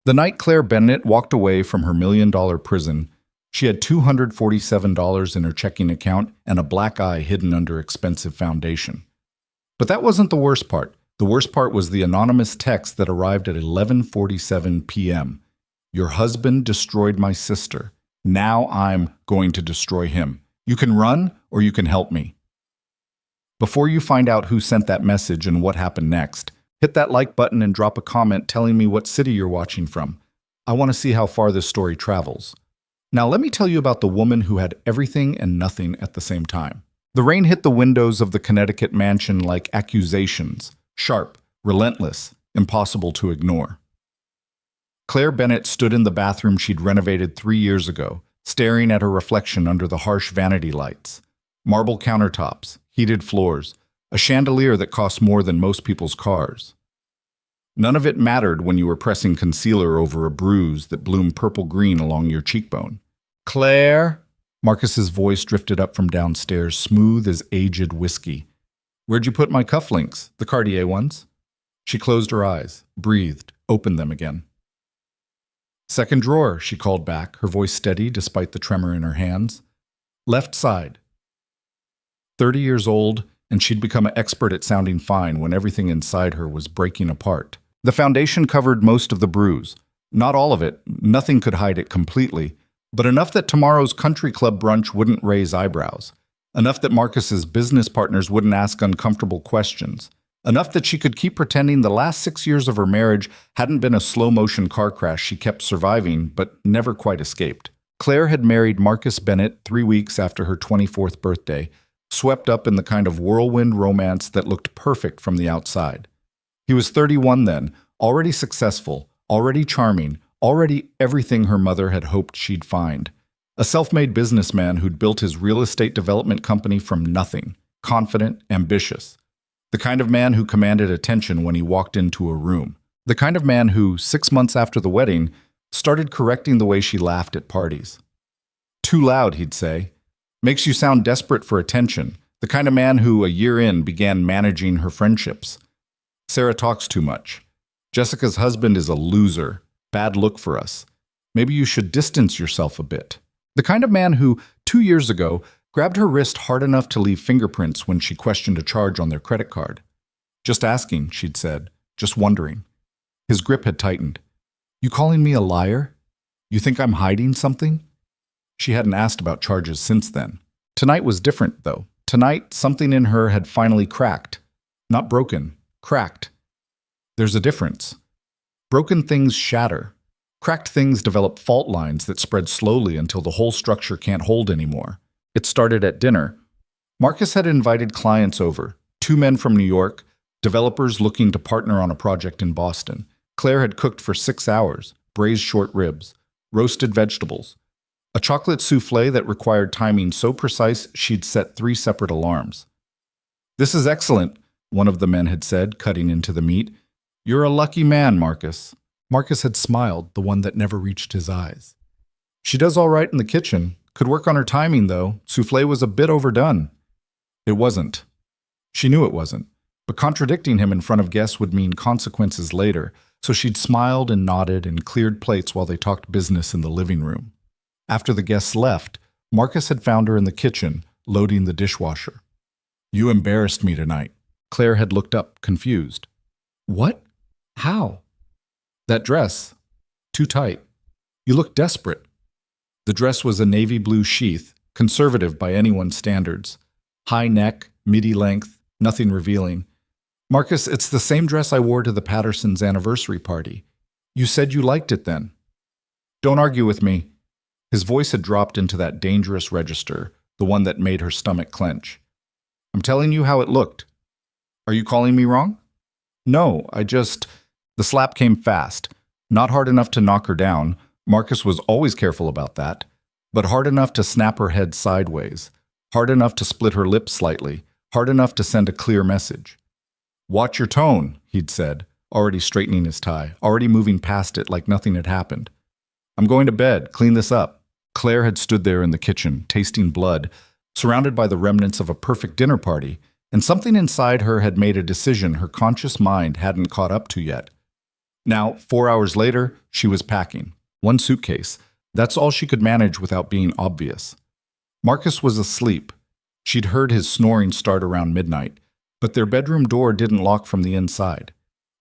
The night Claire Bennett walked away from her $1 million prison, she had $247 in her checking account and a black eye hidden under expensive foundation. But that wasn't the worst part. The worst part was the anonymous text that arrived at 11:47 p.m. Your husband destroyed my sister. Now I'm going to destroy him. You can run or you can help me. Before you find out who sent that message and what happened next, hit that like button and drop a comment telling me what city you're watching from. I want to see how far this story travels. Now let me tell you about the woman who had everything and nothing at the same time. The rain hit the windows of the Connecticut mansion like accusations, sharp, relentless, impossible to ignore. Claire Bennett stood in the bathroom she'd renovated 3 years ago, staring at her reflection under the harsh vanity lights. Marble countertops, heated floors, a chandelier that cost more than most people's cars. None of it mattered when you were pressing concealer over a bruise that bloomed purple-green along your cheekbone. Claire? Marcus's voice drifted up from downstairs, smooth as aged whiskey. Where'd you put my cufflinks? The Cartier ones? She closed her eyes, breathed, opened them again. Second drawer, she called back, her voice steady despite the tremor in her hands. Left side. 30 years old, and she'd become an expert at sounding fine when everything inside her was breaking apart. The foundation covered most of the bruise. Not all of it, nothing could hide it completely, but enough that tomorrow's country club brunch wouldn't raise eyebrows. Enough that Marcus's business partners wouldn't ask uncomfortable questions. Enough that she could keep pretending the last 6 years of her marriage hadn't been a slow-motion car crash she kept surviving but never quite escaped. Claire had married Marcus Bennett 3 weeks after her 24th birthday, swept up in the kind of whirlwind romance that looked perfect from the outside. He was 31 then, already successful, already charming, already everything her mother had hoped she'd find. A self-made businessman who'd built his real estate development company from nothing, confident, ambitious. The kind of man who commanded attention when he walked into a room. The kind of man who, 6 months after the wedding, started correcting the way she laughed at parties. Too loud, he'd say. Makes you sound desperate for attention. The kind of man who, a year in, began managing her friendships. Sarah talks too much. Jessica's husband is a loser. Bad look for us. Maybe you should distance yourself a bit. The kind of man who, 2 years ago, grabbed her wrist hard enough to leave fingerprints when she questioned a charge on their credit card. Just asking, she'd said. Just wondering. His grip had tightened. You calling me a liar? You think I'm hiding something? She hadn't asked about charges since then. Tonight was different, though. Tonight, something in her had finally cracked. Not broken, cracked. There's a difference. Broken things shatter. Cracked things develop fault lines that spread slowly until the whole structure can't hold anymore. It started at dinner. Marcus had invited clients over, 2 men from New York, developers looking to partner on a project in Boston. Claire had cooked for 6 hours, braised short ribs, roasted vegetables, a chocolate souffle that required timing so precise she'd set 3 separate alarms. This is excellent, one of the men had said, cutting into the meat. You're a lucky man, Marcus. Marcus had smiled, the one that never reached his eyes. She does all right in the kitchen. Could work on her timing, though. Souffle was a bit overdone. It wasn't. She knew it wasn't. But contradicting him in front of guests would mean consequences later, so she'd smiled and nodded and cleared plates while they talked business in the living room. After the guests left, Marcus had found her in the kitchen, loading the dishwasher. You embarrassed me tonight. Claire had looked up, confused. What? How? That dress. Too tight. You look desperate. The dress was a navy blue sheath, conservative by anyone's standards. High neck, midi length, nothing revealing. Marcus, it's the same dress I wore to the Pattersons' anniversary party. You said you liked it then. Don't argue with me. His voice had dropped into that dangerous register, the one that made her stomach clench. I'm telling you how it looked. Are you calling me wrong? No, The slap came fast. Not hard enough to knock her down. Marcus was always careful about that. But hard enough to snap her head sideways. Hard enough to split her lips slightly. Hard enough to send a clear message. Watch your tone, he'd said, already straightening his tie, already moving past it like nothing had happened. I'm going to bed. Clean this up. Claire had stood there in the kitchen, tasting blood, surrounded by the remnants of a perfect dinner party, and something inside her had made a decision her conscious mind hadn't caught up to yet. Now, 4 hours later, she was packing. One suitcase. That's all she could manage without being obvious. Marcus was asleep. She'd heard his snoring start around midnight, but their bedroom door didn't lock from the inside.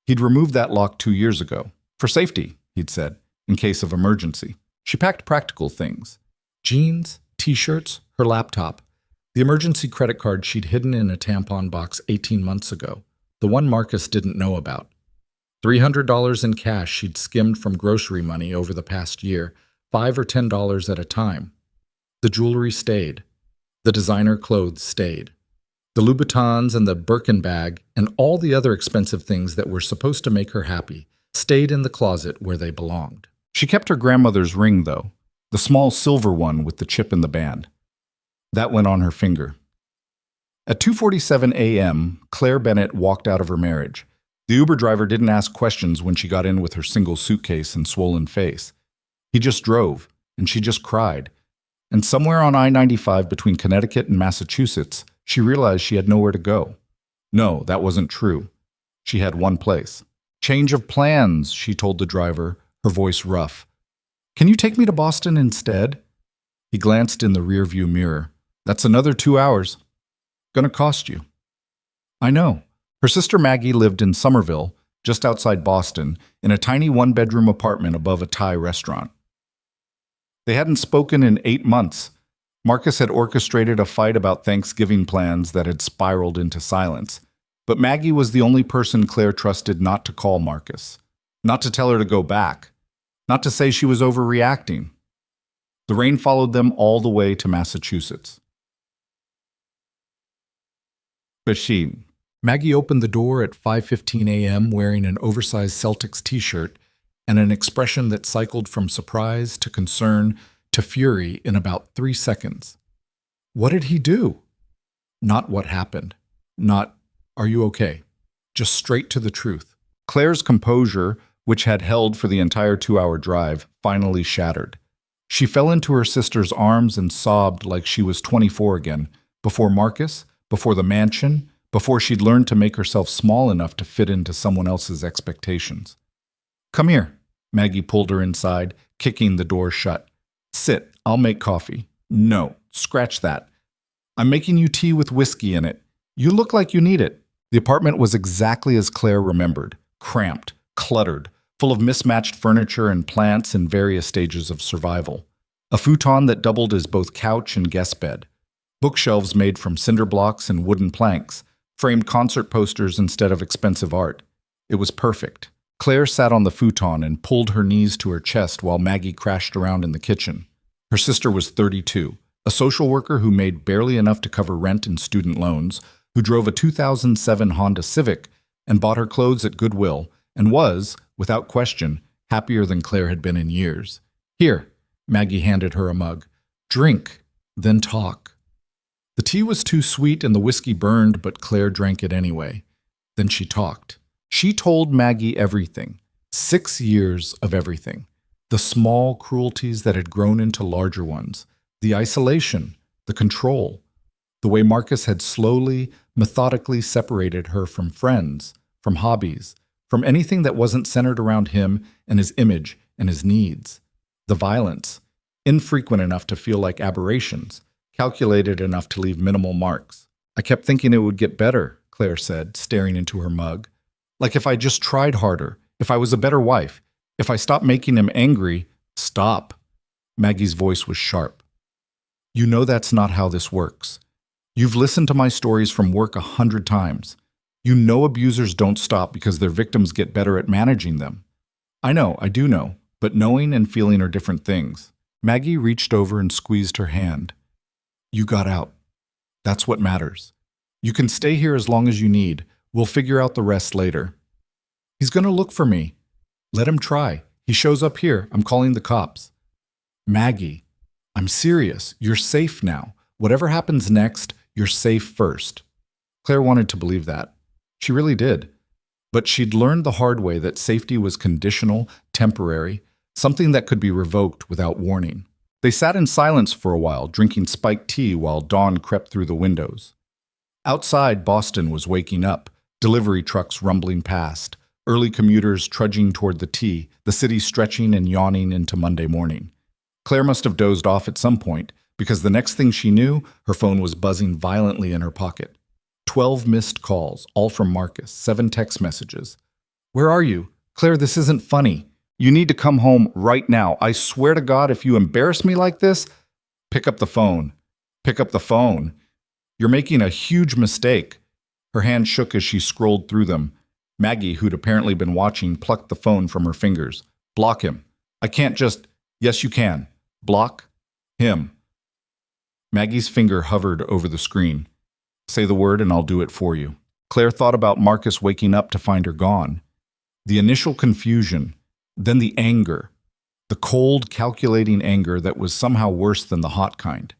He'd removed that lock 2 years ago. For safety, he'd said, in case of emergency. She packed practical things. Jeans, t-shirts, her laptop. The emergency credit card she'd hidden in a tampon box 18 months ago. The one Marcus didn't know about. $300 in cash she'd skimmed from grocery money over the past year, $5 or $10 at a time. The jewelry stayed. The designer clothes stayed. The Louboutins and the Birkin bag and all the other expensive things that were supposed to make her happy stayed in the closet where they belonged. She kept her grandmother's ring, though, the small silver one with the chip in the band. That went on her finger. At 2:47 a.m., Claire Bennett walked out of her marriage. The Uber driver didn't ask questions when she got in with her single suitcase and swollen face. He just drove, and she just cried. And somewhere on I-95 between Connecticut and Massachusetts, she realized she had nowhere to go. No, that wasn't true. She had one place. Change of plans, she told the driver, her voice rough. Can you take me to Boston instead? He glanced in the rearview mirror. That's another 2 hours. Gonna cost you. I know. Her sister Maggie lived in Somerville, just outside Boston, in a tiny one-bedroom apartment above a Thai restaurant. They hadn't spoken in 8 months. Marcus had orchestrated a fight about Thanksgiving plans that had spiraled into silence. But Maggie was the only person Claire trusted not to call Marcus, not to tell her to go back, not to say she was overreacting. The rain followed them all the way to Massachusetts. Basheen. Maggie opened the door at 5:15 a.m. wearing an oversized Celtics t-shirt and an expression that cycled from surprise to concern to fury in about 3 seconds. What did he do? Not what happened. Not, are you okay? Just straight to the truth. Claire's composure, which had held for the entire 2-hour drive, finally shattered. She fell into her sister's arms and sobbed like she was 24 again, before Marcus, before the mansion, before she'd learned to make herself small enough to fit into someone else's expectations. Come here. Maggie pulled her inside, kicking the door shut. Sit, I'll make coffee. No, scratch that. I'm making you tea with whiskey in it. You look like you need it. The apartment was exactly as Claire remembered, cramped, cluttered, full of mismatched furniture and plants in various stages of survival. A futon that doubled as both couch and guest bed. Bookshelves made from cinder blocks and wooden planks, framed concert posters instead of expensive art. It was perfect. Claire sat on the futon and pulled her knees to her chest while Maggie crashed around in the kitchen. Her sister was 32, a social worker who made barely enough to cover rent and student loans, who drove a 2007 Honda Civic and bought her clothes at Goodwill, and was, without question, happier than Claire had been in years. Here, Maggie handed her a mug. Drink, then talk. The tea was too sweet and the whiskey burned, but Claire drank it anyway. Then she talked. She told Maggie everything. 6 years of everything. The small cruelties that had grown into larger ones. The isolation, the control. The way Marcus had slowly, methodically separated her from friends, from hobbies, from anything that wasn't centered around him and his image and his needs. The violence, infrequent enough to feel like aberrations, calculated enough to leave minimal marks. I kept thinking it would get better, Claire said, staring into her mug. Like if I just tried harder, if I was a better wife, if I stopped making him angry. Stop. Maggie's voice was sharp. You know that's not how this works. You've listened to my stories from work 100 times. You know abusers don't stop because their victims get better at managing them. I know, I do know, but knowing and feeling are different things. Maggie reached over and squeezed her hand. You got out. That's what matters. You can stay here as long as you need. We'll figure out the rest later. He's going to look for me. Let him try. He shows up here. I'm calling the cops. Maggie, I'm serious. You're safe now. Whatever happens next, you're safe first. Claire wanted to believe that. She really did. But she'd learned the hard way that safety was conditional, temporary, something that could be revoked without warning. They sat in silence for a while, drinking spiked tea while dawn crept through the windows. Outside, Boston was waking up, delivery trucks rumbling past, Early commuters trudging toward the T, the city stretching and yawning into Monday morning. Claire must have dozed off at some point, because the next thing she knew, her phone was buzzing violently in her pocket. 12 missed calls, all from Marcus, 7 text messages. "Where are you? Claire, this isn't funny. You need to come home right now. I swear to God, if you embarrass me like this, pick up the phone. Pick up the phone. You're making a huge mistake." Her hand shook as she scrolled through them. Maggie, who'd apparently been watching, plucked the phone from her fingers. "Block him. I can't just—" "Yes, you can. Block him." Maggie's finger hovered over the screen. "Say the word and I'll do it for you." Claire thought about Marcus waking up to find her gone. The initial confusion, then the anger. The cold, calculating anger that was somehow worse than the hot kind.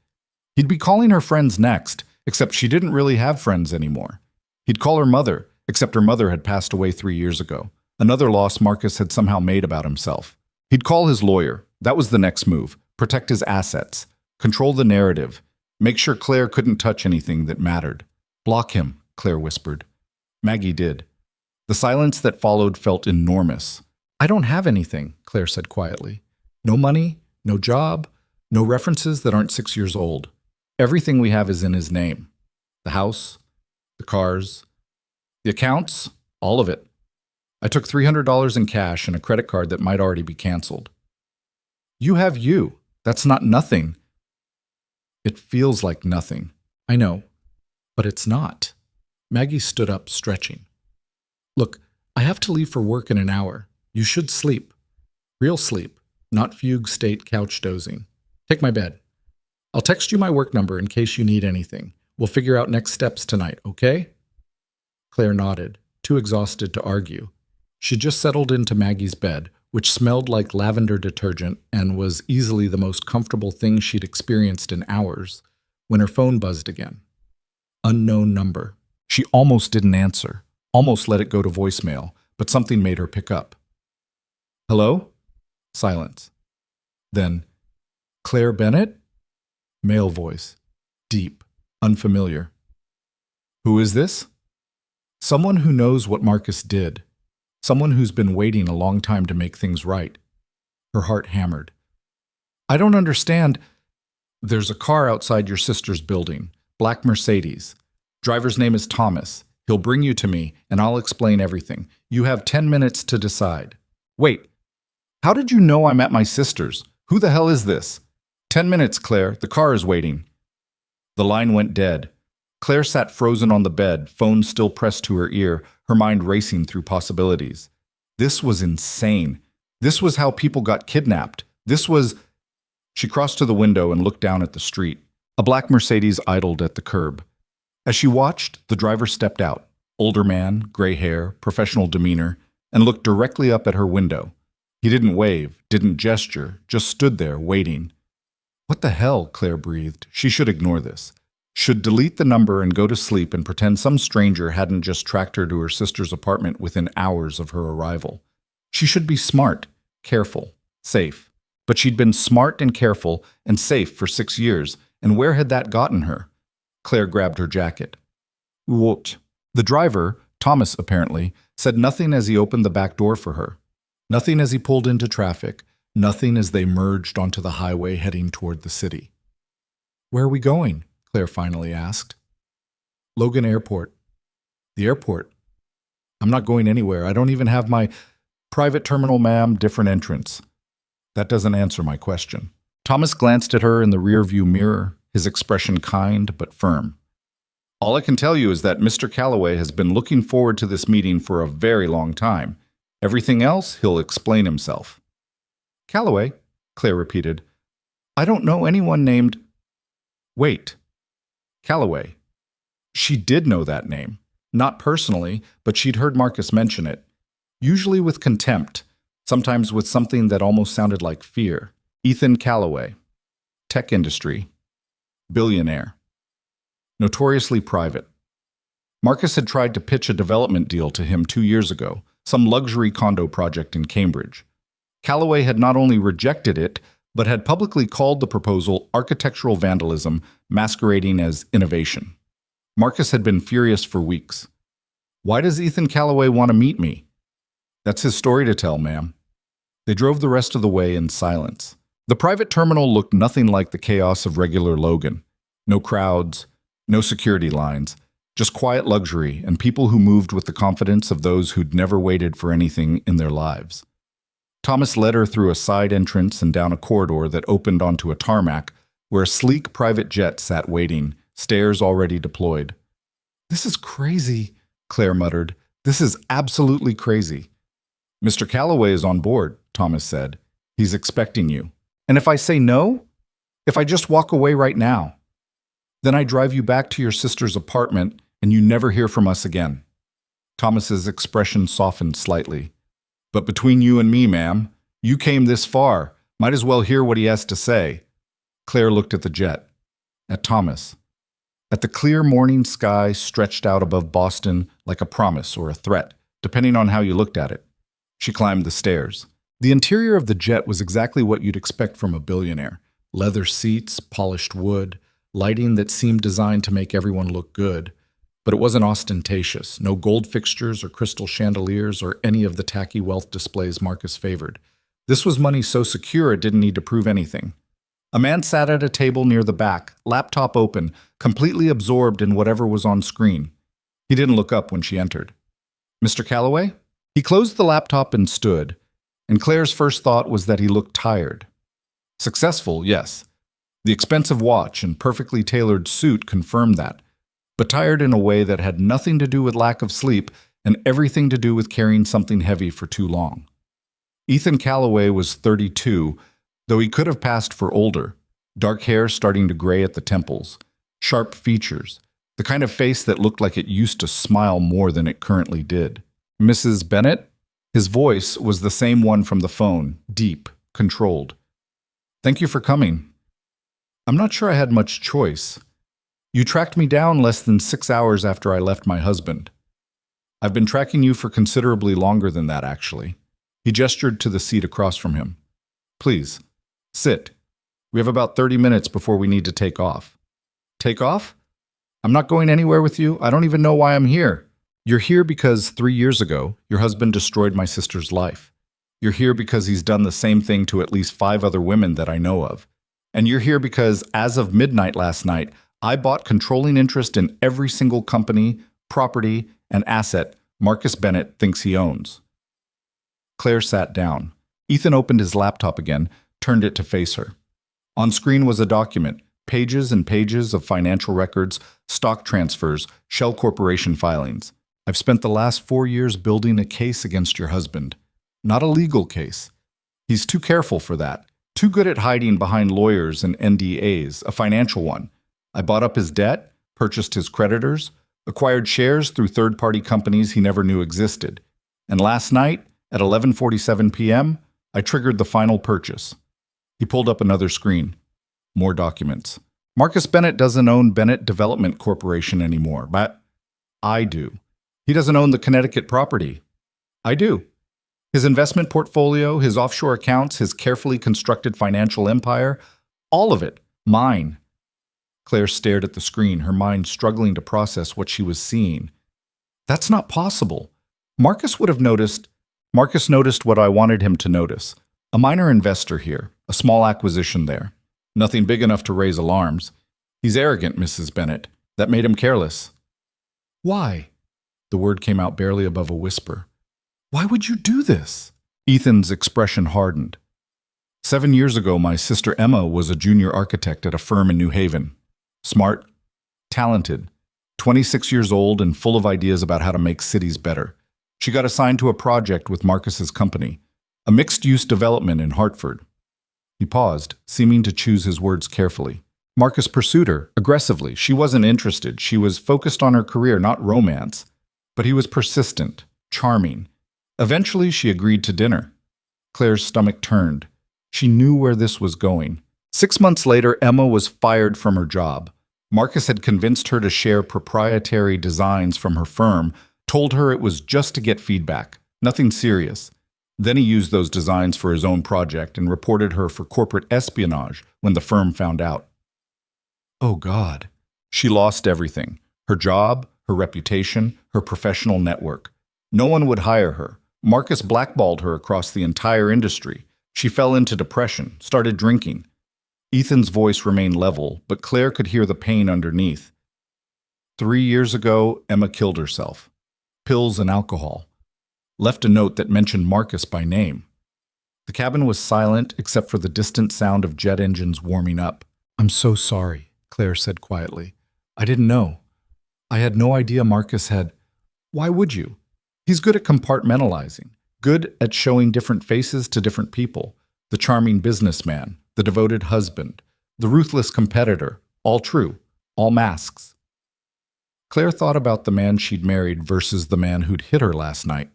He'd be calling her friends next, except she didn't really have friends anymore. He'd call her mother, except her mother had passed away 3 years ago. Another loss Marcus had somehow made about himself. He'd call his lawyer. That was the next move. Protect his assets. Control the narrative. Make sure Claire couldn't touch anything that mattered. "Block him," Claire whispered. Maggie did. The silence that followed felt enormous. "I don't have anything," Claire said quietly. "No money, no job, no references that aren't 6 years old. Everything we have is in his name. The house, the cars, the accounts, all of it. I took $300 in cash and a credit card that might already be canceled." "You have you. That's not nothing." "It feels like nothing. I know, but it's not." Maggie stood up, stretching. "Look, I have to leave for work in an hour. You should sleep. Real sleep, not fugue state couch dozing. Take my bed. I'll text you my work number in case you need anything. We'll figure out next steps tonight, okay?" Claire nodded, too exhausted to argue. She just settled into Maggie's bed, which smelled like lavender detergent and was easily the most comfortable thing she'd experienced in hours, when her phone buzzed again. Unknown number. She almost didn't answer, almost let it go to voicemail, but something made her pick up. "Hello?" Silence. Then, "Claire Bennett?" Male voice. Deep, unfamiliar. "Who is this?" "Someone who knows what Marcus did. Someone who's been waiting a long time to make things right." Her heart hammered. "I don't understand." "There's a car outside your sister's building. Black Mercedes. Driver's name is Thomas. He'll bring you to me, and I'll explain everything. You have 10 minutes to decide." "Wait. How did you know I'm at my sister's? Who the hell is this?" "10 minutes, Claire. The car is waiting." The line went dead. Claire sat frozen on the bed, phone still pressed to her ear, her mind racing through possibilities. This was insane. This was how people got kidnapped. This was... She crossed to the window and looked down at the street. A black Mercedes idled at the curb. As she watched, the driver stepped out. Older man, gray hair, professional demeanor, and looked directly up at her window. He didn't wave, didn't gesture, just stood there, waiting. What the hell, Claire breathed. She should ignore this. Should delete the number and go to sleep and pretend some stranger hadn't just tracked her to her sister's apartment within hours of her arrival. She should be smart, careful, safe. But she'd been smart and careful and safe for 6 years, and where had that gotten her? Claire grabbed her jacket. What? The driver, Thomas apparently, said nothing as he opened the back door for her. Nothing as he pulled into traffic, nothing as they merged onto the highway heading toward the city. "Where are we going?" Claire finally asked. "Logan Airport." "The airport? I'm not going anywhere. I don't even have my private terminal, ma'am, different entrance." "That doesn't answer my question." Thomas glanced at her in the rearview mirror, his expression kind but firm. "All I can tell you is that Mr. Calloway has been looking forward to this meeting for a very long time. Everything else, he'll explain himself." "Calloway?" Claire repeated. "I don't know anyone named—" "Wait. Calloway." She did know that name. Not personally, but she'd heard Marcus mention it. Usually with contempt, sometimes with something that almost sounded like fear. Ethan Calloway. Tech industry. Billionaire. Notoriously private. Marcus had tried to pitch a development deal to him 2 years ago, some luxury condo project in Cambridge. Calloway had not only rejected it, but had publicly called the proposal architectural vandalism masquerading as innovation. Marcus had been furious for weeks. "Why does Ethan Calloway want to meet me?" That's his story to tell, ma'am. They drove the rest of the way in silence. The private terminal looked nothing like the chaos of regular Logan. No crowds, no security lines, just quiet luxury and people who moved with the confidence of those who'd never waited for anything in their lives. Thomas led her through a side entrance and down a corridor that opened onto a tarmac where a sleek private jet sat waiting, stairs already deployed. "This is crazy," Claire muttered. "This is absolutely crazy." "Mr. Calloway is on board," Thomas said. "He's expecting you. And if I say no? If I just walk away right now? Then I drive you back to your sister's apartment and you never hear from us again." Thomas's expression softened slightly. "But between you and me, ma'am, you came this far. Might as well hear what he has to say." Claire looked at the jet, at Thomas, at the clear morning sky stretched out above Boston like a promise or a threat, depending on how you looked at it. She climbed the stairs. The interior of the jet was exactly what you'd expect from a billionaire. Leather seats, polished wood, lighting that seemed designed to make everyone look good. But it wasn't ostentatious. No gold fixtures or crystal chandeliers or any of the tacky wealth displays Marcus favored. This was money so secure it didn't need to prove anything. A man sat at a table near the back, laptop open, completely absorbed in whatever was on screen. He didn't look up when she entered. "Mr. Calloway?" He closed the laptop and stood, and Claire's first thought was that he looked tired. Successful, yes. The expensive watch and perfectly tailored suit confirmed that, but tired in a way that had nothing to do with lack of sleep and everything to do with carrying something heavy for too long. Ethan Calloway was 32, though he could have passed for older. Dark hair starting to gray at the temples, sharp features, the kind of face that looked like it used to smile more than it currently did. "Mrs. Bennett?" His voice was the same one from the phone, deep, controlled. "Thank you for coming. I'm not sure I had much choice. You tracked me down less than 6 hours after I left my husband. I've been tracking you for considerably longer than that, actually." He gestured to the seat across from him. "Please, sit. We have about 30 minutes before we need to take off." "Take off? I'm not going anywhere with you. I don't even know why I'm here." "You're here because 3 years ago, your husband destroyed my sister's life. You're here because he's done the same thing to at least 5 other women that I know of. And you're here because, as of midnight last night, I bought controlling interest in every single company, property, and asset Marcus Bennett thinks he owns." Claire sat down. Ethan opened his laptop again, turned it to face her. On screen was a document, pages and pages of financial records, stock transfers, Shell Corporation filings. "I've spent the last 4 years building a case against your husband. Not a legal case. He's too careful for that. Too good at hiding behind lawyers and NDAs, a financial one. I bought up his debt, purchased his creditors, acquired shares through third-party companies he never knew existed. And last night, at 11:47 p.m., I triggered the final purchase." He pulled up another screen. More documents. "Marcus Bennett doesn't own Bennett Development Corporation anymore, but I do. He doesn't own the Connecticut property. I do. His investment portfolio, his offshore accounts, his carefully constructed financial empire, all of it, mine." Claire stared at the screen, her mind struggling to process what she was seeing. "That's not possible. Marcus would have noticed." Marcus noticed what I wanted him to notice. A minor investor here, a small acquisition there. Nothing big enough to raise alarms. He's arrogant, Mrs. Bennett. That made him careless." "Why?" The word came out barely above a whisper. "Why would you do this?" Ethan's expression hardened. 7 years ago, my sister Emma was a junior architect at a firm in New Haven. Smart, talented, 26 years old and full of ideas about how to make cities better. She got assigned to a project with Marcus's company, a mixed-use development in Hartford. He paused, seeming to choose his words carefully. Marcus pursued her, aggressively. She wasn't interested. She was focused on her career, not romance. But he was persistent, charming. Eventually, she agreed to dinner. Claire's stomach turned. She knew where this was going. 6 months later, Emma was fired from her job. Marcus had convinced her to share proprietary designs from her firm, told her it was just to get feedback, nothing serious. Then he used those designs for his own project and reported her for corporate espionage when the firm found out. Oh, God. She lost everything. Her job, her reputation, her professional network. No one would hire her. Marcus blackballed her across the entire industry. She fell into depression, started drinking. Ethan's voice remained level, but Claire could hear the pain underneath. 3 years ago, Emma killed herself. Pills and alcohol. Left a note that mentioned Marcus by name. The cabin was silent except for the distant sound of jet engines warming up. "I'm so sorry," Claire said quietly. "I didn't know. I had no idea Marcus had—" "Why would you? He's good at compartmentalizing, good at showing different faces to different people. The charming businessman, the devoted husband, the ruthless competitor, all true, all masks." Claire thought about the man she'd married versus the man who'd hit her last night.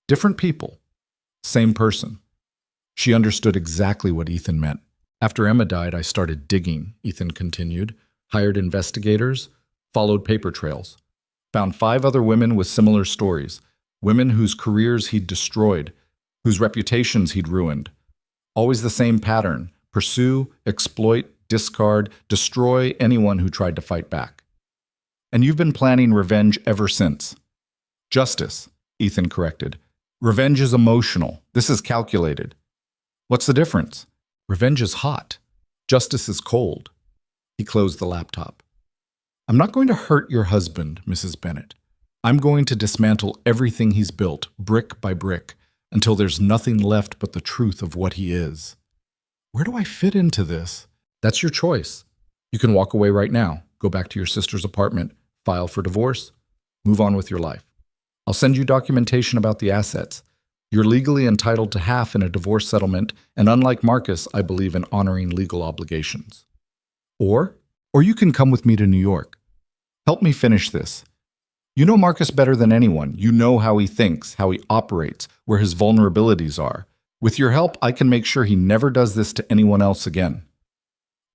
Different people, same person. She understood exactly what Ethan meant. "After Emma died, I started digging," Ethan continued, "hired investigators, followed paper trails, found 5 other women with similar stories, women whose careers he'd destroyed, whose reputations he'd ruined. Always the same pattern: pursue, exploit, discard, destroy anyone who tried to fight back. And you've been planning revenge ever since." "Justice," Ethan corrected. "Revenge is emotional. This is calculated." "What's the difference?" "Revenge is hot. Justice is cold." He closed the laptop. "I'm not going to hurt your husband, Mrs. Bennett. I'm going to dismantle everything he's built, brick by brick, until there's nothing left but the truth of what he is." "Where do I fit into this?" "That's your choice. You can walk away right now, go back to your sister's apartment, file for divorce, move on with your life. I'll send you documentation about the assets. You're legally entitled to half in a divorce settlement, and unlike Marcus, I believe in honoring legal obligations. Or you can come with me to New York. Help me finish this. You know Marcus better than anyone. You know how he thinks, how he operates, where his vulnerabilities are. With your help, I can make sure he never does this to anyone else again."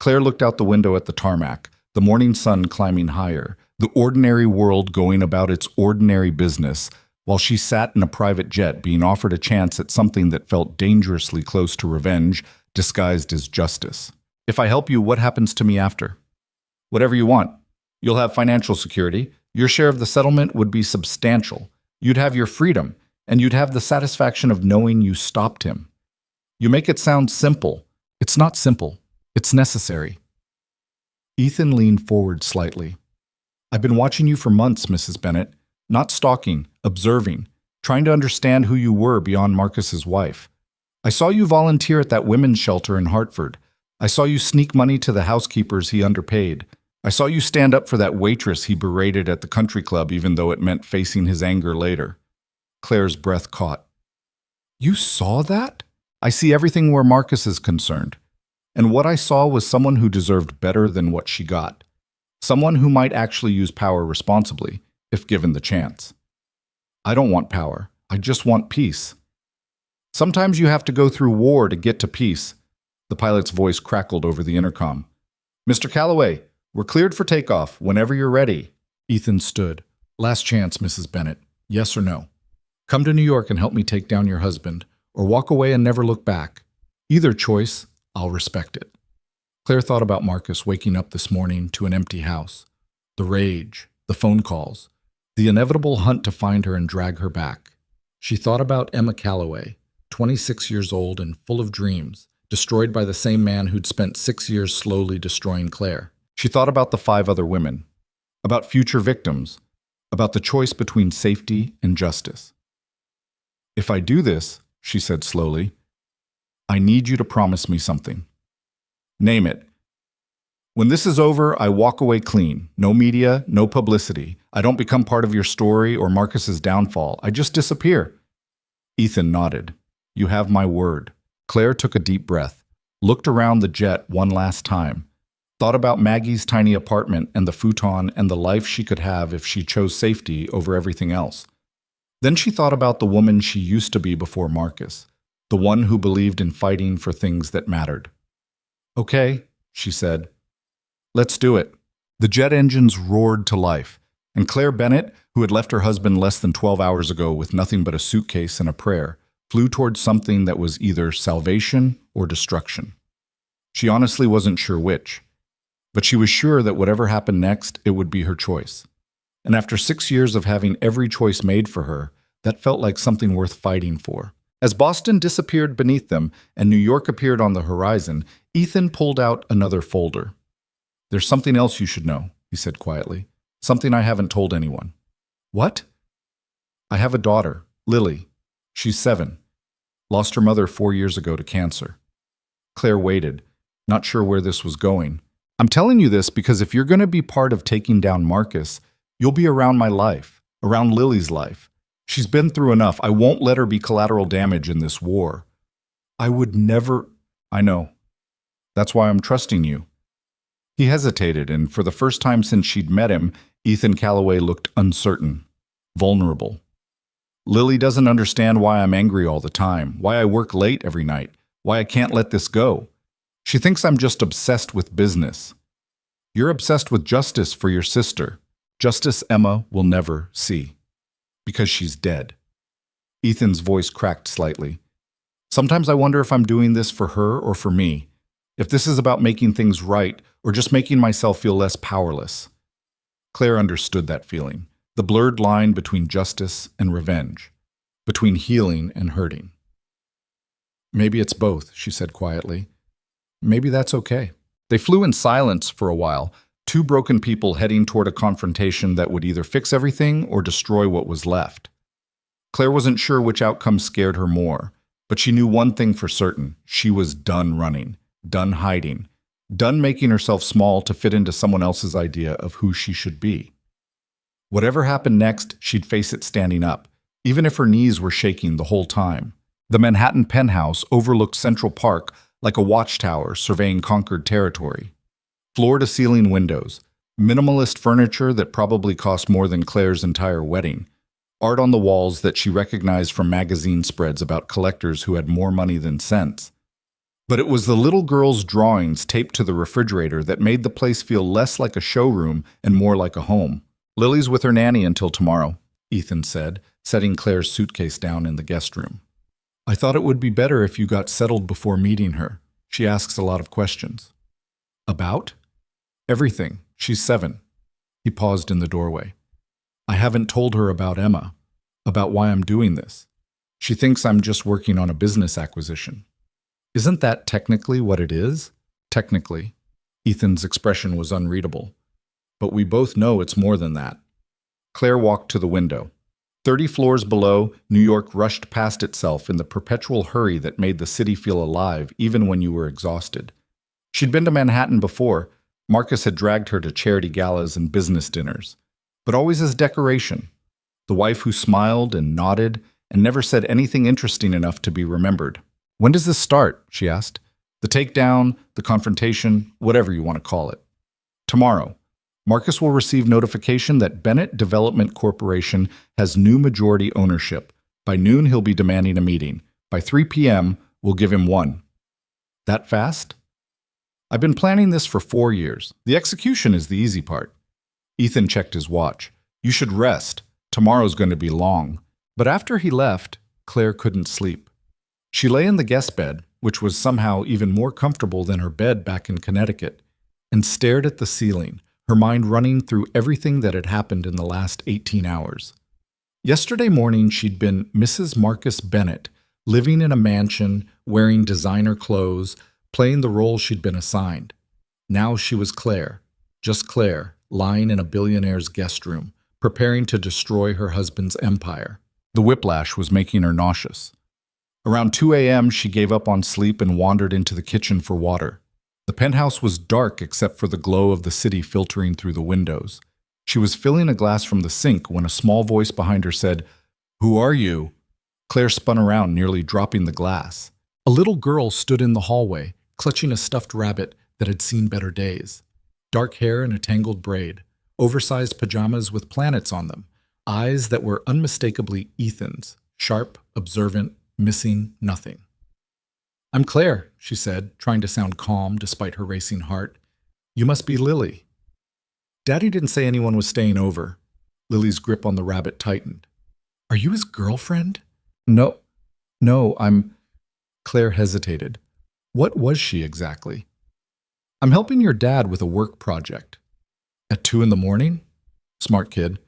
Claire looked out the window at the tarmac, the morning sun climbing higher, the ordinary world going about its ordinary business, while she sat in a private jet being offered a chance at something that felt dangerously close to revenge, disguised as justice. "If I help you, what happens to me after?" "Whatever you want. You'll have financial security. Your share of the settlement would be substantial. You'd have your freedom, and you'd have the satisfaction of knowing you stopped him. You make it sound simple. It's not simple. It's necessary." Ethan leaned forward slightly. "I've been watching you for months, Mrs. Bennett. Not stalking, observing, trying to understand who you were beyond Marcus's wife. I saw you volunteer at that women's shelter in Hartford. I saw you sneak money to the housekeepers he underpaid. I saw you stand up for that waitress he berated at the country club even though it meant facing his anger later." Claire's breath caught. "You saw that?" "I see everything where Marcus is concerned. And what I saw was someone who deserved better than what she got. Someone who might actually use power responsibly, if given the chance. I don't want power. I just want peace. Sometimes you have to go through war to get to peace." The pilot's voice crackled over the intercom. "Mr. Calloway, we're cleared for takeoff whenever you're ready." Ethan stood. "Last chance, Mrs. Bennett. Yes or no? Come to New York and help me take down your husband, or walk away and never look back. Either choice, I'll respect it." Claire thought about Marcus waking up this morning to an empty house. The rage, the phone calls, the inevitable hunt to find her and drag her back. She thought about Emma Calloway, 26 years old and full of dreams, destroyed by the same man who'd spent 6 years slowly destroying Claire. She thought about the 5 other women, about future victims, about the choice between safety and justice. "If I do this," she said slowly, "I need you to promise me something. Name it. When this is over, I walk away clean. No media, no publicity. I don't become part of your story or Marcus's downfall. I just disappear." Ethan nodded. "You have my word." Claire took a deep breath, looked around the jet one last time, thought about Maggie's tiny apartment and the futon and the life she could have if she chose safety over everything else. Then she thought about the woman she used to be before Marcus, the one who believed in fighting for things that mattered. "Okay," she said. "Let's do it." The jet engines roared to life, and Claire Bennett, who had left her husband less than 12 hours ago with nothing but a suitcase and a prayer, flew towards something that was either salvation or destruction. She honestly wasn't sure which, but she was sure that whatever happened next, it would be her choice. And after 6 years of having every choice made for her, That felt like something worth fighting for. As Boston disappeared beneath them and New York appeared on the horizon, Ethan pulled out another folder. "There's something else you should know," he said quietly. "Something I haven't told anyone." "What?" "I have a daughter, Lily. She's 7. Lost her mother 4 years ago to cancer." Claire waited, not sure where this was going. "I'm telling you this because if you're going to be part of taking down Marcus, you'll be around my life, around Lily's life. She's been through enough. I won't let her be collateral damage in this war." "I would never—" "I know. That's why I'm trusting you." He hesitated, and for the first time since she'd met him, Ethan Calloway looked uncertain, vulnerable. "Lily doesn't understand why I'm angry all the time, why I work late every night, why I can't let this go. She thinks I'm just obsessed with business. You're obsessed with justice for your sister. Justice Emma will never see. Because she's dead." Ethan's voice cracked slightly. "Sometimes I wonder if I'm doing this for her or for me. If this is about making things right or just making myself feel less powerless." Claire understood that feeling, the blurred line between justice and revenge, between healing and hurting. "Maybe it's both," she said quietly. "Maybe that's okay." They flew in silence for a while, two broken people heading toward a confrontation that would either fix everything or destroy what was left. Claire wasn't sure which outcome scared her more, but she knew one thing for certain: she was done running, done hiding, done making herself small to fit into someone else's idea of who she should be. Whatever happened next, she'd face it standing up, even if her knees were shaking the whole time. The Manhattan penthouse overlooked Central Park like a watchtower surveying conquered territory. Floor-to-ceiling windows, minimalist furniture that probably cost more than Claire's entire wedding, art on the walls that she recognized from magazine spreads about collectors who had more money than sense. But it was the little girl's drawings taped to the refrigerator that made the place feel less like a showroom and more like a home. "Lily's with her nanny until tomorrow," Ethan said, setting Claire's suitcase down in the guest room. "I thought it would be better if you got settled before meeting her. She asks a lot of questions." "About?" "Everything. She's 7. He paused in the doorway. "I haven't told her about Emma, about why I'm doing this. She thinks I'm just working on a business acquisition." "Isn't that technically what it is?" "Technically." Ethan's expression was unreadable. "But we both know it's more than that." Claire walked to the window. 30 floors below, New York rushed past itself in the perpetual hurry that made the city feel alive even when you were exhausted. She'd been to Manhattan before. Marcus had dragged her to charity galas and business dinners, but always as decoration. The wife who smiled and nodded and never said anything interesting enough to be remembered. "When does this start?" she asked. "The takedown, the confrontation, whatever you want to call it." "Tomorrow. Marcus will receive notification that Bennett Development Corporation has new majority ownership. By noon, he'll be demanding a meeting. By 3 p.m., we'll give him one." "That fast?" "I've been planning this for 4 years. The execution is the easy part." Ethan checked his watch. "You should rest. Tomorrow's going to be long." But after he left, Claire couldn't sleep. She lay in the guest bed, which was somehow even more comfortable than her bed back in Connecticut, and stared at the ceiling, her mind running through everything that had happened in the last 18 hours. Yesterday morning, she'd been Mrs. Marcus Bennett, living in a mansion, wearing designer clothes, playing the role she'd been assigned. Now she was Claire, just Claire, lying in a billionaire's guest room, preparing to destroy her husband's empire. The whiplash was making her nauseous. Around 2 a.m., she gave up on sleep and wandered into the kitchen for water. The penthouse was dark except for the glow of the city filtering through the windows. She was filling a glass from the sink when a small voice behind her said, "Who are you?" Claire spun around, nearly dropping the glass. A little girl stood in the hallway, clutching a stuffed rabbit that had seen better days. Dark hair in a tangled braid, oversized pajamas with planets on them, eyes that were unmistakably Ethan's, sharp, observant, missing nothing. "I'm Claire," she said, trying to sound calm despite her racing heart. "You must be Lily." "Daddy didn't say anyone was staying over." Lily's grip on the rabbit tightened. "Are you his girlfriend?" No, I'm..." Claire hesitated. What was she exactly? "I'm helping your dad with a work project." "At 2 in the morning?" "Smart kid."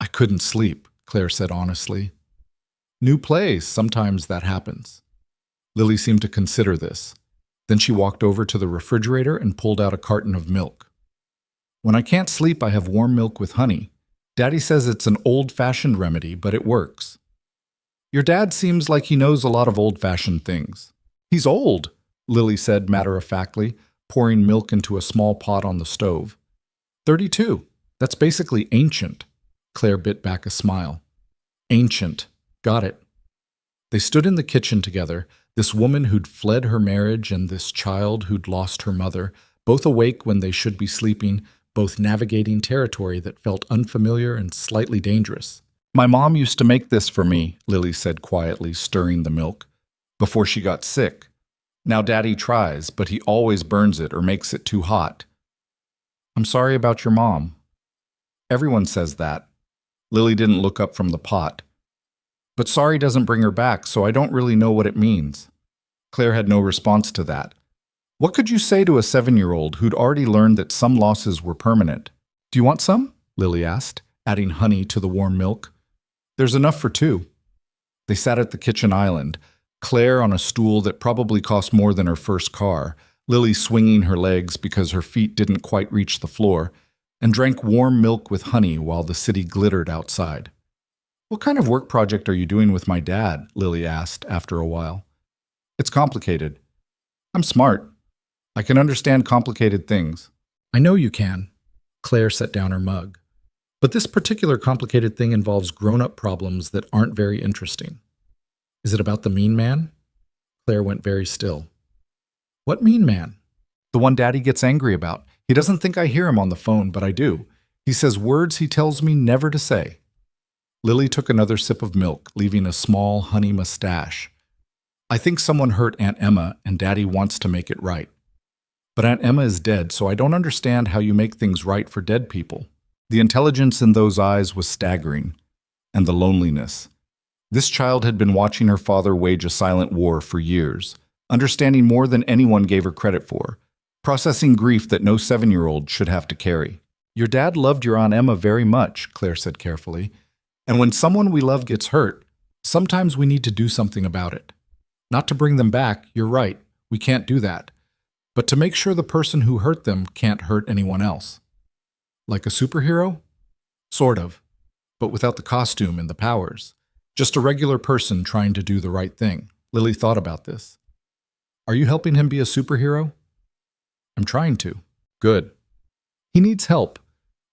"I couldn't sleep. Claire said honestly. New place, sometimes that happens. Lily seemed to consider this. Then she walked over to the refrigerator and pulled out a carton of milk. When I can't sleep, I have warm milk with honey. Daddy says it's an old-fashioned remedy, but it works. Your dad seems like he knows a lot of old-fashioned things. He's old, Lily said matter-of-factly, pouring milk into a small pot on the stove. 32. That's basically ancient. Claire bit back a smile. Ancient. Got it. They stood in the kitchen together, this woman who'd fled her marriage and this child who'd lost her mother, both awake when they should be sleeping, both navigating territory that felt unfamiliar and slightly dangerous. My mom used to make this for me, Lily said quietly, stirring the milk, before she got sick. Now Daddy tries, but he always burns it or makes it too hot. I'm sorry about your mom. Everyone says that. Lily didn't look up from the pot. But sorry doesn't bring her back, so I don't really know what it means. Claire had no response to that. What could you say to a 7-year-old who'd already learned that some losses were permanent? Do you want some? Lily asked, adding honey to the warm milk. There's enough for 2. They sat at the kitchen island, Claire on a stool that probably cost more than her first car, Lily swinging her legs because her feet didn't quite reach the floor, and drank warm milk with honey while the city glittered outside. What kind of work project are you doing with my dad? Lily asked after a while. It's complicated. I'm smart. I can understand complicated things. I know you can. Claire set down her mug. But this particular complicated thing involves grown-up problems that aren't very interesting. Is it about the mean man? Claire went very still. What mean man? The one Daddy gets angry about. He doesn't think I hear him on the phone, but I do. He says words he tells me never to say. Lily took another sip of milk, leaving a small honey mustache. I think someone hurt Aunt Emma, and Daddy wants to make it right. But Aunt Emma is dead, so I don't understand how you make things right for dead people. The intelligence in those eyes was staggering, and the loneliness. This child had been watching her father wage a silent war for years, understanding more than anyone gave her credit for, processing grief that no 7-year-old should have to carry. Your dad loved your Aunt Emma very much, Claire said carefully, and when someone we love gets hurt, sometimes we need to do something about it. Not to bring them back, you're right, we can't do that, but to make sure the person who hurt them can't hurt anyone else. Like a superhero? Sort of, but without the costume and the powers. Just a regular person trying to do the right thing. Lily thought about this. Are you helping him be a superhero? I'm trying to. Good. He needs help.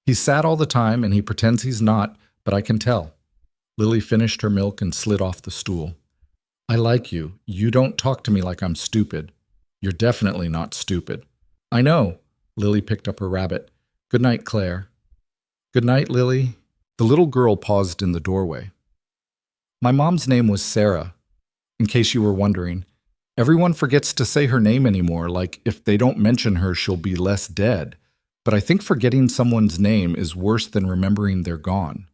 He's sad all the time and he pretends he's not, but I can tell. Lily finished her milk and slid off the stool. I like you. You don't talk to me like I'm stupid. You're definitely not stupid. I know. Lily picked up her rabbit. Good night, Claire. Good night, Lily. The little girl paused in the doorway. My mom's name was Sarah. In case you were wondering, everyone forgets to say her name anymore, like if they don't mention her, she'll be less dead. But I think forgetting someone's name is worse than remembering they're gone.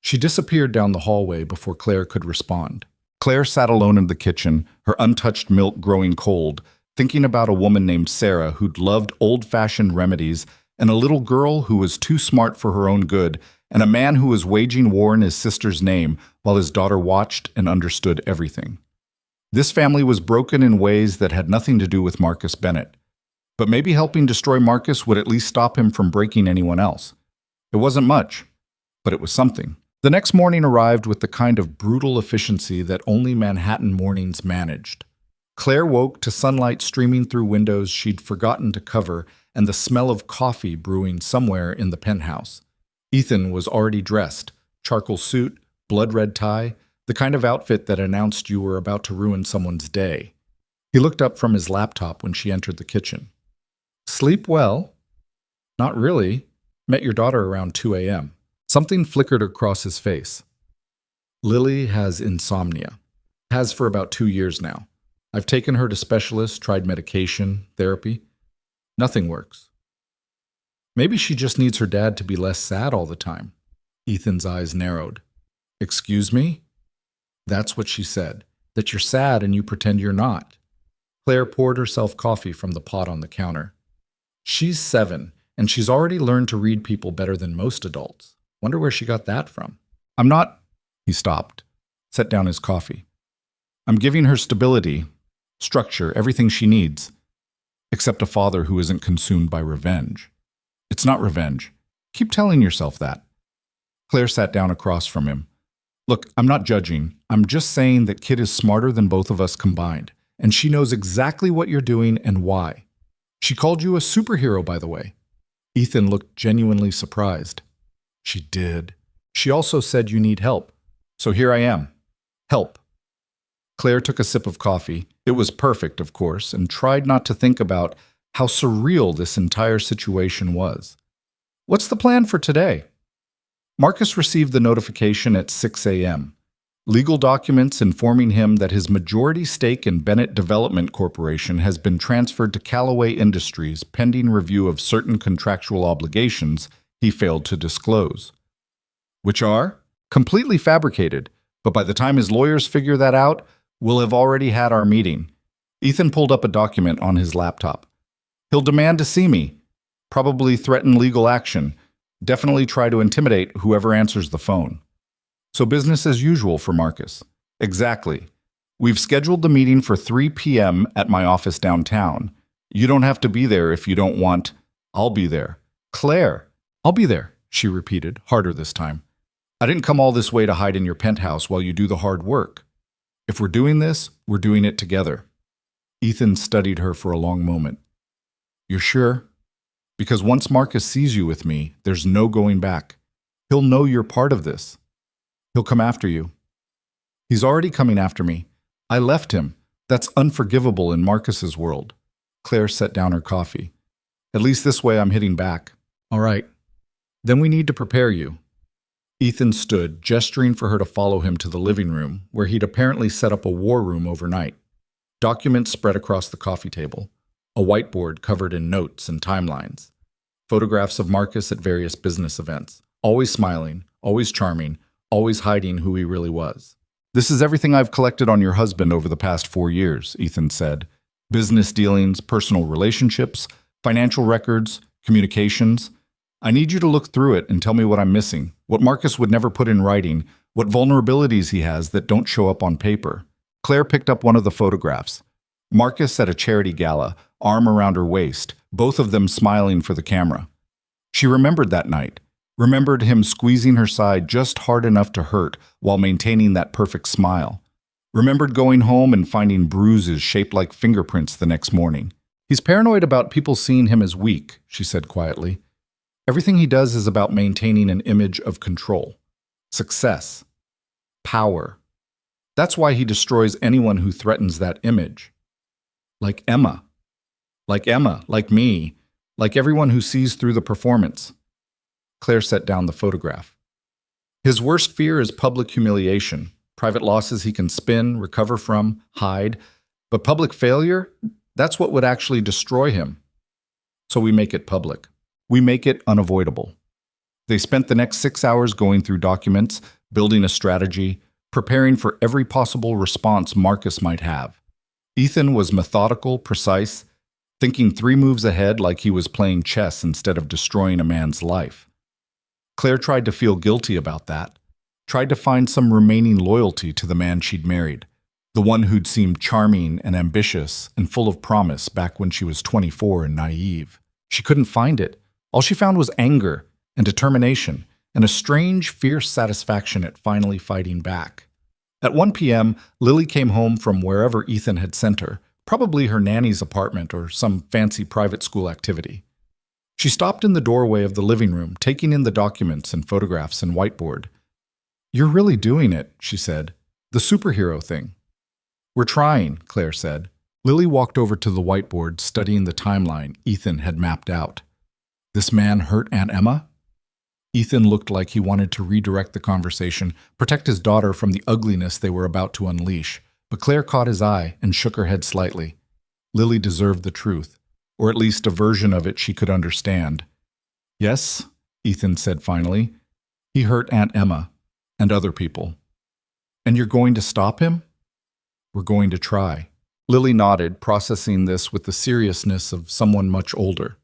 She disappeared down the hallway before Claire could respond. Claire sat alone in the kitchen, her untouched milk growing cold, thinking about a woman named Sarah who'd loved old-fashioned remedies, and a little girl who was too smart for her own good, and a man who was waging war in his sister's name while his daughter watched and understood everything. This family was broken in ways that had nothing to do with Marcus Bennett. But maybe helping destroy Marcus would at least stop him from breaking anyone else. It wasn't much, but it was something. The next morning arrived with the kind of brutal efficiency that only Manhattan mornings managed. Claire woke to sunlight streaming through windows she'd forgotten to cover and the smell of coffee brewing somewhere in the penthouse. Ethan was already dressed, charcoal suit, blood-red tie, the kind of outfit that announced you were about to ruin someone's day. He looked up from his laptop when she entered the kitchen. Sleep well? Not really. Met your daughter around 2 a.m. Something flickered across his face. Lily has insomnia. Has for about 2 years now. I've taken her to specialists, tried medication, therapy. Nothing works. Maybe she just needs her dad to be less sad all the time. Ethan's eyes narrowed. Excuse me? That's what she said, that you're sad and you pretend you're not. Claire poured herself coffee from the pot on the counter. She's 7, and she's already learned to read people better than most adults. Wonder where she got that from. I'm not. He stopped, set down his coffee. I'm giving her stability, structure, everything she needs, except a father who isn't consumed by revenge. It's not revenge. Keep telling yourself that. Claire sat down across from him. Look, I'm not judging. I'm just saying that Kit is smarter than both of us combined, and she knows exactly what you're doing and why. She called you a superhero, by the way. Ethan looked genuinely surprised. She did. She also said you need help. So here I am. Help. Claire took a sip of coffee. It was perfect, of course, and tried not to think about how surreal this entire situation was. What's the plan for today? Marcus received the notification at 6 a.m. Legal documents informing him that his majority stake in Bennett Development Corporation has been transferred to Callaway Industries pending review of certain contractual obligations he failed to disclose. Which are? Completely fabricated, but by the time his lawyers figure that out, we'll have already had our meeting. Ethan pulled up a document on his laptop. He'll demand to see me, probably threaten legal action, definitely try to intimidate whoever answers the phone. So business as usual for Marcus. Exactly. We've scheduled the meeting for 3 p.m. at my office downtown. You don't have to be there if you don't want. I'll be there. Claire, I'll be there, she repeated, harder this time. I didn't come all this way to hide in your penthouse while you do the hard work. If we're doing this, we're doing it together. Ethan studied her for a long moment. You're sure? Because once Marcus sees you with me, there's no going back. He'll know you're part of this. He'll come after you. He's already coming after me. I left him. That's unforgivable in Marcus's world. Claire set down her coffee. At least this way I'm hitting back. All right. Then we need to prepare you. Ethan stood, gesturing for her to follow him to the living room, where he'd apparently set up a war room overnight. Documents spread across the coffee table. A whiteboard covered in notes and timelines. Photographs of Marcus at various business events. Always smiling, always charming, always hiding who he really was. This is everything I've collected on your husband over the past 4 years, Ethan said. Business dealings, personal relationships, financial records, communications. I need you to look through it and tell me what I'm missing, what Marcus would never put in writing, what vulnerabilities he has that don't show up on paper. Claire picked up one of the photographs. Marcus at a charity gala, arm around her waist, both of them smiling for the camera. She remembered that night, remembered him squeezing her side just hard enough to hurt while maintaining that perfect smile. Remembered going home and finding bruises shaped like fingerprints the next morning. He's paranoid about people seeing him as weak, she said quietly. Everything he does is about maintaining an image of control, success, power. That's why he destroys anyone who threatens that image. Like Emma. Like me, like everyone who sees through the performance. Claire set down the photograph. His worst fear is public humiliation, private losses he can spin, recover from, hide. But public failure, that's what would actually destroy him. So we make it public. We make it unavoidable. They spent the next 6 hours going through documents, building a strategy, preparing for every possible response Marcus might have. Ethan was methodical, precise, thinking 3 moves ahead like he was playing chess instead of destroying a man's life. Claire tried to feel guilty about that, tried to find some remaining loyalty to the man she'd married, the one who'd seemed charming and ambitious and full of promise back when she was 24 and naive. She couldn't find it. All she found was anger and determination and a strange, fierce satisfaction at finally fighting back. At 1 p.m., Lily came home from wherever Ethan had sent her, probably her nanny's apartment or some fancy private school activity. She stopped in the doorway of the living room, taking in the documents and photographs and whiteboard. "You're really doing it," she said. "The superhero thing." "We're trying," Claire said. Lily walked over to the whiteboard, studying the timeline Ethan had mapped out. This man hurt Aunt Emma? Ethan looked like he wanted to redirect the conversation, protect his daughter from the ugliness they were about to unleash, but Claire caught his eye and shook her head slightly. Lily deserved the truth, or at least a version of it she could understand. "Yes," Ethan said finally. "He hurt Aunt Emma and other people. And you're going to stop him?" "We're going to try." Lily nodded, processing this with the seriousness of someone much older.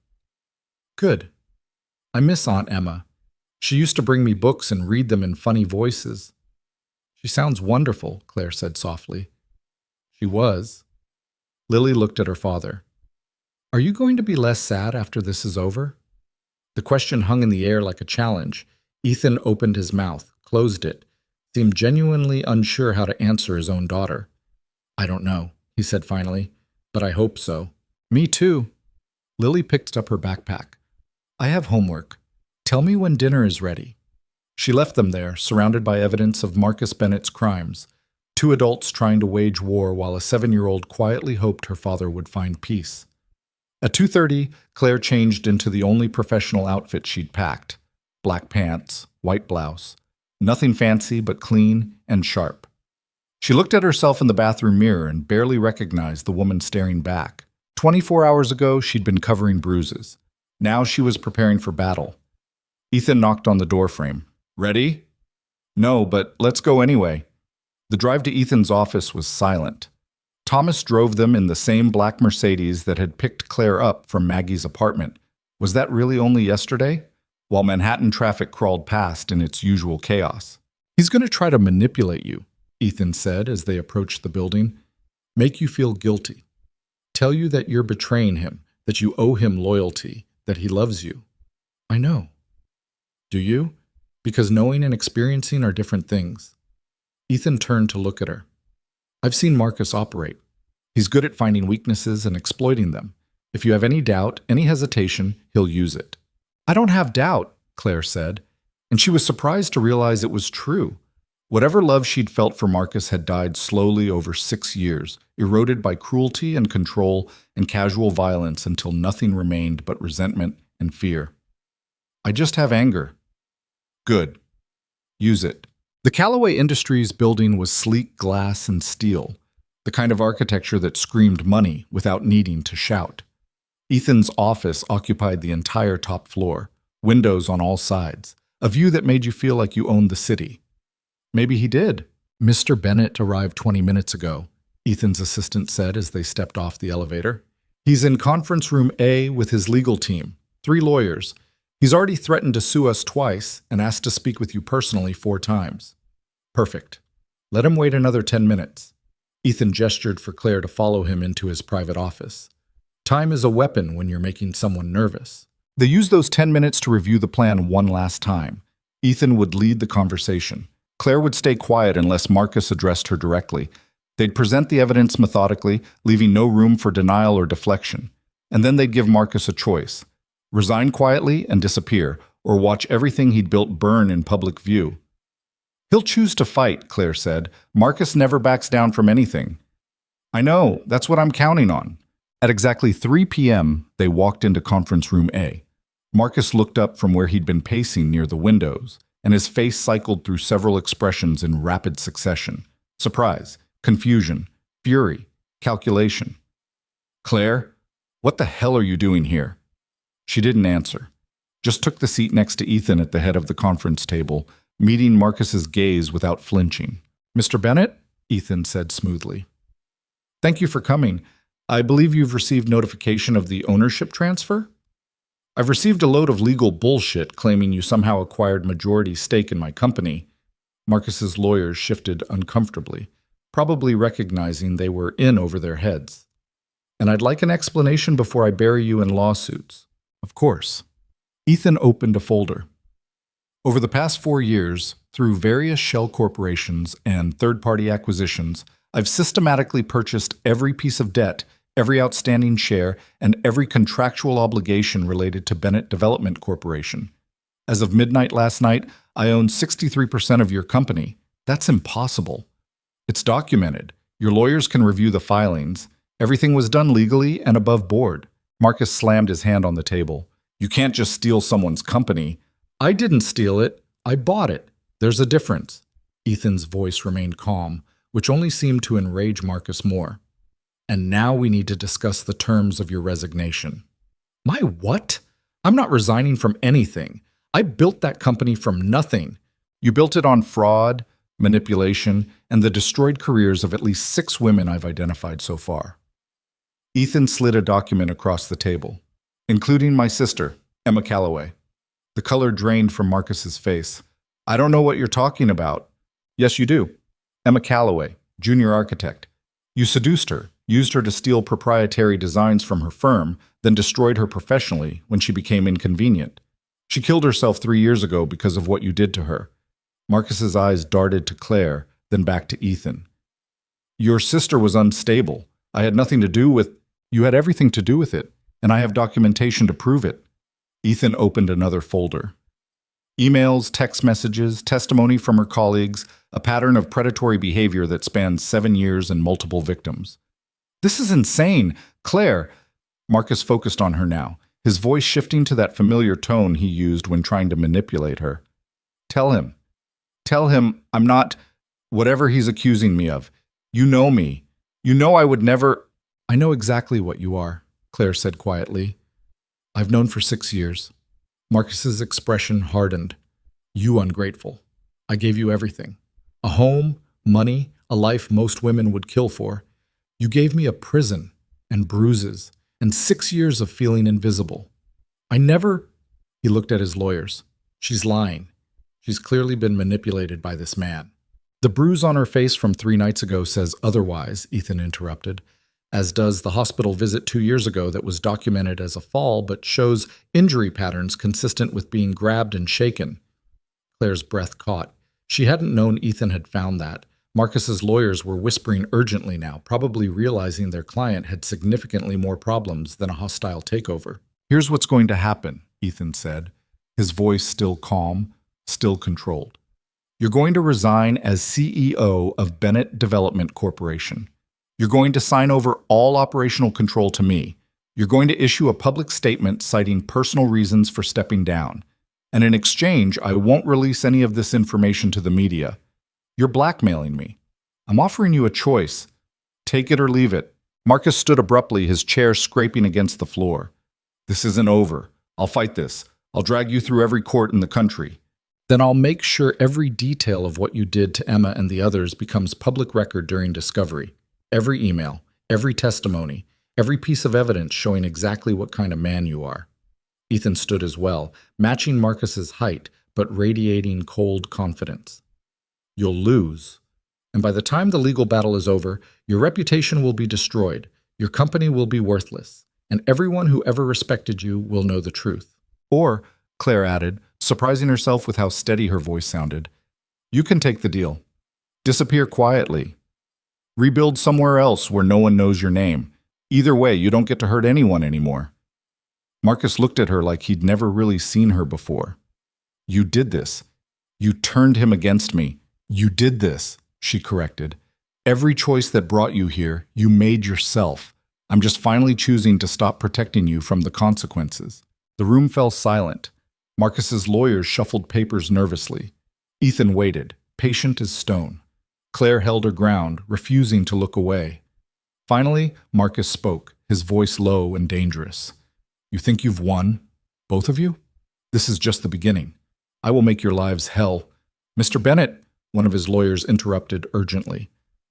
"Good. I miss Aunt Emma. She used to bring me books and read them in funny voices. She sounds wonderful, Claire said softly. She was. Lily looked at her father. Are you going to be less sad after this is over? The question hung in the air like a challenge. Ethan opened his mouth, closed it, seemed genuinely unsure how to answer his own daughter. I don't know, he said finally, but I hope so. Me too. Lily picked up her backpack. I have homework. Tell me when dinner is ready. She left them there, surrounded by evidence of Marcus Bennett's crimes. Two adults trying to wage war while a 7-year-old quietly hoped her father would find peace. At 2:30, Claire changed into the only professional outfit she'd packed. Black pants, white blouse. Nothing fancy, but clean and sharp. She looked at herself in the bathroom mirror and barely recognized the woman staring back. 24 hours ago, she'd been covering bruises. Now she was preparing for battle. Ethan knocked on the doorframe. Ready? No, but let's go anyway. The drive to Ethan's office was silent. Thomas drove them in the same black Mercedes that had picked Claire up from Maggie's apartment. Was that really only yesterday? While Manhattan traffic crawled past in its usual chaos. He's going to try to manipulate you, Ethan said as they approached the building. Make you feel guilty. Tell you that you're betraying him, that you owe him loyalty, that he loves you. I know. Do you? Because knowing and experiencing are different things. Ethan turned to look at her. I've seen Marcus operate. He's good at finding weaknesses and exploiting them. If you have any doubt, any hesitation, he'll use it. I don't have doubt, Claire said, and she was surprised to realize it was true. Whatever love she'd felt for Marcus had died slowly over 6 years, eroded by cruelty and control and casual violence until nothing remained but resentment and fear. I just have anger. Good. Use it. The Callaway Industries building was sleek glass and steel, the kind of architecture that screamed money without needing to shout. Ethan's office occupied the entire top floor, windows on all sides, a view that made you feel like you owned the city. Maybe he did. Mr. Bennett arrived 20 minutes ago, Ethan's assistant said as they stepped off the elevator. He's in conference room A with his legal team, 3 lawyers. He's already threatened to sue us twice and asked to speak with you personally 4 times. Perfect. Let him wait another 10 minutes. Ethan gestured for Claire to follow him into his private office. Time is a weapon when you're making someone nervous. They used those 10 minutes to review the plan one last time. Ethan would lead the conversation. Claire would stay quiet unless Marcus addressed her directly. They'd present the evidence methodically, leaving no room for denial or deflection. And then they'd give Marcus a choice. Resign quietly and disappear, or watch everything he'd built burn in public view. He'll choose to fight, Claire said. Marcus never backs down from anything. I know, that's what I'm counting on. At exactly 3 p.m., they walked into conference room A. Marcus looked up from where he'd been pacing near the windows, and his face cycled through several expressions in rapid succession. Surprise, confusion, fury, calculation. Claire, what the hell are you doing here? She didn't answer, just took the seat next to Ethan at the head of the conference table, meeting Marcus's gaze without flinching. Mr. Bennett? Ethan said smoothly. Thank you for coming. I believe you've received notification of the ownership transfer? I've received a load of legal bullshit claiming you somehow acquired majority stake in my company. Marcus's lawyers shifted uncomfortably, probably recognizing they were in over their heads. And I'd like an explanation before I bury you in lawsuits. Of course. Ethan opened a folder. Over the past 4 years, through various shell corporations and third-party acquisitions, I've systematically purchased every piece of debt, every outstanding share, and every contractual obligation related to Bennett Development Corporation. As of midnight last night, I own 63% of your company. That's impossible. It's documented. Your lawyers can review the filings. Everything was done legally and above board. Marcus slammed his hand on the table. You can't just steal someone's company. I didn't steal it. I bought it. There's a difference. Ethan's voice remained calm, which only seemed to enrage Marcus more. And now we need to discuss the terms of your resignation. My what? I'm not resigning from anything. I built that company from nothing. You built it on fraud, manipulation, and the destroyed careers of at least 6 women I've identified so far. Ethan slid a document across the table, including my sister, Emma Callaway. The color drained from Marcus's face. I don't know what you're talking about. Yes, you do. Emma Calloway, junior architect. You seduced her, used her to steal proprietary designs from her firm, then destroyed her professionally when she became inconvenient. She killed herself 3 years ago because of what you did to her. Marcus's eyes darted to Claire, then back to Ethan. Your sister was unstable. I had nothing to do with... You had everything to do with it, and I have documentation to prove it. Ethan opened another folder. Emails, text messages, testimony from her colleagues, a pattern of predatory behavior that spans 7 years and multiple victims. This is insane. Claire, Marcus focused on her now, his voice shifting to that familiar tone he used when trying to manipulate her. Tell him I'm not whatever he's accusing me of. You know me. You know I would never... I know exactly what you are, Claire said quietly. I've known for 6 years. Marcus's expression hardened. You ungrateful. I gave you everything. A home, money, a life most women would kill for. You gave me a prison and bruises and 6 years of feeling invisible. I never... He looked at his lawyers. She's lying. She's clearly been manipulated by this man. The bruise on her face from 3 nights ago says otherwise, Ethan interrupted, as does the hospital visit 2 years ago that was documented as a fall but shows injury patterns consistent with being grabbed and shaken. Claire's breath caught. She hadn't known Ethan had found that. Marcus's lawyers were whispering urgently now, probably realizing their client had significantly more problems than a hostile takeover. Here's what's going to happen, Ethan said, his voice still calm, still controlled. You're going to resign as CEO of Bennett Development Corporation. You're going to sign over all operational control to me. You're going to issue a public statement citing personal reasons for stepping down. And in exchange, I won't release any of this information to the media. You're blackmailing me. I'm offering you a choice. Take it or leave it. Marcus stood abruptly, his chair scraping against the floor. This isn't over. I'll fight this. I'll drag you through every court in the country. Then I'll make sure every detail of what you did to Emma and the others becomes public record during discovery. Every email, every testimony, every piece of evidence showing exactly what kind of man you are. Ethan stood as well, matching Marcus's height, but radiating cold confidence. You'll lose. And by the time the legal battle is over, your reputation will be destroyed, your company will be worthless, and everyone who ever respected you will know the truth. Or, Claire added, surprising herself with how steady her voice sounded, you can take the deal. Disappear quietly. Rebuild somewhere else where no one knows your name. Either way, you don't get to hurt anyone anymore. Marcus looked at her like he'd never really seen her before. You did this. You turned him against me. You did this, she corrected. Every choice that brought you here, you made yourself. I'm just finally choosing to stop protecting you from the consequences. The room fell silent. Marcus's lawyers shuffled papers nervously. Ethan waited, patient as stone. Claire held her ground, refusing to look away. Finally, Marcus spoke, his voice low and dangerous. You think you've won? Both of you? This is just the beginning. I will make your lives hell. Mr. Bennett, one of his lawyers interrupted urgently.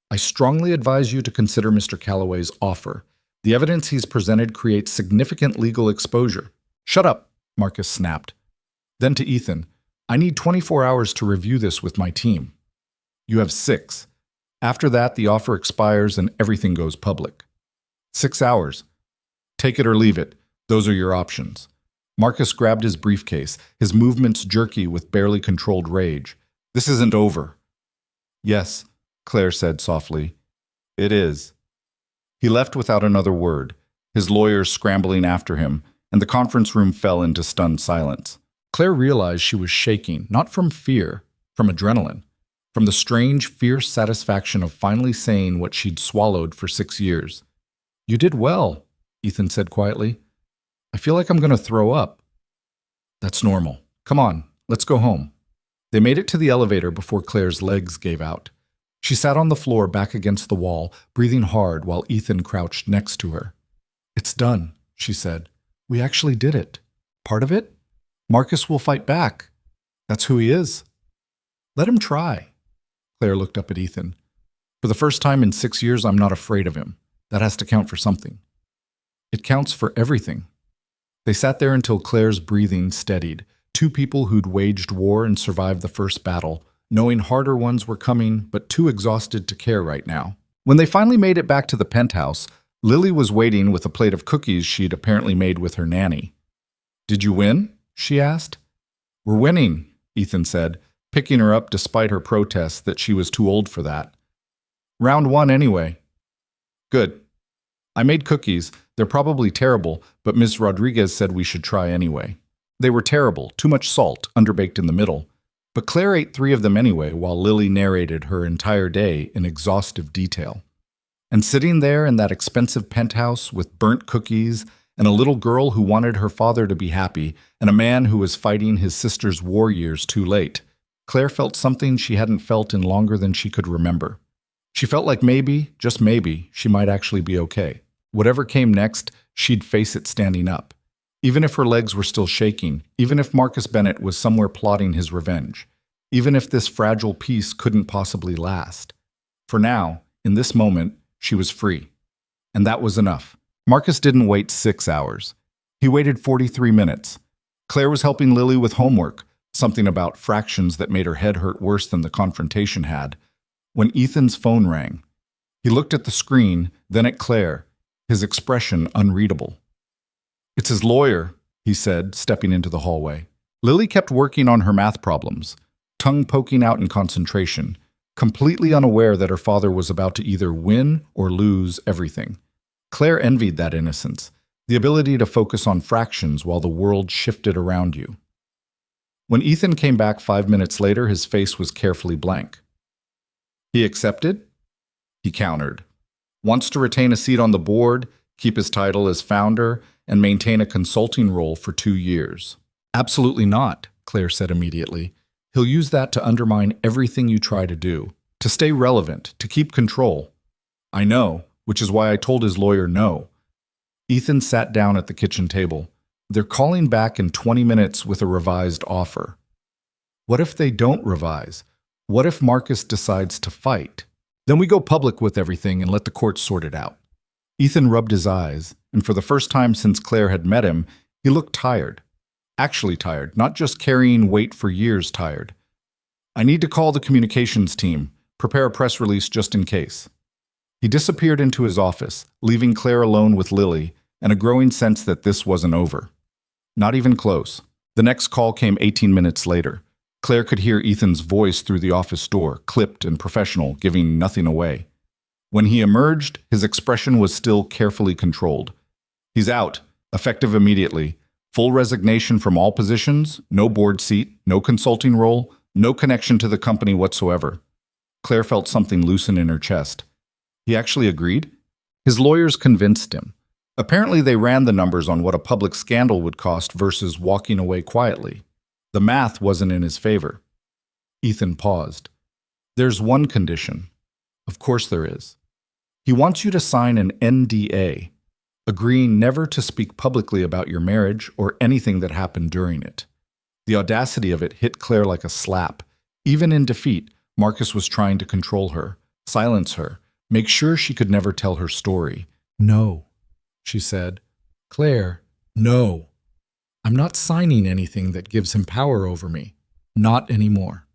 I strongly advise you to consider Mr. Calloway's offer. The evidence he's presented creates significant legal exposure. Shut up, Marcus snapped. Then to Ethan, I need 24 hours to review this with my team. You have 6. After that, the offer expires and everything goes public. 6 hours. Take it or leave it. Those are your options. Marcus grabbed his briefcase, his movements jerky with barely controlled rage. This isn't over. Yes, Claire said softly. It is. He left without another word, his lawyers scrambling after him, and the conference room fell into stunned silence. Claire realized she was shaking, not from fear, from adrenaline, from the strange, fierce satisfaction of finally saying what she'd swallowed for 6 years. You did well, Ethan said quietly. I feel like I'm going to throw up. That's normal. Come on, let's go home. They made it to the elevator before Claire's legs gave out. She sat on the floor back against the wall, breathing hard while Ethan crouched next to her. It's done, she said. We actually did it. Part of it? Marcus will fight back. That's who he is. Let him try. Claire looked up at Ethan. For the first time in 6 years, I'm not afraid of him. That has to count for something. It counts for everything. They sat there until Claire's breathing steadied, Two people who'd waged war and survived the first battle, knowing harder ones were coming, but too exhausted to care right now. When they finally made it back to the penthouse, Lily was waiting with a plate of cookies she'd apparently made with her nanny. "Did you win?" she asked. "We're winning," Ethan said, picking her up despite her protests that she was too old for that. "Round one anyway." "Good. I made cookies. They're probably terrible, but Ms. Rodriguez said we should try anyway." They were terrible, too much salt, underbaked in the middle. But Claire ate 3 of them anyway while Lily narrated her entire day in exhaustive detail. And sitting there in that expensive penthouse with burnt cookies and a little girl who wanted her father to be happy and a man who was fighting his sister's war years too late, Claire felt something she hadn't felt in longer than she could remember. She felt like maybe, just maybe, she might actually be okay. Whatever came next, she'd face it standing up. Even if her legs were still shaking, even if Marcus Bennett was somewhere plotting his revenge, even if this fragile peace couldn't possibly last. For now, in this moment, she was free. And that was enough. Marcus didn't wait 6 hours. He waited 43 minutes. Claire was helping Lily with homework, something about fractions that made her head hurt worse than the confrontation had, when Ethan's phone rang. He looked at the screen, then at Claire, his expression unreadable. "It's his lawyer," he said, stepping into the hallway. Lily kept working on her math problems, tongue poking out in concentration, completely unaware that her father was about to either win or lose everything. Claire envied that innocence, the ability to focus on fractions while the world shifted around you. When Ethan came back 5 minutes later, his face was carefully blank. "He accepted?" He countered. "Wants to retain a seat on the board, keep his title as founder, and maintain a consulting role for 2 years. "Absolutely not," Claire said immediately. "He'll use that to undermine everything you try to do, to stay relevant, to keep control." "I know, which is why I told his lawyer no." Ethan sat down at the kitchen table. "They're calling back in 20 minutes with a revised offer." "What if they don't revise? What if Marcus decides to fight? Then we go public with everything and let the courts sort it out." Ethan rubbed his eyes, and for the first time since Claire had met him, he looked tired. Actually tired, not just carrying weight for years tired. "I need to call the communications team, prepare a press release just in case." He disappeared into his office, leaving Claire alone with Lily, and a growing sense that this wasn't over. Not even close. The next call came 18 minutes later. Claire could hear Ethan's voice through the office door, clipped and professional, giving nothing away. When he emerged, his expression was still carefully controlled. "He's out, effective immediately. Full resignation from all positions, no board seat, no consulting role, no connection to the company whatsoever." Claire felt something loosen in her chest. He actually agreed? His lawyers convinced him. Apparently they ran the numbers on what a public scandal would cost versus walking away quietly. The math wasn't in his favor. Ethan paused. "There's one condition." "Of course there is." "He wants you to sign an NDA, agreeing never to speak publicly about your marriage or anything that happened during it." The audacity of it hit Claire like a slap. Even in defeat, Marcus was trying to control her, silence her, make sure she could never tell her story. "No," she said. "Claire, no. I'm not signing anything that gives him power over me. Not anymore.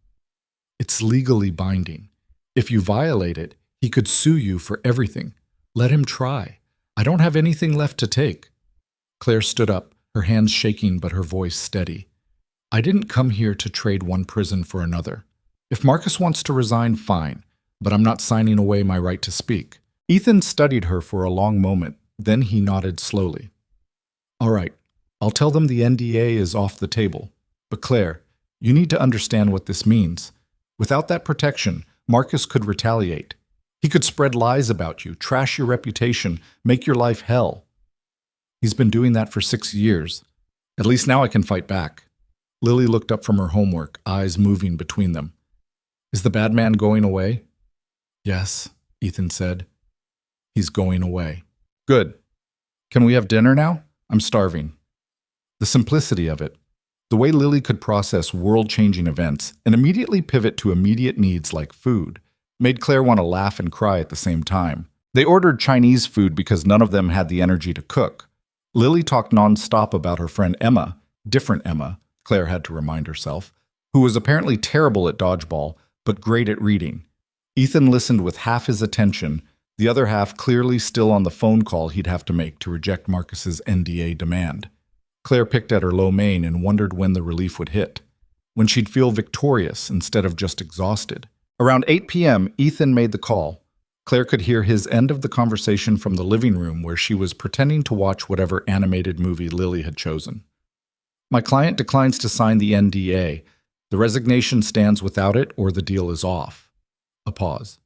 It's legally binding. If you violate it, he could sue you for everything. Let him try. I don't have anything left to take." Claire stood up, her hands shaking but her voice steady. "I didn't come here to trade one prison for another. If Marcus wants to resign, fine, but I'm not signing away my right to speak." Ethan studied her for a long moment, then he nodded slowly. "All right, I'll tell them the NDA is off the table. But Claire, you need to understand what this means. Without that protection, Marcus could retaliate. He could spread lies about you, trash your reputation, make your life hell. He's been doing that for 6 years. At least now I can fight back." Lily looked up from her homework, eyes moving between them. "Is the bad man going away?" "Yes," Ethan said. "He's going away." "Good. Can we have dinner now? I'm starving." The simplicity of it, the way Lily could process world-changing events and immediately pivot to immediate needs like food, made Claire want to laugh and cry at the same time. They ordered Chinese food because none of them had the energy to cook. Lily talked non-stop about her friend Emma, different Emma, Claire had to remind herself, who was apparently terrible at dodgeball, but great at reading. Ethan listened with half his attention, the other half clearly still on the phone call he'd have to make to reject Marcus's NDA demand. Claire picked at her low mane and wondered when the relief would hit, when she'd feel victorious instead of just exhausted. Around 8 p.m., Ethan made the call. Claire could hear his end of the conversation from the living room where she was pretending to watch whatever animated movie Lily had chosen. My client declines to sign the NDA. The resignation stands without it or the deal is off. A pause.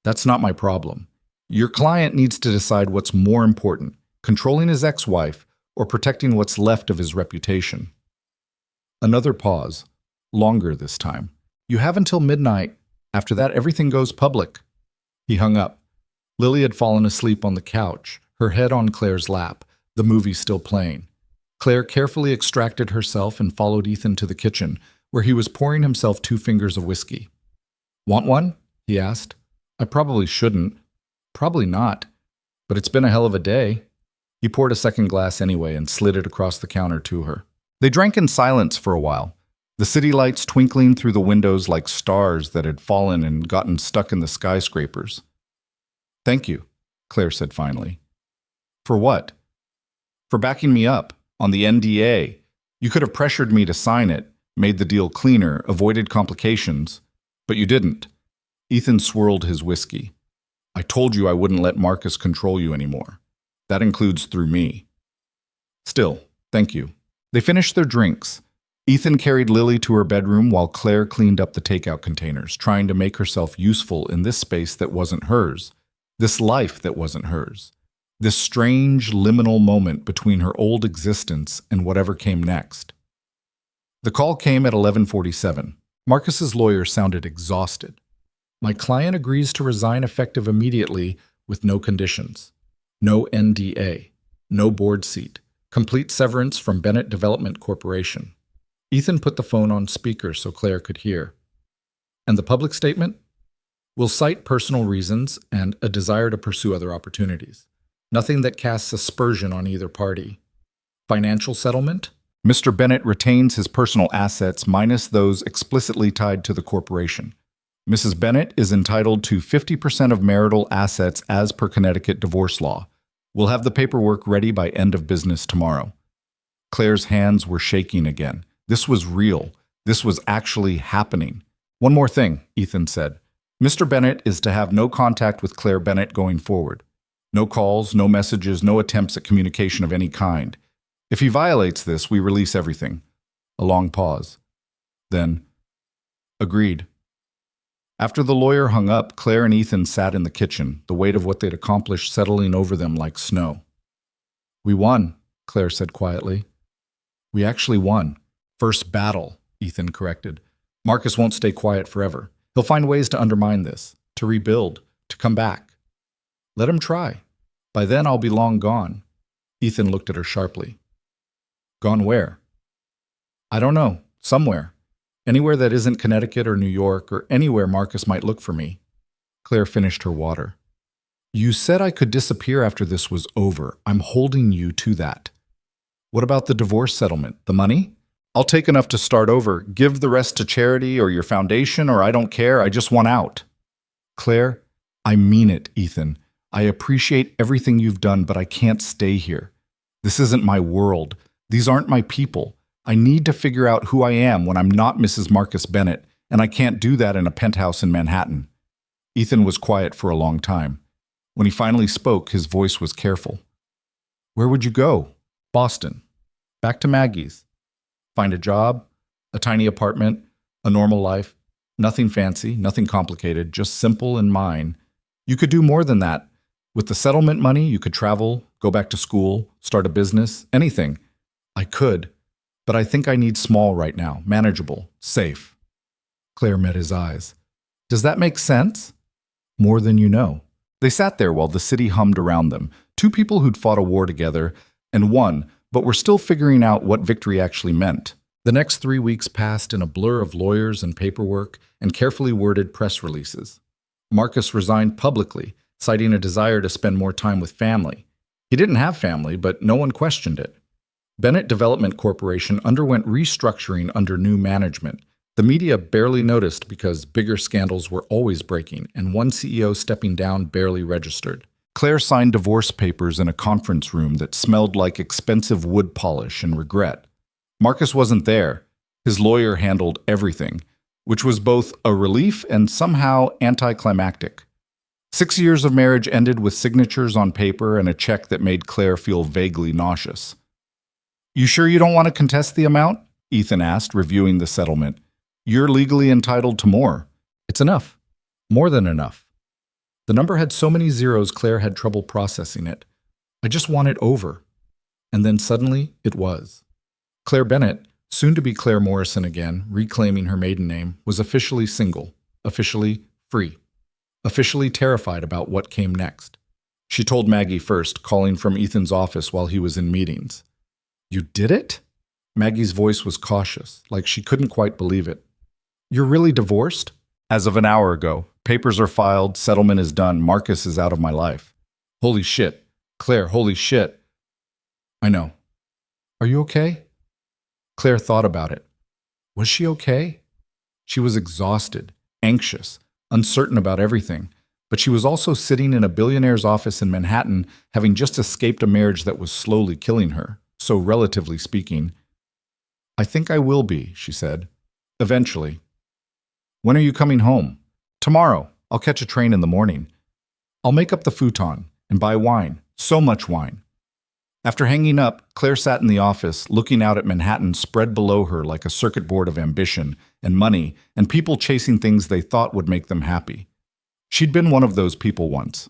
That's not my problem. Your client needs to decide what's more important, controlling his ex-wife or protecting what's left of his reputation. Another pause. Longer this time. You have until midnight. After that, everything goes public. He hung up. Lily had fallen asleep on the couch, her head on Claire's lap, the movie still playing. Claire carefully extracted herself and followed Ethan to the kitchen, where he was pouring himself 2 fingers of whiskey. Want one? He asked. I probably shouldn't. Probably not. But it's been a hell of a day. He poured a second glass anyway and slid it across the counter to her. They drank in silence for a while, the city lights twinkling through the windows like stars that had fallen and gotten stuck in the skyscrapers. Thank you, Claire said finally. For what? For backing me up on the NDA. You could have pressured me to sign it, made the deal cleaner, avoided complications, but you didn't. Ethan swirled his whiskey. I told you I wouldn't let Marcus control you anymore. That includes through me. Still, thank you. They finished their drinks. Ethan carried Lily to her bedroom while Claire cleaned up the takeout containers, trying to make herself useful in this space that wasn't hers, this life that wasn't hers, this strange liminal moment between her old existence and whatever came next. The call came at 11:47. Marcus's lawyer sounded exhausted. My client agrees to resign effective immediately with no conditions. No NDA. No board seat. Complete severance from Bennett Development Corporation. Ethan put the phone on speaker so Claire could hear. And the public statement? Will cite personal reasons and a desire to pursue other opportunities. Nothing that casts aspersion on either party. Financial settlement? Mr. Bennett retains his personal assets minus those explicitly tied to the corporation. Mrs. Bennett is entitled to 50% of marital assets as per Connecticut divorce law. We'll have the paperwork ready by end of business tomorrow. Claire's hands were shaking again. This was real. This was actually happening. One more thing, Ethan said. Mr. Bennett is to have no contact with Claire Bennett going forward. No calls, no messages, no attempts at communication of any kind. If he violates this, we release everything. A long pause. Then, agreed. After the lawyer hung up, Claire and Ethan sat in the kitchen, the weight of what they'd accomplished settling over them like snow. We won, Claire said quietly. We actually won. First battle, Ethan corrected. Marcus won't stay quiet forever. He'll find ways to undermine this, to rebuild, to come back. Let him try. By then I'll be long gone. Ethan looked at her sharply. Gone where? I don't know. Somewhere. Anywhere that isn't Connecticut or New York or anywhere Marcus might look for me. Claire finished her water. You said I could disappear after this was over. I'm holding you to that. What about the divorce settlement? The money? I'll take enough to start over. Give the rest to charity or your foundation, or I don't care. I just want out. Claire, I mean it, Ethan. I appreciate everything you've done, but I can't stay here. This isn't my world. These aren't my people. I need to figure out who I am when I'm not Mrs. Marcus Bennett, and I can't do that in a penthouse in Manhattan. Ethan was quiet for a long time. When he finally spoke, his voice was careful. Where would you go? Boston. Back to Maggie's. Find a job, a tiny apartment, a normal life. Nothing fancy, nothing complicated, just simple and mine. You could do more than that. With the settlement money, you could travel, go back to school, start a business, anything. I could, but I think I need small right now, manageable, safe. Claire met his eyes. Does that make sense? More than you know. They sat there while the city hummed around them, 2 people who'd fought a war together, and won, but were still figuring out what victory actually meant. The next 3 weeks passed in a blur of lawyers and paperwork and carefully worded press releases. Marcus resigned publicly, citing a desire to spend more time with family. He didn't have family, but no one questioned it. Bennett Development Corporation underwent restructuring under new management. The media barely noticed because bigger scandals were always breaking, and one CEO stepping down barely registered. Claire signed divorce papers in a conference room that smelled like expensive wood polish and regret. Marcus wasn't there. His lawyer handled everything, which was both a relief and somehow anticlimactic. 6 years of marriage ended with signatures on paper and a check that made Claire feel vaguely nauseous. "You sure you don't want to contest the amount?" Ethan asked, reviewing the settlement. "You're legally entitled to more." "It's enough. More than enough." The number had so many zeros Claire had trouble processing it. "I just want it over." And then suddenly, it was. Claire Bennett, soon to be Claire Morrison again, reclaiming her maiden name, was officially single, officially free, officially terrified about what came next. She told Maggie first, calling from Ethan's office while he was in meetings. "You did it?" Maggie's voice was cautious, like she couldn't quite believe it. "You're really divorced?" "As of an hour ago. Papers are filed, settlement is done, Marcus is out of my life." "Holy shit. Claire, holy shit." "I know. Are you okay?" Claire thought about it. Was she okay? She was exhausted, anxious, uncertain about everything, but she was also sitting in a billionaire's office in Manhattan, having just escaped a marriage that was slowly killing her, so relatively speaking. "I think I will be," she said. "Eventually." "When are you coming home?" "Tomorrow. I'll catch a train in the morning. I'll make up the futon and buy wine, so much wine." After hanging up, Claire sat in the office, looking out at Manhattan spread below her like a circuit board of ambition and money and people chasing things they thought would make them happy. She'd been one of those people once.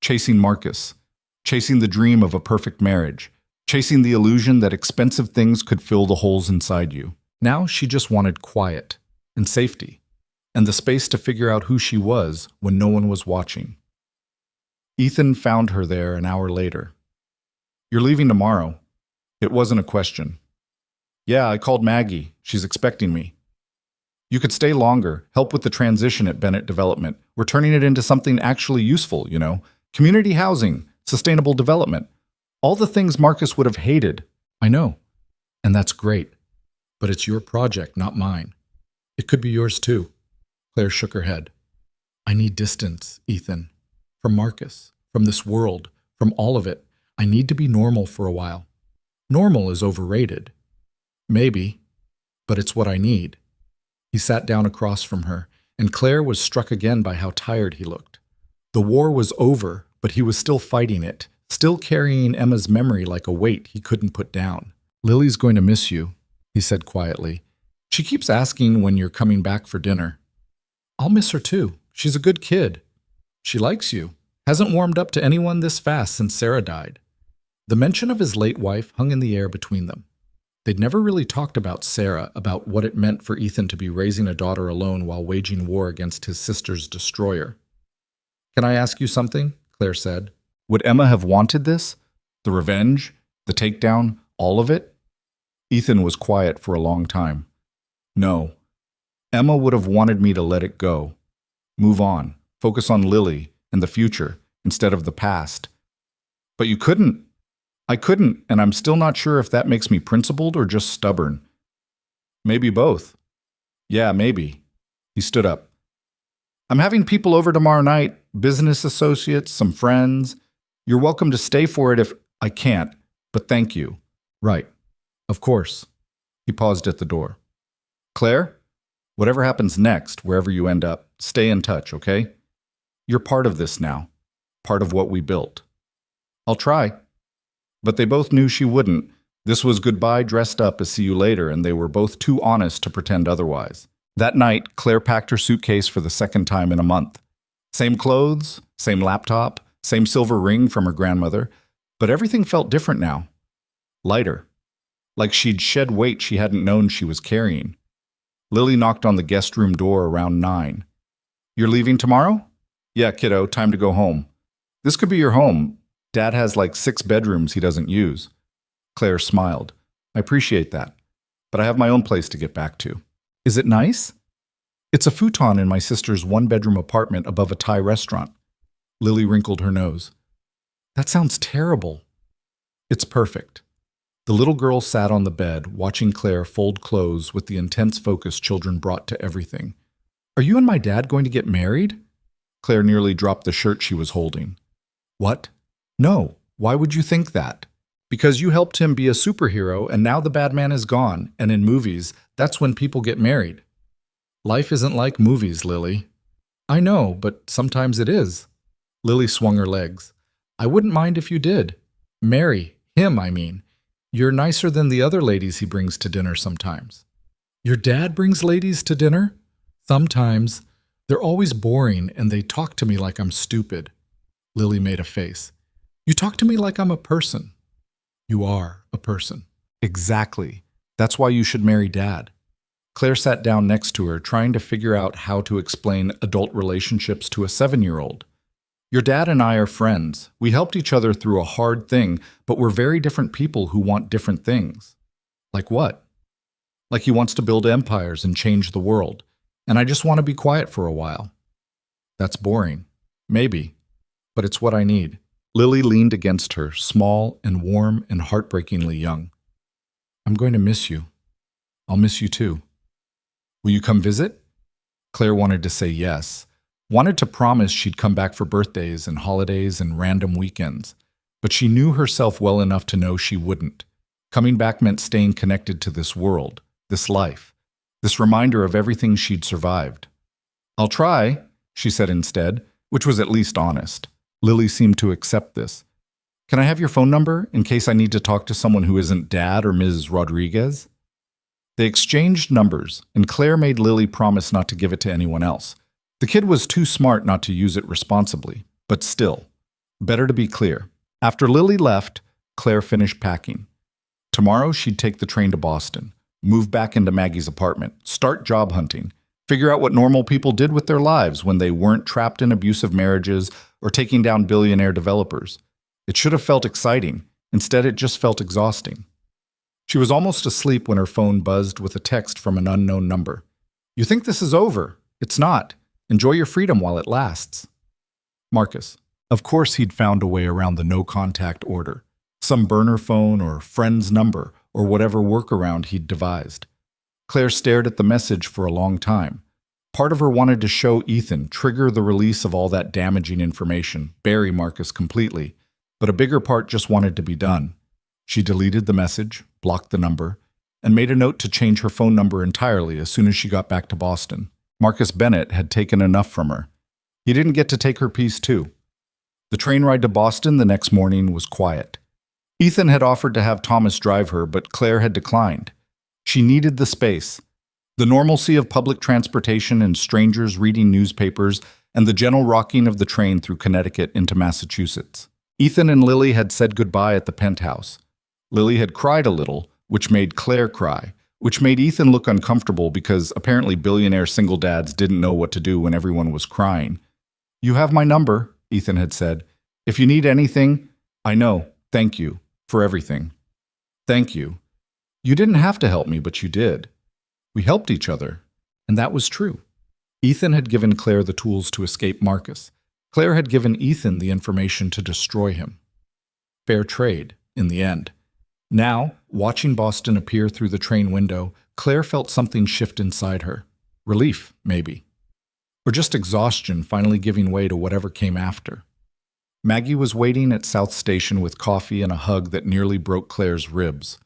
Chasing Marcus, chasing the dream of a perfect marriage, chasing the illusion that expensive things could fill the holes inside you. Now she just wanted quiet and safety and the space to figure out who she was when no one was watching. Ethan found her there an hour later. "You're leaving tomorrow." It wasn't a question. "Yeah, I called Maggie. She's expecting me." "You could stay longer, help with the transition at Bennett Development. We're turning it into something actually useful, you know. Community housing, sustainable development. All the things Marcus would have hated." "I know. And that's great. But it's your project, not mine. It could be yours too." Claire shook her head. "I need distance, Ethan. From Marcus, from this world, from all of it. I need to be normal for a while." "Normal is overrated." "Maybe, but it's what I need." He sat down across from her, and Claire was struck again by how tired he looked. The war was over, but he was still fighting it, still carrying Emma's memory like a weight he couldn't put down. "Lily's going to miss you," he said quietly. "She keeps asking when you're coming back for dinner." "I'll miss her too. She's a good kid." "She likes you. Hasn't warmed up to anyone this fast since Sarah died." The mention of his late wife hung in the air between them. They'd never really talked about Sarah, about what it meant for Ethan to be raising a daughter alone while waging war against his sister's destroyer. "Can I ask you something?" Claire said. "Would Emma have wanted this? The revenge? The takedown? All of it?" Ethan was quiet for a long time. "No. Emma would have wanted me to let it go. Move on. Focus on Lily and the future instead of the past. But you couldn't." "I couldn't, and I'm still not sure if that makes me principled or just stubborn." "Maybe both." "Yeah, maybe." He stood up. "I'm having people over tomorrow night, business associates, some friends. You're welcome to stay for it if I can't, but thank you." "Right. Of course." He paused at the door. "Claire, whatever happens next, wherever you end up, stay in touch, okay? You're part of this now, part of what we built." "I'll try." But they both knew she wouldn't. This was goodbye dressed up as see you later, and they were both too honest to pretend otherwise. That night, Claire packed her suitcase for the second time in a month. Same clothes, same laptop, same silver ring from her grandmother, but everything felt different now. Lighter. Like she'd shed weight she hadn't known she was carrying. Lily knocked on the guest room door around 9. "You're leaving tomorrow?" "Yeah, kiddo, time to go home." "This could be your home. Dad has like 6 bedrooms he doesn't use." Claire smiled. "I appreciate that, but I have my own place to get back to." "Is it nice?" "It's a futon in my sister's 1-bedroom apartment above a Thai restaurant." Lily wrinkled her nose. "That sounds terrible." "It's perfect." The little girl sat on the bed, watching Claire fold clothes with the intense focus children brought to everything. "Are you and my dad going to get married?" Claire nearly dropped the shirt she was holding. "What? No. Why would you think that? Because you helped him be a superhero and now the bad man is gone, and in movies, that's when people get married." "Life isn't like movies, Lily." "I know, but sometimes it is." Lily swung her legs. "I wouldn't mind if you did. Marry him, I mean. You're nicer than the other ladies he brings to dinner sometimes." "Your dad brings ladies to dinner?" "Sometimes. They're always boring and they talk to me like I'm stupid." Lily made a face. "You talk to me like I'm a person." "You are a person." "Exactly. That's why you should marry Dad." Claire sat down next to her, trying to figure out how to explain adult relationships to a 7-year-old. "Your dad and I are friends. We helped each other through a hard thing, but we're very different people who want different things." "Like what?" "Like he wants to build empires and change the world. And I just want to be quiet for a while." "That's boring." "Maybe. But it's what I need." Lily leaned against her, small and warm and heartbreakingly young. "I'm going to miss you." "I'll miss you too." "Will you come visit?" Claire wanted to say yes, wanted to promise she'd come back for birthdays and holidays and random weekends, but she knew herself well enough to know she wouldn't. Coming back meant staying connected to this world, this life, this reminder of everything she'd survived. "I'll try," she said instead, which was at least honest. Lily seemed to accept this. "Can I have your phone number in case I need to talk to someone who isn't Dad or Ms. Rodriguez?" They exchanged numbers, and Claire made Lily promise not to give it to anyone else. The kid was too smart not to use it responsibly, but still, better to be clear. After Lily left, Claire finished packing. Tomorrow she'd take the train to Boston, move back into Maggie's apartment, start job hunting, figure out what normal people did with their lives when they weren't trapped in abusive marriages or taking down billionaire developers. It should have felt exciting. Instead, it just felt exhausting. She was almost asleep when her phone buzzed with a text from an unknown number. "You think this is over? It's not. Enjoy your freedom while it lasts." Marcus. Of course he'd found a way around the no-contact order. Some burner phone or friend's number or whatever workaround he'd devised. Claire stared at the message for a long time. Part of her wanted to show Ethan, trigger the release of all that damaging information, bury Marcus completely, but a bigger part just wanted to be done. She deleted the message, blocked the number, and made a note to change her phone number entirely as soon as she got back to Boston. Marcus Bennett had taken enough from her. He didn't get to take her piece too. The train ride to Boston the next morning was quiet. Ethan had offered to have Thomas drive her, but Claire had declined. She needed the space. The normalcy of public transportation and strangers reading newspapers and the gentle rocking of the train through Connecticut into Massachusetts. Ethan and Lily had said goodbye at the penthouse. Lily had cried a little, which made Claire cry, which made Ethan look uncomfortable because apparently billionaire single dads didn't know what to do when everyone was crying. "You have my number," Ethan had said. "If you need anything, I know. Thank you for everything." "Thank you. You didn't have to help me, but you did. We helped each other." And that was true. Ethan had given Claire the tools to escape Marcus. Claire had given Ethan the information to destroy him. Fair trade, in the end. Now, watching Boston appear through the train window, Claire felt something shift inside her. Relief, maybe. Or just exhaustion finally giving way to whatever came after. Maggie was waiting at South Station with coffee and a hug that nearly broke Claire's ribs.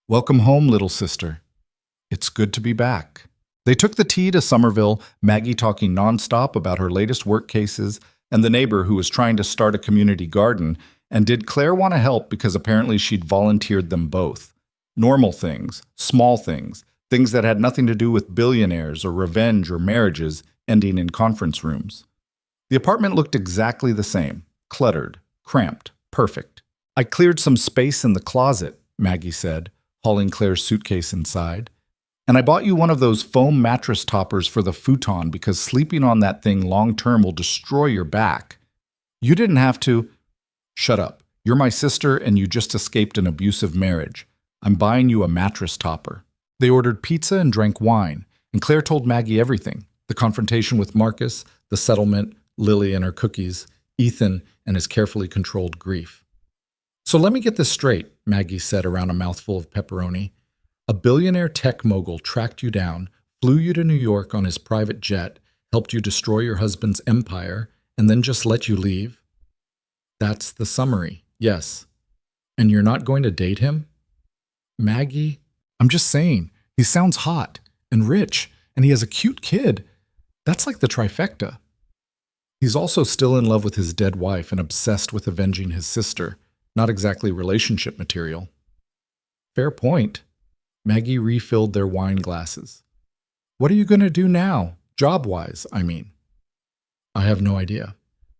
"Welcome home, little sister." "It's good to be back." They took the tea to Somerville, Maggie talking nonstop about her latest work cases and the neighbor who was trying to start a community garden. And did Claire want to help because apparently she'd volunteered them both? Normal things, small things, things that had nothing to do with billionaires or revenge or marriages ending in conference rooms. The apartment looked exactly the same, cluttered, cramped, perfect. "I cleared some space in the closet," Maggie said, hauling Claire's suitcase inside. "And I bought you one of those foam mattress toppers for the futon because sleeping on that thing long-term will destroy your back. You didn't have to—" "Shut up. You're my sister and you just escaped an abusive marriage. I'm buying you a mattress topper." They ordered pizza and drank wine, and Claire told Maggie everything. The confrontation with Marcus, the settlement, Lily and her cookies, Ethan and his carefully controlled grief. So let me get this straight, Maggie said around a mouthful of pepperoni. A billionaire tech mogul tracked you down, flew you to New York on his private jet, helped you destroy your husband's empire, and then just let you leave? That's the summary, yes. And you're not going to date him? Maggie, I'm just saying, he sounds hot and rich, and he has a cute kid. That's like the trifecta. He's also still in love with his dead wife and obsessed with avenging his sister. Not exactly relationship material. Fair point. Maggie refilled their wine glasses. What are you going to do now? Job-wise, I mean. I have no idea.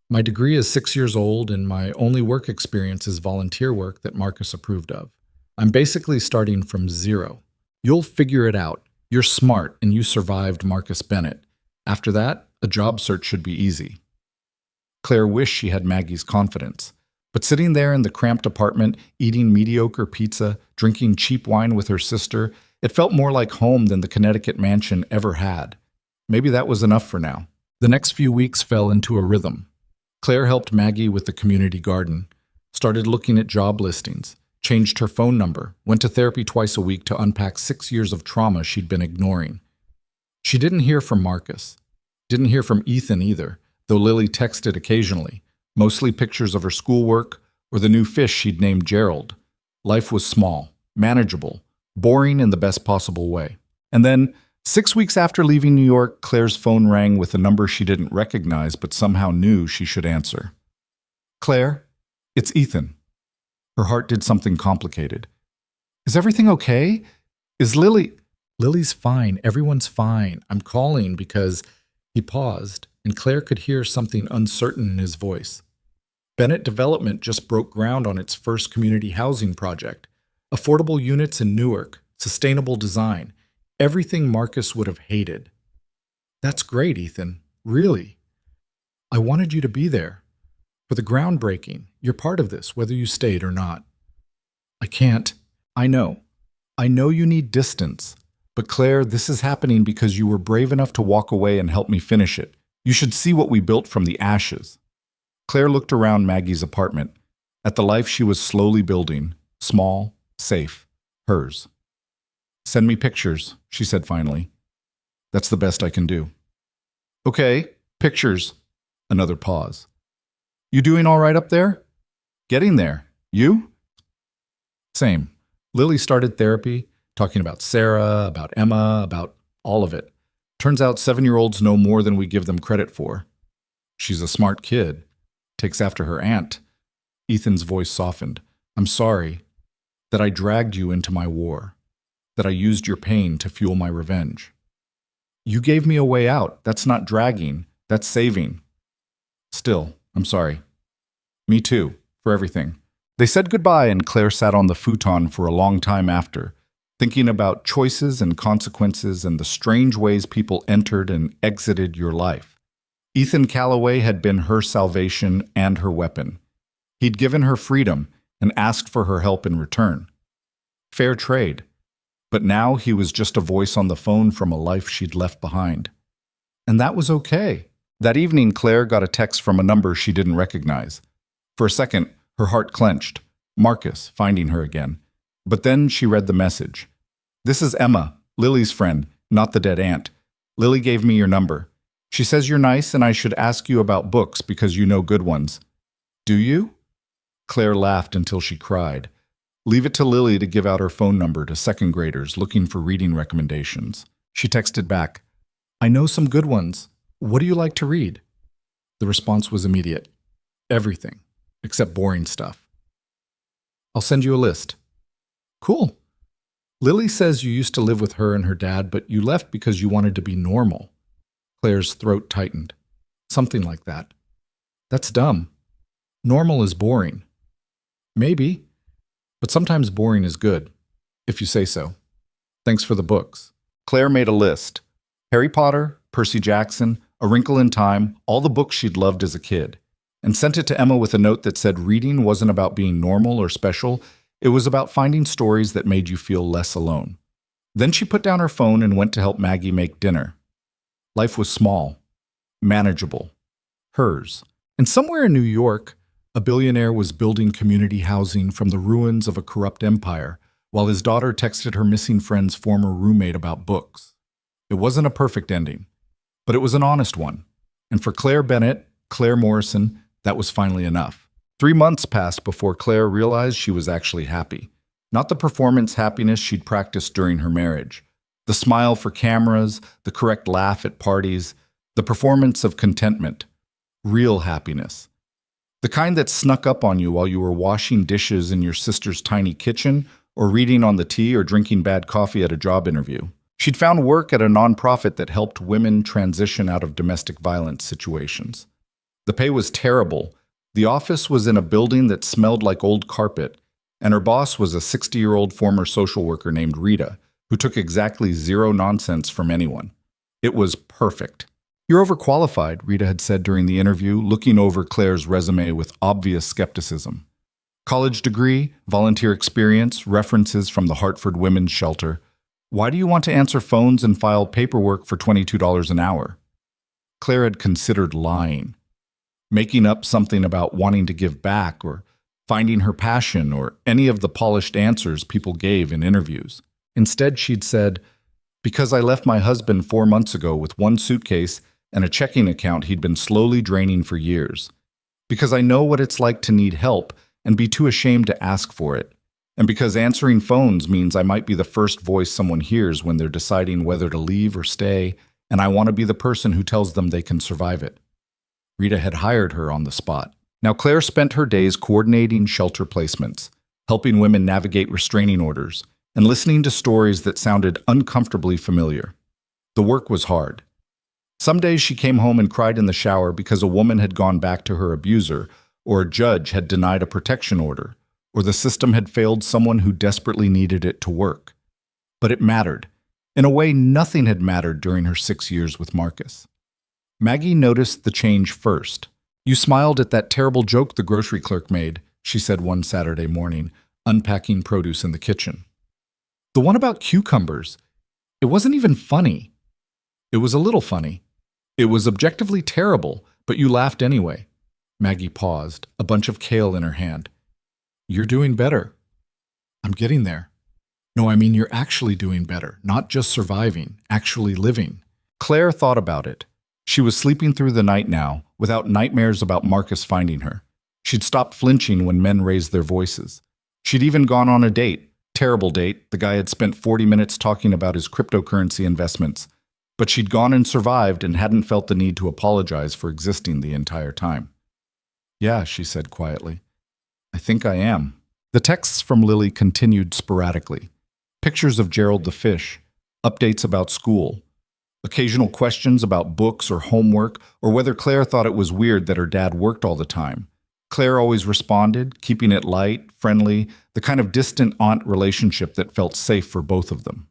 My degree is 6 years old, and my only work experience is volunteer work that Marcus approved of. I'm basically starting from zero. You'll figure it out. You're smart, and you survived Marcus Bennett. After that, a job search should be easy. Claire wished she had Maggie's confidence. But sitting there in the cramped apartment, eating mediocre pizza, drinking cheap wine with her sister, it felt more like home than the Connecticut mansion ever had. Maybe that was enough for now. The next few weeks fell into a rhythm. Claire helped Maggie with the community garden, started looking at job listings, changed her phone number, went to therapy twice a week to unpack 6 years of trauma she'd been ignoring. She didn't hear from Marcus. Didn't hear from Ethan either, though Lily texted occasionally. Mostly pictures of her schoolwork or the new fish she'd named Gerald. Life was small, manageable, boring in the best possible way. And then, 6 weeks after leaving New York, Claire's phone rang with a number she didn't recognize but somehow knew she should answer. Claire, it's Ethan. Her heart did something complicated. Is everything okay? Is Lily... Lily's fine. Everyone's fine. I'm calling because... He paused, and Claire could hear something uncertain in his voice. Bennett Development just broke ground on its first community housing project. Affordable units in Newark, sustainable design, everything Marcus would have hated. That's great, Ethan. Really. I wanted you to be there. For the groundbreaking, you're part of this, whether you stayed or not. I can't. I know. I know you need distance. But Claire, this is happening because you were brave enough to walk away and help me finish it. You should see what we built from the ashes. Claire looked around Maggie's apartment, at the life she was slowly building, small, safe, hers. Send me pictures, she said finally. That's the best I can do. Okay, pictures. Another pause. You doing all right up there? Getting there. You? Same. Lily started therapy, talking about Sarah, about Emma, about all of it. Turns out 7-year-olds know more than we give them credit for. She's a smart kid. Takes after her aunt. Ethan's voice softened. I'm sorry that I dragged you into my war, that I used your pain to fuel my revenge. You gave me a way out. That's not dragging. That's saving. Still, I'm sorry. Me too, for everything. They said goodbye, and Claire sat on the futon for a long time after, thinking about choices and consequences and the strange ways people entered and exited your life. Ethan Calloway had been her salvation and her weapon. He'd given her freedom and asked for her help in return. Fair trade. But now he was just a voice on the phone from a life she'd left behind. And that was okay. That evening, Claire got a text from a number she didn't recognize. For a second, her heart clenched. Marcus, finding her again. But then she read the message. This is Emma, Lily's friend, not the dead aunt. Lily gave me your number. She says you're nice and I should ask you about books because you know good ones. Do you? Claire laughed until she cried. Leave it to Lily to give out her phone number to second graders looking for reading recommendations. She texted back, I know some good ones. What do you like to read? The response was immediate. Everything, except boring stuff. I'll send you a list. Cool. Lily says you used to live with her and her dad, but you left because you wanted to be normal. Claire's throat tightened. Something like that. That's dumb. Normal is boring. Maybe. But sometimes boring is good, if you say so. Thanks for the books. Claire made a list. Harry Potter, Percy Jackson, A Wrinkle in Time, all the books she'd loved as a kid, and sent it to Emma with a note that said reading wasn't about being normal or special, it was about finding stories that made you feel less alone. Then she put down her phone and went to help Maggie make dinner. Life was small, manageable, hers. And somewhere in New York, A billionaire was building community housing from the ruins of a corrupt empire, while his daughter texted her missing friend's former roommate about books. It wasn't a perfect ending, but it was an honest one. And for Claire Bennett, Claire Morrison, that was finally enough. 3 months passed before Claire realized she was actually happy. Not the performance happiness she'd practiced during her marriage. The smile for cameras, the correct laugh at parties, the performance of contentment. Real happiness. The kind that snuck up on you while you were washing dishes in your sister's tiny kitchen, or reading on the tea or drinking bad coffee at a job interview. She'd found work at a nonprofit that helped women transition out of domestic violence situations. The pay was terrible. The office was in a building that smelled like old carpet, and her boss was a 60-year-old former social worker named Rita, who took exactly zero nonsense from anyone. It was perfect. "You're overqualified," Rita had said during the interview, looking over Claire's resume with obvious skepticism. College degree, volunteer experience, references from the Hartford Women's Shelter. Why do you want to answer phones and file paperwork for $22 an hour? Claire had considered lying, making up something about wanting to give back or finding her passion or any of the polished answers people gave in interviews. Instead, she'd said, "Because I left my husband 4 months ago with one suitcase and a checking account he'd been slowly draining for years. Because I know what it's like to need help and be too ashamed to ask for it. And because answering phones means I might be the first voice someone hears when they're deciding whether to leave or stay, and I want to be the person who tells them they can survive it." Rita had hired her on the spot. Now Claire spent her days coordinating shelter placements, helping women navigate restraining orders, and listening to stories that sounded uncomfortably familiar. The work was hard. Some days she came home and cried in the shower because a woman had gone back to her abuser, or a judge had denied a protection order, or the system had failed someone who desperately needed it to work. But it mattered. In a way, nothing had mattered during her 6 years with Marcus. Maggie noticed the change first. "You smiled at that terrible joke the grocery clerk made," she said one Saturday morning, unpacking produce in the kitchen. "The one about cucumbers. It wasn't even funny." "It was a little funny. It was objectively terrible, but you laughed anyway." Maggie paused, a bunch of kale in her hand. "You're doing better." "I'm getting there." "No, I mean you're actually doing better, not just surviving, actually living." Claire thought about it. She was sleeping through the night now, without nightmares about Marcus finding her. She'd stopped flinching when men raised their voices. She'd even gone on a date. Terrible date. The guy had spent 40 minutes talking about his cryptocurrency investments. But she'd gone and survived and hadn't felt the need to apologize for existing the entire time. "Yeah," she said quietly. "I think I am." The texts from Lily continued sporadically. Pictures of Gerald the fish, updates about school, occasional questions about books or homework, or whether Claire thought it was weird that her dad worked all the time. Claire always responded, keeping it light, friendly, the kind of distant aunt relationship that felt safe for both of them.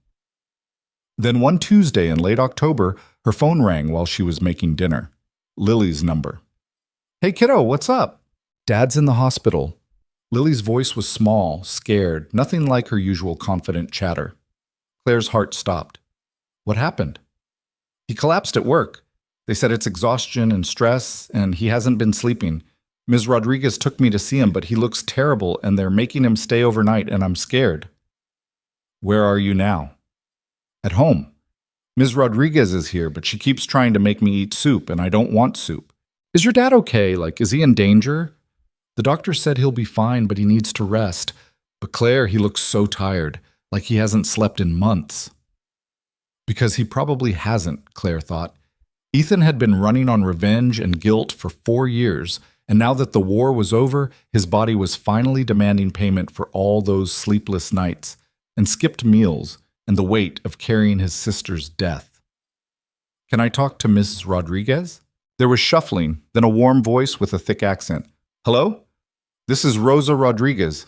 Then one Tuesday in late October, her phone rang while she was making dinner. Lily's number. "Hey kiddo, what's up?" "Dad's in the hospital." Lily's voice was small, scared, nothing like her usual confident chatter. Claire's heart stopped. "What happened?" "He collapsed at work. They said it's exhaustion and stress, and he hasn't been sleeping. Ms. Rodriguez took me to see him, but he looks terrible, and they're making him stay overnight, and I'm scared." "Where are you now?" "At home. Ms. Rodriguez is here, but she keeps trying to make me eat soup, and I don't want soup." "Is your dad okay? Is he in danger?" "The doctor said he'll be fine, but he needs to rest. But Claire, he looks so tired, like he hasn't slept in months." Because he probably hasn't, Claire thought. Ethan had been running on revenge and guilt for 4 years, and now that the war was over, his body was finally demanding payment for all those sleepless nights, and skipped meals, and the weight of carrying his sister's death. "Can I talk to Mrs. Rodriguez?" There was shuffling, then a warm voice with a thick accent. "Hello? This is Rosa Rodriguez."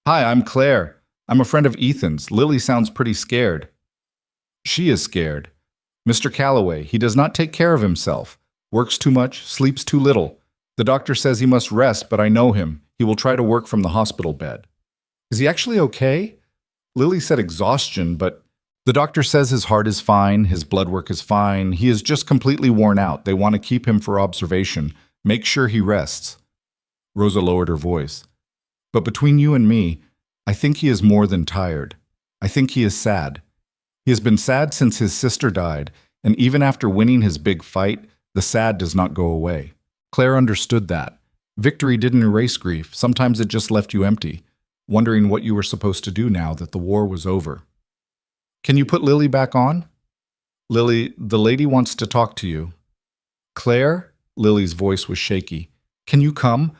"Hi, I'm Claire. I'm a friend of Ethan's. Lily sounds pretty scared." "She is scared. Mr. Calloway, he does not take care of himself. Works too much, sleeps too little. The doctor says he must rest, but I know him. He will try to work from the hospital bed." "Is he actually okay?" Lily said exhaustion, but the doctor says his heart is fine, his blood work is fine. He is just completely worn out. They want to keep him for observation. Make sure he rests. Rosa lowered her voice. But between you and me, I think he is more than tired. I think he is sad. He has been sad since his sister died, and even after winning his big fight, the sad does not go away. Claire understood that. Victory didn't erase grief. Sometimes it just left you empty, wondering what you were supposed to do now that the war was over. Can you put Lily back on? Lily, the lady wants to talk to you. Claire? Lily's voice was shaky. Can you come?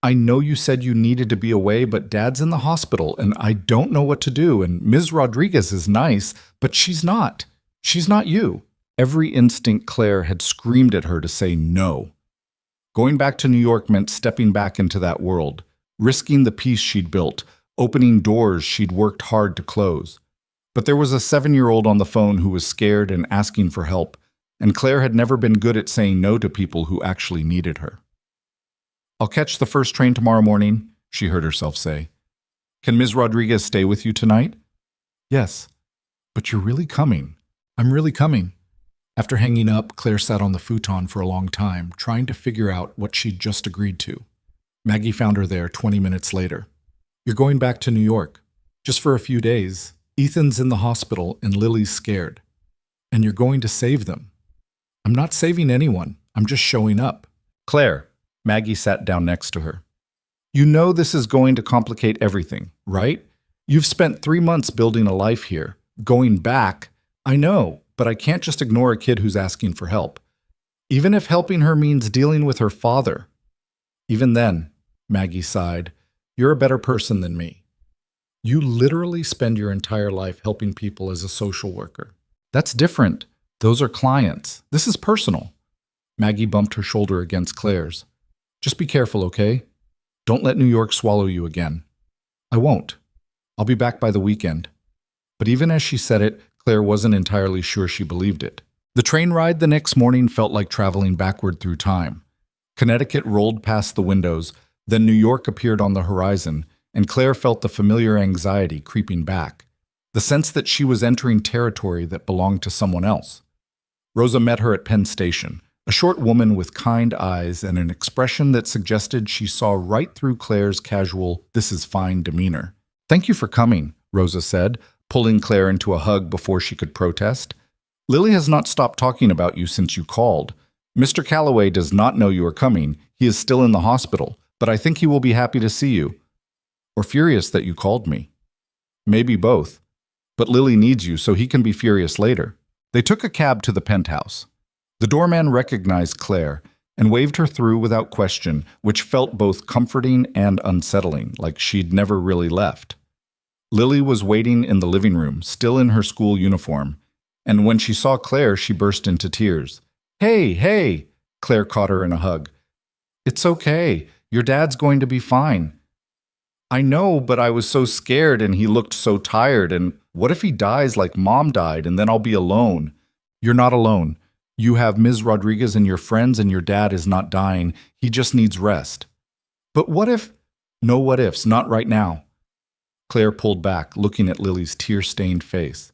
I know you said you needed to be away, but Dad's in the hospital, and I don't know what to do, and Ms. Rodriguez is nice, but she's not. She's not you. Every instinct Claire had screamed at her to say no. Going back to New York meant stepping back into that world, risking the peace she'd built, opening doors she'd worked hard to close. But there was a 7-year-old on the phone who was scared and asking for help, and Claire had never been good at saying no to people who actually needed her. I'll catch the first train tomorrow morning, she heard herself say. Can Ms. Rodriguez stay with you tonight? Yes. But you're really coming. I'm really coming. After hanging up, Claire sat on the futon for a long time, trying to figure out what she'd just agreed to. Maggie found her there 20 minutes later. You're going back to New York. Just for a few days. Ethan's in the hospital and Lily's scared. And you're going to save them. I'm not saving anyone. I'm just showing up. Claire. Maggie sat down next to her. You know this is going to complicate everything, right? You've spent 3 months building a life here. Going back, I know, but I can't just ignore a kid who's asking for help. Even if helping her means dealing with her father. Even then, Maggie sighed, you're a better person than me. You literally spend your entire life helping people as a social worker. That's different. Those are clients. This is personal. Maggie bumped her shoulder against Claire's. Just be careful, okay? Don't let New York swallow you again. I won't. I'll be back by the weekend. But even as she said it, Claire wasn't entirely sure she believed it. The train ride the next morning felt like traveling backward through time. Connecticut rolled past the windows, then New York appeared on the horizon, and Claire felt the familiar anxiety creeping back, the sense that she was entering territory that belonged to someone else. Rosa met her at Penn Station, a short woman with kind eyes and an expression that suggested she saw right through Claire's casual, this is fine demeanor. Thank you for coming, Rosa said, pulling Claire into a hug before she could protest. Lily has not stopped talking about you since you called. Mr. Calloway does not know you are coming. He is still in the hospital, but I think he will be happy to see you. Or furious that you called me. Maybe both. But Lily needs you, so he can be furious later. They took a cab to the penthouse. The doorman recognized Claire and waved her through without question, which felt both comforting and unsettling, like she'd never really left. Lily was waiting in the living room, still in her school uniform, and when she saw Claire, she burst into tears. Hey, hey! Claire caught her in a hug. It's okay. Your dad's going to be fine. I know, but I was so scared and he looked so tired, and what if he dies like Mom died and then I'll be alone? You're not alone. You have Ms. Rodriguez and your friends, and your dad is not dying. He just needs rest. But what if? No what ifs, not right now. Claire pulled back, looking at Lily's tear-stained face.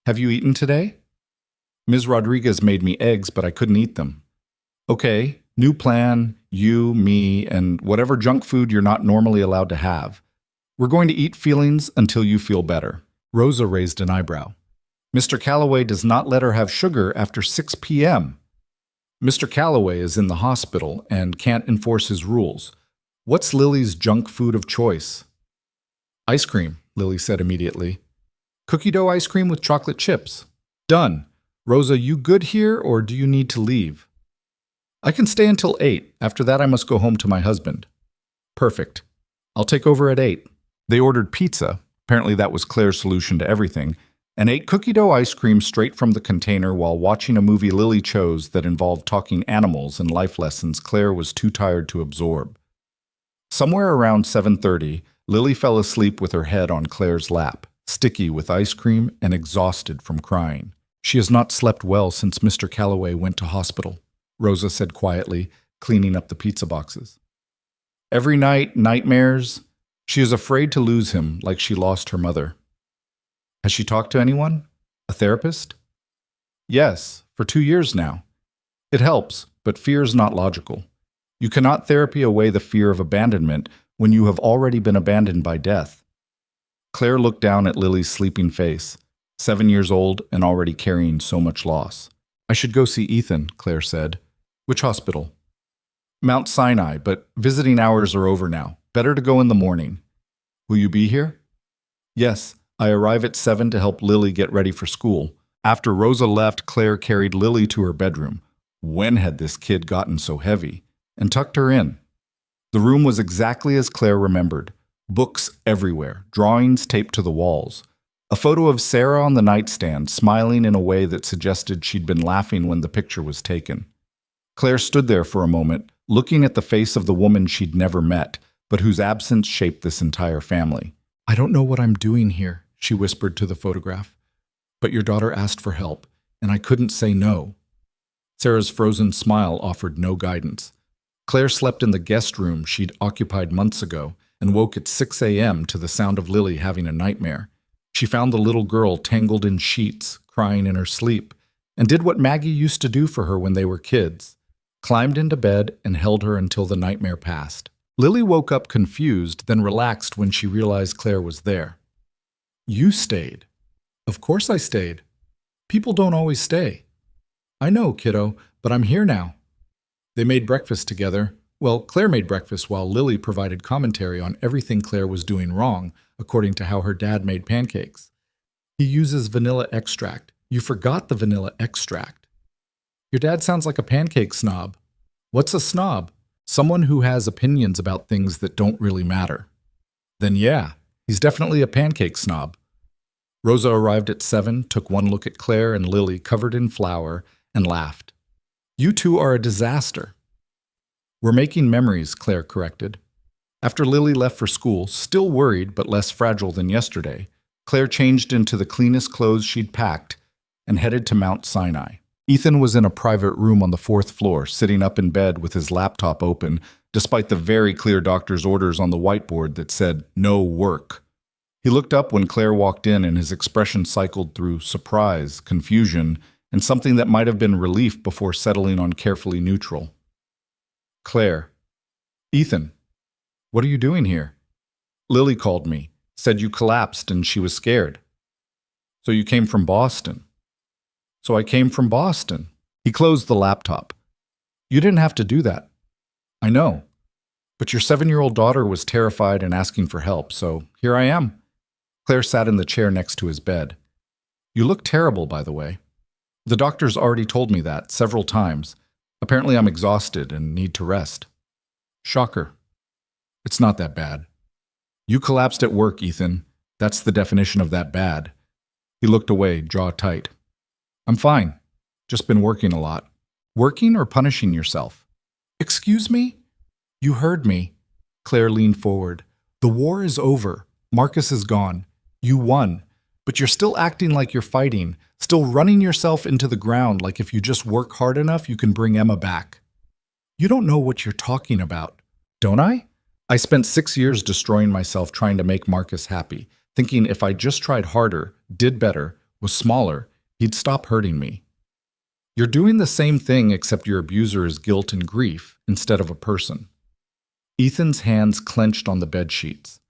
Have you eaten today? Ms. Rodriguez made me eggs, but I couldn't eat them. Okay, new plan, you, me, and whatever junk food you're not normally allowed to have. We're going to eat feelings until you feel better. Rosa raised an eyebrow. Mr. Calloway does not let her have sugar after 6 p.m. Mr. Calloway is in the hospital and can't enforce his rules. What's Lily's junk food of choice? Ice cream, Lily said immediately. Cookie dough ice cream with chocolate chips. Done. Rosa, you good here or do you need to leave? I can stay until 8. After that, I must go home to my husband. Perfect. I'll take over at 8. They ordered pizza. Apparently that was Claire's solution to everything. And ate cookie dough ice cream straight from the container while watching a movie Lily chose that involved talking animals and life lessons Claire was too tired to absorb. Somewhere around 7:30, Lily fell asleep with her head on Claire's lap, sticky with ice cream and exhausted from crying. She has not slept well since Mr. Calloway went to hospital, Rosa said quietly, cleaning up the pizza boxes. Every night, nightmares. She is afraid to lose him like she lost her mother. Has she talked to anyone? A therapist? Yes, for 2 years now. It helps, but fear is not logical. You cannot therapy away the fear of abandonment when you have already been abandoned by death. Claire looked down at Lily's sleeping face, 7 years old and already carrying so much loss. I should go see Ethan, Claire said. Which hospital? Mount Sinai, but visiting hours are over now. Better to go in the morning. Will you be here? Yes, I arrive at 7 to help Lily get ready for school. After Rosa left, Claire carried Lily to her bedroom. When had this kid gotten so heavy? And tucked her in. The room was exactly as Claire remembered. Books everywhere, drawings taped to the walls. A photo of Sarah on the nightstand, smiling in a way that suggested she'd been laughing when the picture was taken. Claire stood there for a moment, looking at the face of the woman she'd never met, but whose absence shaped this entire family. I don't know what I'm doing here, she whispered to the photograph. But your daughter asked for help, and I couldn't say no. Sarah's frozen smile offered no guidance. Claire slept in the guest room she'd occupied months ago and woke at 6 a.m. to the sound of Lily having a nightmare. She found the little girl tangled in sheets, crying in her sleep, and did what Maggie used to do for her when they were kids. Climbed into bed and held her until the nightmare passed. Lily woke up confused, then relaxed when she realized Claire was there. You stayed. Of course I stayed. People don't always stay. I know, kiddo, but I'm here now. They made breakfast together. Well, Claire made breakfast while Lily provided commentary on everything Claire was doing wrong, according to how her dad made pancakes. He uses vanilla extract. You forgot the vanilla extract. Your dad sounds like a pancake snob. What's a snob? Someone who has opinions about things that don't really matter. Then yeah, he's definitely a pancake snob. Rosa arrived at 7, took one look at Claire and Lily covered in flour, and laughed. You two are a disaster. We're making memories, Claire corrected. After Lily left for school, still worried but less fragile than yesterday, Claire changed into the cleanest clothes she'd packed and headed to Mount Sinai. Ethan was in a private room on the 4th floor, sitting up in bed with his laptop open, despite the very clear doctor's orders on the whiteboard that said, no work. He looked up when Claire walked in and his expression cycled through surprise, confusion, and something that might have been relief before settling on carefully neutral. Claire. Ethan. What are you doing here? Lily called me, said you collapsed and she was scared. So you came from Boston. So I came from Boston. He closed the laptop. You didn't have to do that. I know. But your 7-year-old daughter was terrified and asking for help, so here I am. Claire sat in the chair next to his bed. You look terrible, by the way. The doctor's already told me that several times. Apparently I'm exhausted and need to rest. Shocker. It's not that bad. You collapsed at work, Ethan. That's the definition of that bad. He looked away, jaw tight. I'm fine. Just been working a lot. Working or punishing yourself? Excuse me? You heard me. Claire leaned forward. The war is over. Marcus is gone. You won. But you're still acting like you're fighting, still running yourself into the ground like if you just work hard enough you can bring Emma back. You don't know what you're talking about, don't I? I spent 6 years destroying myself trying to make Marcus happy, thinking if I just tried harder, did better, was smaller, he'd stop hurting me. You're doing the same thing except your abuser is guilt and grief instead of a person. Ethan's hands clenched on the bed sheets.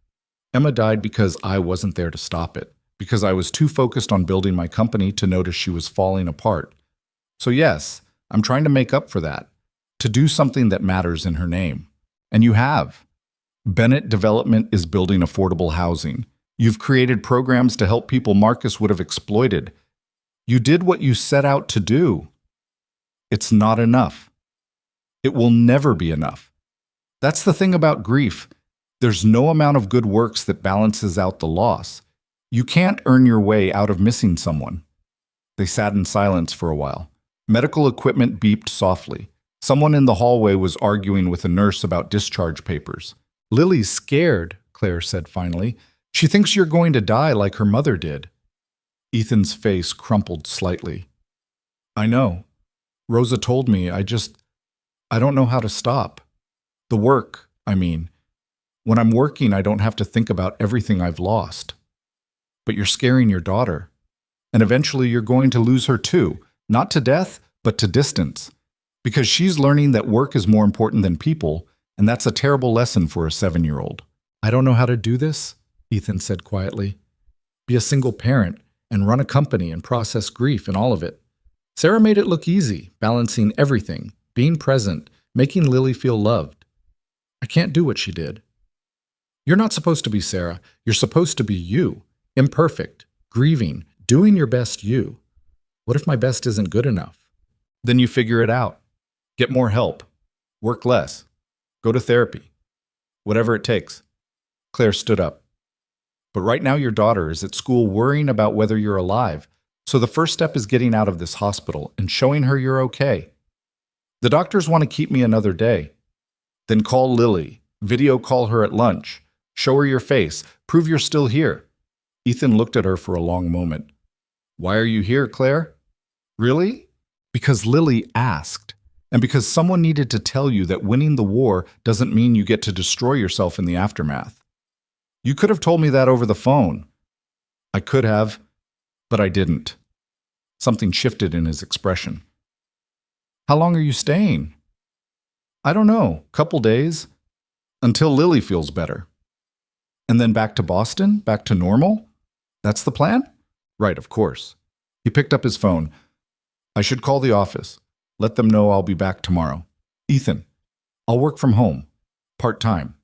Emma died because I wasn't there to stop it, because I was too focused on building my company to notice she was falling apart. So yes, I'm trying to make up for that, to do something that matters in her name. And you have. Bennett Development is building affordable housing. You've created programs to help people Marcus would have exploited. You did what you set out to do. It's not enough. It will never be enough. That's the thing about grief. There's no amount of good works that balances out the loss. You can't earn your way out of missing someone. They sat in silence for a while. Medical equipment beeped softly. Someone in the hallway was arguing with a nurse about discharge papers. Lily's scared, Claire said finally. She thinks you're going to die like her mother did. Ethan's face crumpled slightly. I know. Rosa told me, I don't know how to stop. The work, I mean. When I'm working, I don't have to think about everything I've lost. But you're scaring your daughter. And eventually you're going to lose her too. Not to death, but to distance. Because she's learning that work is more important than people, and that's a terrible lesson for a 7-year-old. I don't know how to do this, Ethan said quietly. Be a single parent and run a company and process grief and all of it. Sarah made it look easy, balancing everything, being present, making Lily feel loved. I can't do what she did. You're not supposed to be Sarah. You're supposed to be you, imperfect, grieving, doing your best you. What if my best isn't good enough? Then you figure it out. Get more help. Work less. Go to therapy. Whatever it takes. Claire stood up. But right now your daughter is at school worrying about whether you're alive, so the first step is getting out of this hospital and showing her you're okay. The doctors want to keep me another day. Then call Lily, video call her at lunch, show her your face, prove you're still here. Ethan looked at her for a long moment. Why are you here, Claire? Really? Because Lily asked, and because someone needed to tell you that winning the war doesn't mean you get to destroy yourself in the aftermath. You could have told me that over the phone. I could have, but I didn't. Something shifted in his expression. How long are you staying? I don't know, couple days, until Lily feels better. And then back to Boston, back to normal? That's the plan? Right, of course. He picked up his phone. I should call the office. Let them know I'll be back tomorrow. Ethan, I'll work from home, part-time.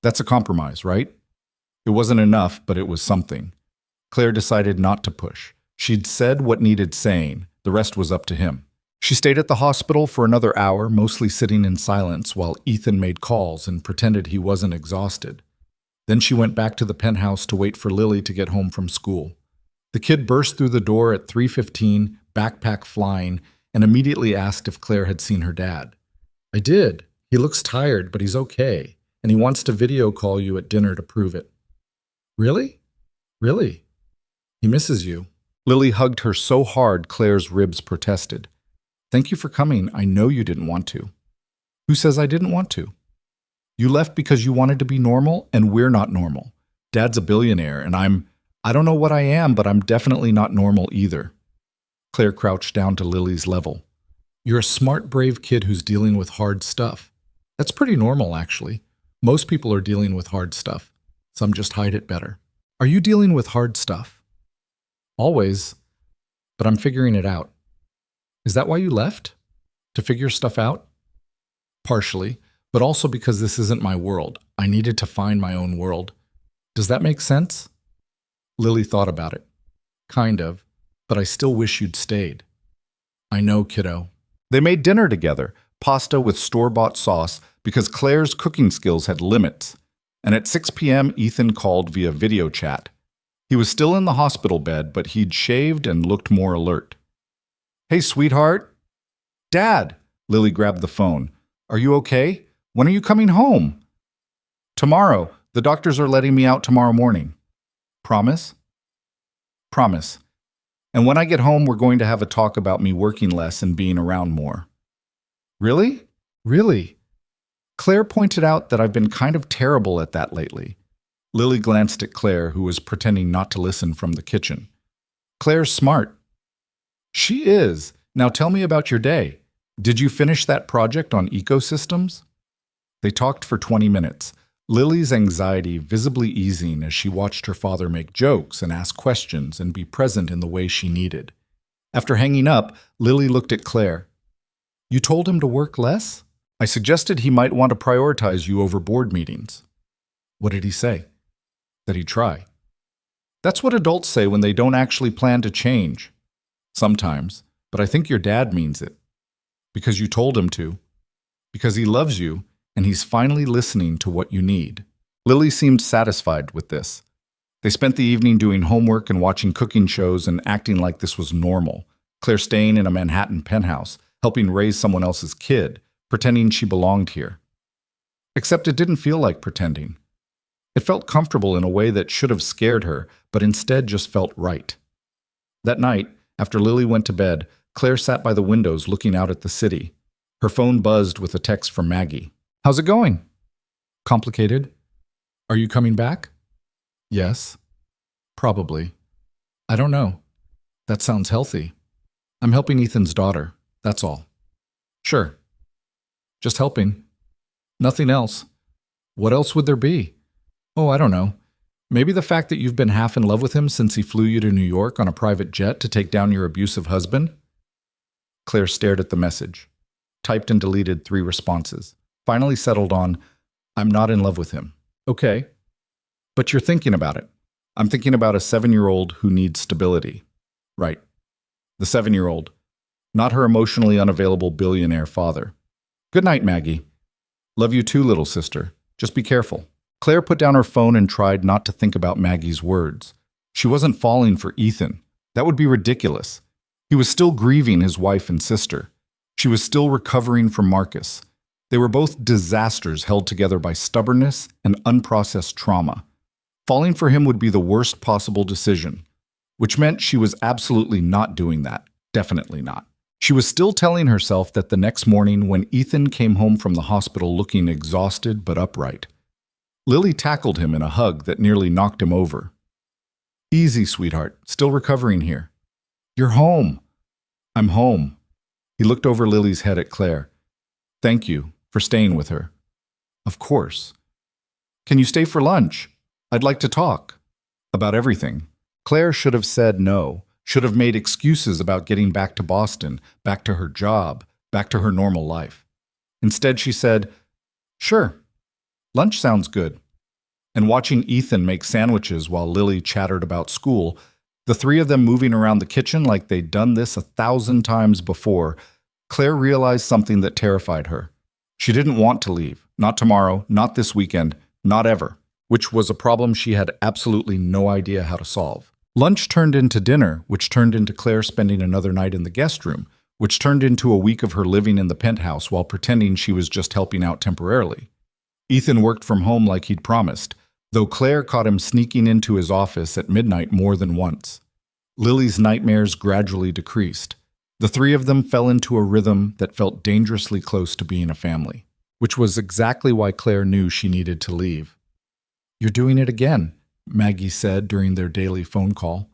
That's a compromise, right? It wasn't enough, but it was something. Claire decided not to push. She'd said what needed saying. The rest was up to him. She stayed at the hospital for another hour, mostly sitting in silence while Ethan made calls and pretended he wasn't exhausted. Then she went back to the penthouse to wait for Lily to get home from school. The kid burst through the door at 3:15, backpack flying, and immediately asked if Claire had seen her dad. I did. He looks tired, but he's okay, and he wants to video call you at dinner to prove it. Really? Really? He misses you. Lily hugged her so hard Claire's ribs protested. Thank you for coming. I know you didn't want to. Who says I didn't want to? You left because you wanted to be normal, and we're not normal. Dad's a billionaire, and I don't know what I am, but I'm definitely not normal either. Claire crouched down to Lily's level. You're a smart, brave kid who's dealing with hard stuff. That's pretty normal, actually. Most people are dealing with hard stuff. Some just hide it better. Are you dealing with hard stuff? Always, but I'm figuring it out. Is that why you left? To figure stuff out? Partially, but also because this isn't my world. I needed to find my own world. Does that make sense? Lily thought about it. Kind of, but I still wish you'd stayed. I know, kiddo. They made dinner together, pasta with store-bought sauce, because Claire's cooking skills had limits. And at 6 p.m., Ethan called via video chat. He was still in the hospital bed, but he'd shaved and looked more alert. Hey, sweetheart. Dad, Lily grabbed the phone. Are you okay? When are you coming home? Tomorrow. The doctors are letting me out tomorrow morning. Promise? Promise. And when I get home, we're going to have a talk about me working less and being around more. Really? Really? Claire pointed out that I've been kind of terrible at that lately. Lily glanced at Claire, who was pretending not to listen from the kitchen. Claire's smart. She is. Now tell me about your day. Did you finish that project on ecosystems? They talked for 20 minutes, Lily's anxiety visibly easing as she watched her father make jokes and ask questions and be present in the way she needed. After hanging up, Lily looked at Claire. You told him to work less? I suggested he might want to prioritize you over board meetings. What did he say? That he'd try. That's what adults say when they don't actually plan to change. Sometimes, but I think your dad means it. Because you told him to. Because he loves you, and he's finally listening to what you need. Lily seemed satisfied with this. They spent the evening doing homework and watching cooking shows and acting like this was normal. Claire staying in a Manhattan penthouse, helping raise someone else's kid, pretending she belonged here. Except it didn't feel like pretending. It felt comfortable in a way that should have scared her, but instead just felt right. That night, after Lily went to bed, Claire sat by the windows looking out at the city. Her phone buzzed with a text from Maggie. How's it going? Complicated. Are you coming back? Yes. Probably. I don't know. That sounds healthy. I'm helping Ethan's daughter. That's all. Sure. Just helping. Nothing else. What else would there be? Oh, I don't know. Maybe the fact that you've been half in love with him since he flew you to New York on a private jet to take down your abusive husband? Claire stared at the message, typed and deleted 3 responses, finally settled on, I'm not in love with him. Okay. But you're thinking about it. I'm thinking about a 7-year-old who needs stability. Right. The 7-year-old, not her emotionally unavailable billionaire father. Good night, Maggie. Love you too, little sister. Just be careful. Claire put down her phone and tried not to think about Maggie's words. She wasn't falling for Ethan. That would be ridiculous. He was still grieving his wife and sister. She was still recovering from Marcus. They were both disasters held together by stubbornness and unprocessed trauma. Falling for him would be the worst possible decision, which meant she was absolutely not doing that. Definitely not. She was still telling herself that the next morning when Ethan came home from the hospital looking exhausted but upright, Lily tackled him in a hug that nearly knocked him over. Easy, sweetheart. Still recovering here. You're home. I'm home. He looked over Lily's head at Claire. Thank you for staying with her. Of course. Can you stay for lunch? I'd like to talk. About everything. Claire should have said no, should have made excuses about getting back to Boston, back to her job, back to her normal life. Instead, she said, sure, lunch sounds good. And watching Ethan make sandwiches while Lily chattered about school, the 3 of them moving around the kitchen like they'd done this 1,000 times before, Claire realized something that terrified her. She didn't want to leave. Not tomorrow, not this weekend, not ever. Which was a problem she had absolutely no idea how to solve. Lunch turned into dinner, which turned into Claire spending another night in the guest room, which turned into a week of her living in the penthouse while pretending she was just helping out temporarily. Ethan worked from home like he'd promised, though Claire caught him sneaking into his office at midnight more than once. Lily's nightmares gradually decreased. The 3 of them fell into a rhythm that felt dangerously close to being a family, which was exactly why Claire knew she needed to leave. You're doing it again, Maggie said during their daily phone call.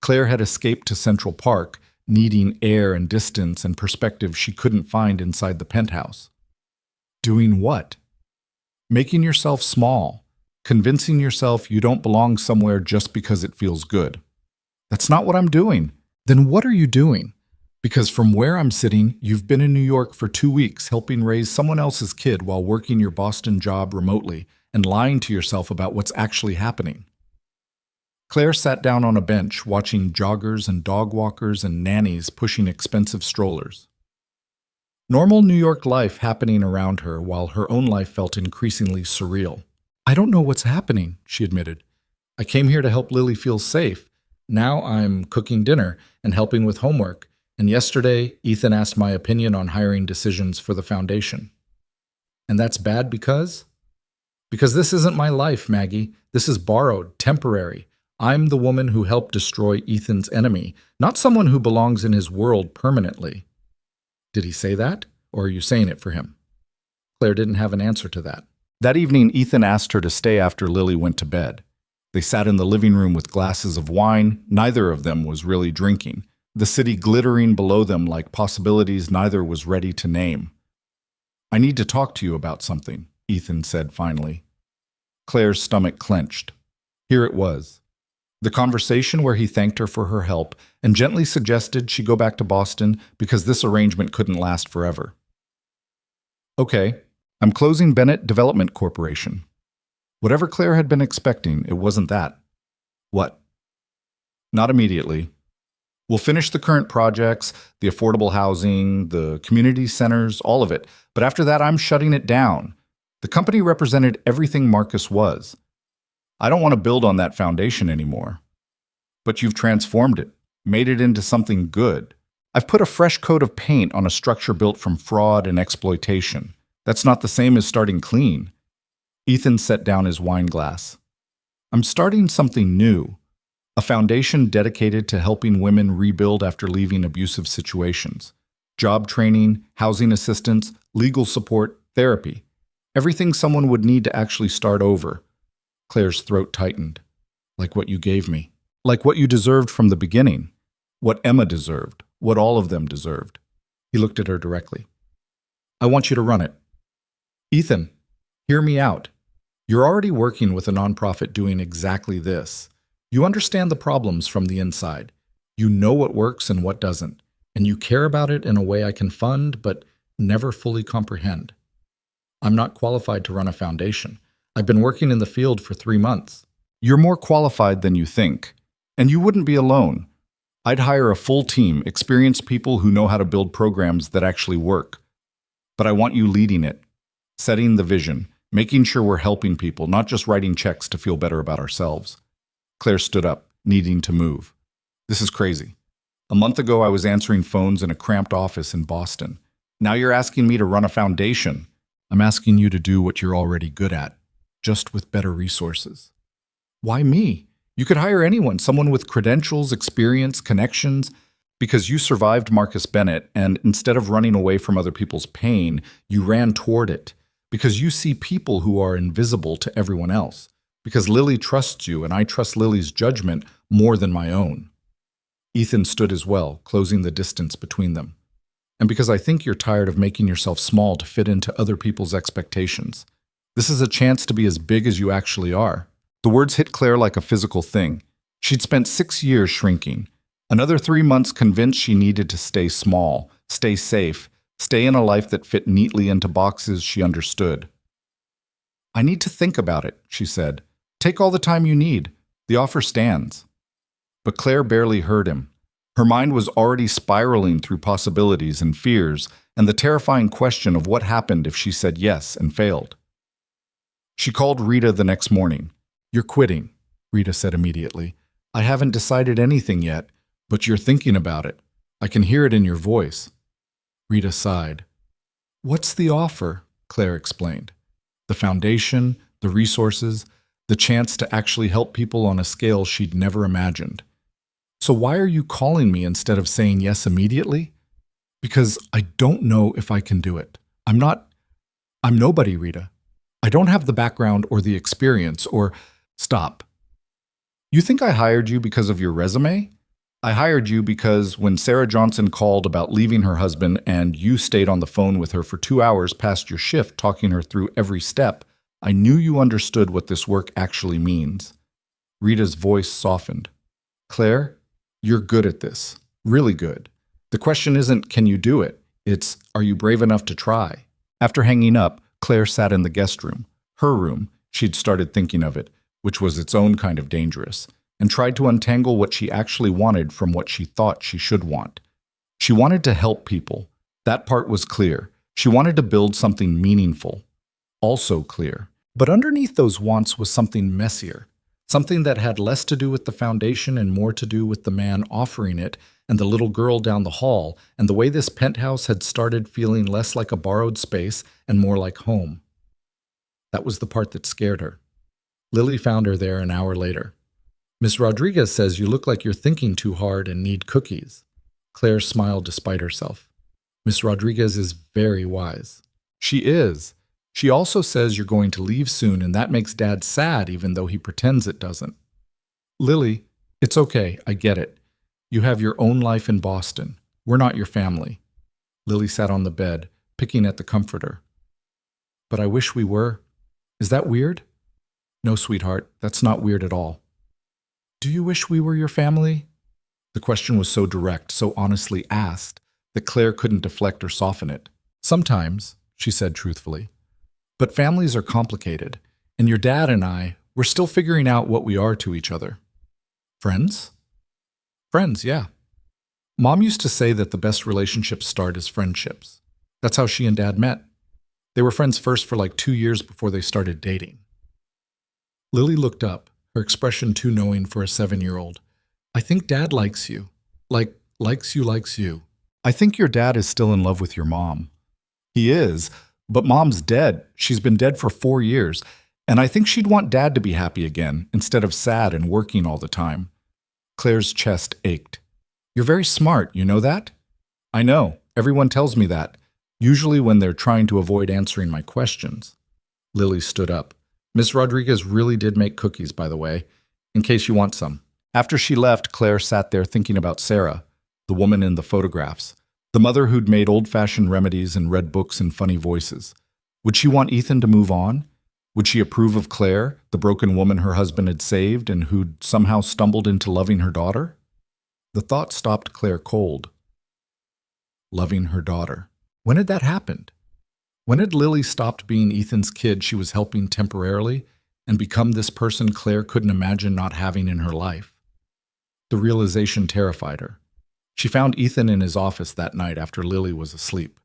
Claire had escaped to Central Park, needing air and distance and perspective she couldn't find inside the penthouse. Doing what? Making yourself small, convincing yourself you don't belong somewhere just because it feels good. That's not what I'm doing. Then what are you doing? Because from where I'm sitting, you've been in New York for 2 weeks helping raise someone else's kid while working your Boston job remotely and lying to yourself about what's actually happening. Claire sat down on a bench watching joggers and dog walkers and nannies pushing expensive strollers. Normal New York life happening around her while her own life felt increasingly surreal. I don't know what's happening, she admitted. I came here to help Lily feel safe. Now I'm cooking dinner and helping with homework. And yesterday, Ethan asked my opinion on hiring decisions for the foundation. And that's bad because? Because this isn't my life, Maggie. This is borrowed, temporary. I'm the woman who helped destroy Ethan's enemy, not someone who belongs in his world permanently. Did he say that, or are you saying it for him? Claire didn't have an answer to that. That evening, Ethan asked her to stay after Lily went to bed. They sat in the living room with glasses of wine. Neither of them was really drinking, the city glittering below them like possibilities neither was ready to name. I need to talk to you about something, Ethan said finally. Claire's stomach clenched. Here it was. The conversation where he thanked her for her help and gently suggested she go back to Boston because this arrangement couldn't last forever. Okay, I'm closing Bennett Development Corporation. Whatever Claire had been expecting, it wasn't that. What? Not immediately. We'll finish the current projects, the affordable housing, the community centers, all of it. But after that, I'm shutting it down. The company represented everything Marcus was. I don't want to build on that foundation anymore. But you've transformed it, made it into something good. I've put a fresh coat of paint on a structure built from fraud and exploitation. That's not the same as starting clean. Ethan set down his wine glass. I'm starting something new. A foundation dedicated to helping women rebuild after leaving abusive situations. Job training, housing assistance, legal support, therapy. Everything someone would need to actually start over. Claire's throat tightened. Like what you gave me. Like what you deserved from the beginning. What Emma deserved. What all of them deserved. He looked at her directly. I want you to run it. Ethan, hear me out. You're already working with a nonprofit doing exactly this. You understand the problems from the inside. You know what works and what doesn't, and you care about it in a way I can fund but never fully comprehend. I'm not qualified to run a foundation. I've been working in the field for 3 months. You're more qualified than you think, and you wouldn't be alone. I'd hire a full team, experienced people who know how to build programs that actually work. But I want you leading it, setting the vision, making sure we're helping people, not just writing checks to feel better about ourselves. Claire stood up, needing to move. This is crazy. A month ago, I was answering phones in a cramped office in Boston. Now you're asking me to run a foundation. I'm asking you to do what you're already good at, just with better resources. Why me? You could hire anyone, someone with credentials, experience, connections, because you survived Marcus Bennett, and instead of running away from other people's pain, you ran toward it, because you see people who are invisible to everyone else, because Lily trusts you, and I trust Lily's judgment more than my own. Ethan stood as well, closing the distance between them. And because I think you're tired of making yourself small to fit into other people's expectations. This is a chance to be as big as you actually are. The words hit Claire like a physical thing. She'd spent 6 years shrinking. Another 3 months convinced she needed to stay small, stay safe, stay in a life that fit neatly into boxes she understood. I need to think about it, she said. Take all the time you need. The offer stands. But Claire barely heard him. Her mind was already spiraling through possibilities and fears and the terrifying question of what happened if she said yes and failed. She called Rita the next morning. You're quitting, Rita said immediately. I haven't decided anything yet, but you're thinking about it. I can hear it in your voice. Rita sighed. What's the offer? Claire explained. The foundation, the resources, the chance to actually help people on a scale she'd never imagined. So why are you calling me instead of saying yes immediately? Because I don't know if I can do it. I'm nobody, Rita. I don't have the background or the experience or... Stop. You think I hired you because of your resume? I hired you because when Sarah Johnson called about leaving her husband and you stayed on the phone with her for 2 hours past your shift talking her through every step, I knew you understood what this work actually means. Rita's voice softened. Claire, you're good at this. Really good. The question isn't, can you do it? It's, are you brave enough to try? After hanging up, Claire sat in the guest room. Her room, she'd started thinking of it, which was its own kind of dangerous, and tried to untangle what she actually wanted from what she thought she should want. She wanted to help people. That part was clear. She wanted to build something meaningful. Also clear. But underneath those wants was something messier, something that had less to do with the foundation and more to do with the man offering it and the little girl down the hall and the way this penthouse had started feeling less like a borrowed space and more like home. That was the part that scared her. Lily found her there an hour later. Miss Rodriguez says you look like you're thinking too hard and need cookies. Claire smiled despite herself. Miss Rodriguez is very wise. She is. She also says you're going to leave soon and that makes Dad sad even though he pretends it doesn't. Lily, it's okay, I get it. You have your own life in Boston. We're not your family. Lily sat on the bed, picking at the comforter. But I wish we were. Is that weird? No, sweetheart, that's not weird at all. Do you wish we were your family? The question was so direct, so honestly asked, that Claire couldn't deflect or soften it. Sometimes, she said truthfully. But families are complicated, and your dad and I, we're still figuring out what we are to each other. Friends? Friends, yeah. Mom used to say that the best relationships start as friendships. That's how she and Dad met. They were friends first for like 2 years before they started dating. Lily looked up, her expression too knowing for a 7-year-old. I think Dad likes you. Likes you. I think your dad is still in love with your mom. He is, but Mom's dead. She's been dead for 4 years. And I think she'd want Dad to be happy again, instead of sad and working all the time. Claire's chest ached. You're very smart, you know that? I know. Everyone tells me that. Usually when they're trying to avoid answering my questions. Lily stood up. Miss Rodriguez really did make cookies, by the way, in case you want some. After she left, Claire sat there thinking about Sarah, the woman in the photographs, The mother who'd made old-fashioned remedies and read books in funny voices. Would she want Ethan to move on? Would she approve of Claire, the broken woman her husband had saved and who'd somehow stumbled into loving her daughter? The thought stopped Claire cold. Loving her daughter. When had that happened? When had Lily stopped being Ethan's kid she was helping temporarily and become this person Claire couldn't imagine not having in her life? The realization terrified her. She found Ethan in his office that night after Lily was asleep.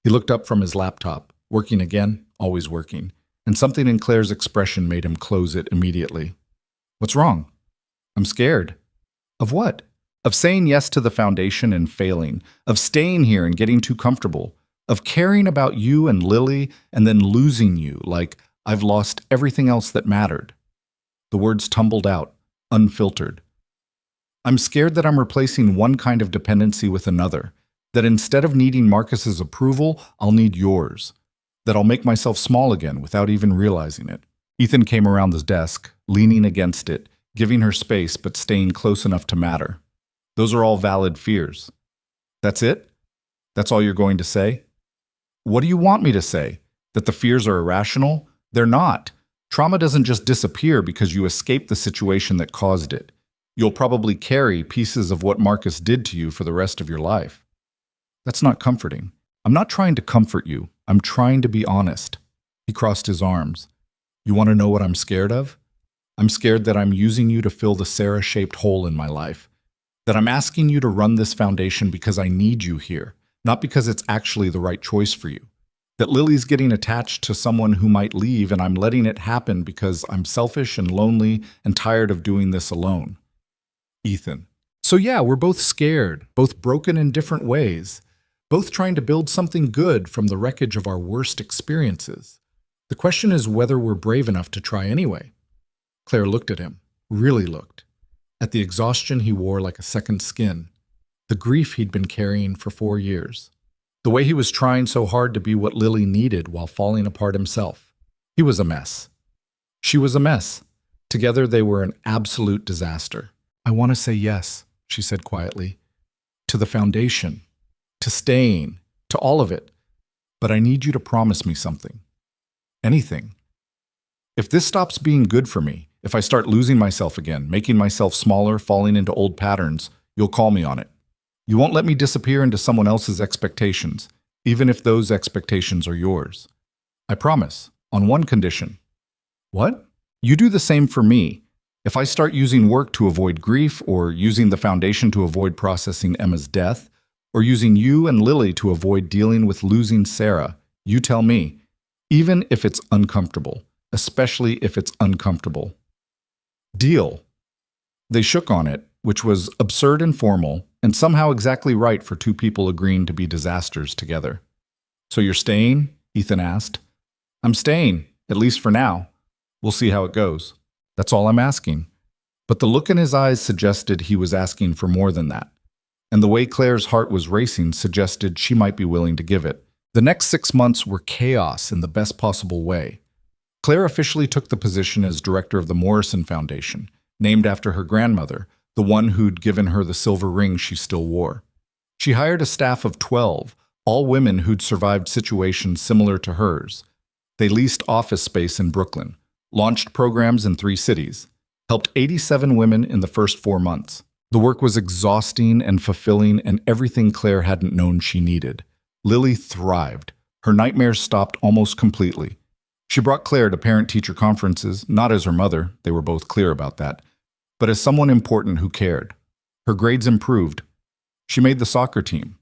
He looked up from his laptop, working again, always working, and something in Claire's expression made him close it immediately. What's wrong? I'm scared. Of what? Of saying yes to the foundation and failing, of staying here and getting too comfortable, of caring about you and Lily and then losing you like I've lost everything else that mattered. The words tumbled out, unfiltered. I'm scared that I'm replacing one kind of dependency with another, that instead of needing Marcus's approval, I'll need yours, that I'll make myself small again without even realizing it. Ethan came around the desk, leaning against it, giving her space but staying close enough to matter. Those are all valid fears. That's it? That's all you're going to say? What do you want me to say? That the fears are irrational? They're not. Trauma doesn't just disappear because you escape the situation that caused it. You'll probably carry pieces of what Marcus did to you for the rest of your life. That's not comforting. I'm not trying to comfort you. I'm trying to be honest. He crossed his arms. You want to know what I'm scared of? I'm scared that I'm using you to fill the Sarah-shaped hole in my life. That I'm asking you to run this foundation because I need you here, not because it's actually the right choice for you. That Lily's getting attached to someone who might leave and I'm letting it happen because I'm selfish and lonely and tired of doing this alone. Ethan. So yeah, we're both scared, both broken in different ways, both trying to build something good from the wreckage of our worst experiences. The question is whether we're brave enough to try anyway. Claire looked at him, really looked, at the exhaustion he wore like a second skin, the grief he'd been carrying for 4 years, the way he was trying so hard to be what Lily needed while falling apart himself. He was a mess. She was a mess. Together they were an absolute disaster. I want to say yes, she said quietly, to the foundation, to staying, to all of it, but I need you to promise me something. Anything. If this stops being good for me, if I start losing myself again, making myself smaller, falling into old patterns, you'll call me on it. You won't let me disappear into someone else's expectations, even if those expectations are yours. I promise, on one condition. What? You do the same for me. If I start using work to avoid grief, or using the foundation to avoid processing Emma's death, or using you and Lily to avoid dealing with losing Sarah, you tell me, even if it's uncomfortable, especially if it's uncomfortable. Deal. They shook on it, which was absurd and formal, and somehow exactly right for two people agreeing to be disasters together. So you're staying? Ethan asked. I'm staying, at least for now. We'll see how it goes. That's all I'm asking. But the look in his eyes suggested he was asking for more than that. And the way Claire's heart was racing suggested she might be willing to give it. The next 6 months were chaos in the best possible way. Claire officially took the position as director of the Morrison Foundation, named after her grandmother, the one who'd given her the silver ring she still wore. She hired a staff of 12, all women who'd survived situations similar to hers. They leased office space in Brooklyn, launched programs in 3 cities, helped 87 women in the first 4 months. The work was exhausting and fulfilling and everything Claire hadn't known she needed. Lily thrived. Her nightmares stopped almost completely. She brought Claire to parent-teacher conferences, not as her mother, they were both clear about that, but as someone important who cared. Her grades improved. She made the soccer team.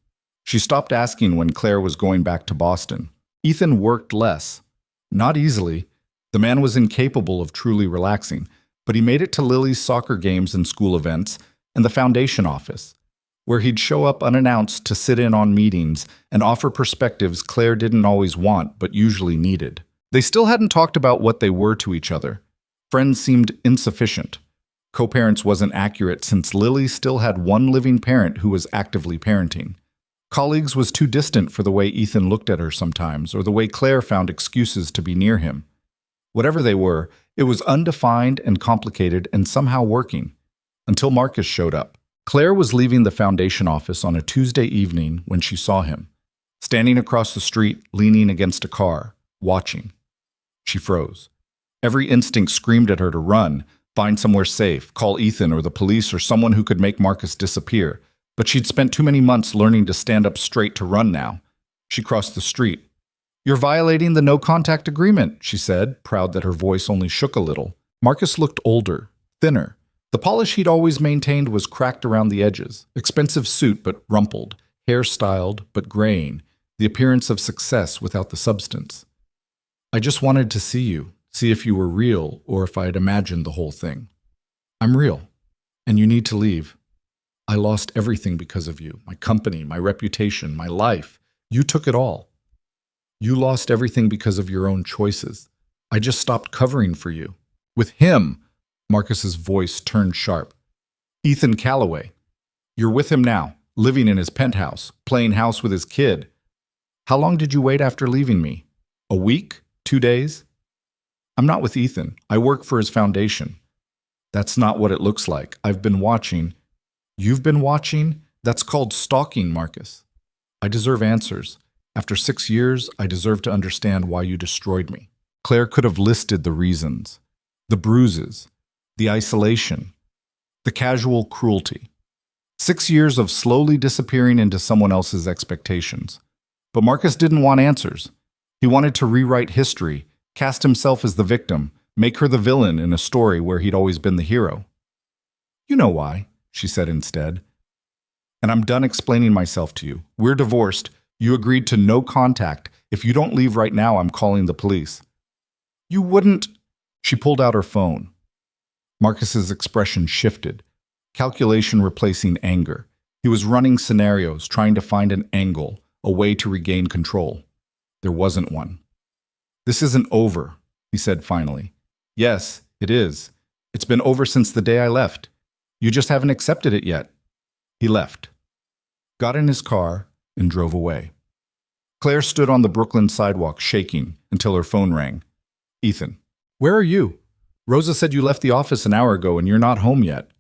She stopped asking when Claire was going back to Boston. Ethan worked less. Not easily. The man was incapable of truly relaxing, but he made it to Lily's soccer games and school events and the foundation office, where he'd show up unannounced to sit in on meetings and offer perspectives Claire didn't always want but usually needed. They still hadn't talked about what they were to each other. Friends seemed insufficient. Co-parents wasn't accurate since Lily still had one living parent who was actively parenting. Colleagues was too distant for the way Ethan looked at her sometimes or the way Claire found excuses to be near him. Whatever they were, it was undefined and complicated and somehow working. Until Marcus showed up. Claire was leaving the foundation office on a Tuesday evening when she saw him, standing across the street, leaning against a car, watching. She froze. Every instinct screamed at her to run, find somewhere safe, call Ethan or the police or someone who could make Marcus disappear. But she'd spent too many months learning to stand up straight to run now. She crossed the street. "You're violating the no-contact agreement," she said, proud that her voice only shook a little. Marcus looked older, thinner. The polish he'd always maintained was cracked around the edges. Expensive suit but rumpled, hair styled but graying, the appearance of success without the substance. "I just wanted to see you, see if you were real or if I had imagined the whole thing. I'm real, and you need to leave. I lost everything because of you, my company, my reputation, my life. You took it all. You lost everything because of your own choices. I just stopped covering for you. With him," Marcus's voice turned sharp. "Ethan Calloway. You're with him now, living in his penthouse, playing house with his kid. How long did you wait after leaving me? A week? 2 days? I'm not with Ethan. I work for his foundation. That's not what it looks like. I've been watching." "You've been watching? That's called stalking, Marcus. I deserve answers. After 6 years, I deserve to understand why you destroyed me." Claire could have listed the reasons. The bruises, the isolation, the casual cruelty. 6 years of slowly disappearing into someone else's expectations. But Marcus didn't want answers. He wanted to rewrite history, cast himself as the victim, make her the villain in a story where he'd always been the hero. "You know why," she said instead. "And I'm done explaining myself to you. We're divorced. You agreed to no contact. If you don't leave right now, I'm calling the police." "You wouldn't—" She pulled out her phone. Marcus's expression shifted, calculation replacing anger. He was running scenarios, trying to find an angle, a way to regain control. There wasn't one. "This isn't over," he said finally. "Yes, it is. It's been over since the day I left. You just haven't accepted it yet." He left, got in his car, and drove away. Claire stood on the Brooklyn sidewalk shaking until her phone rang. "Ethan, where are you? Rosa said you left the office an hour ago and you're not home yet."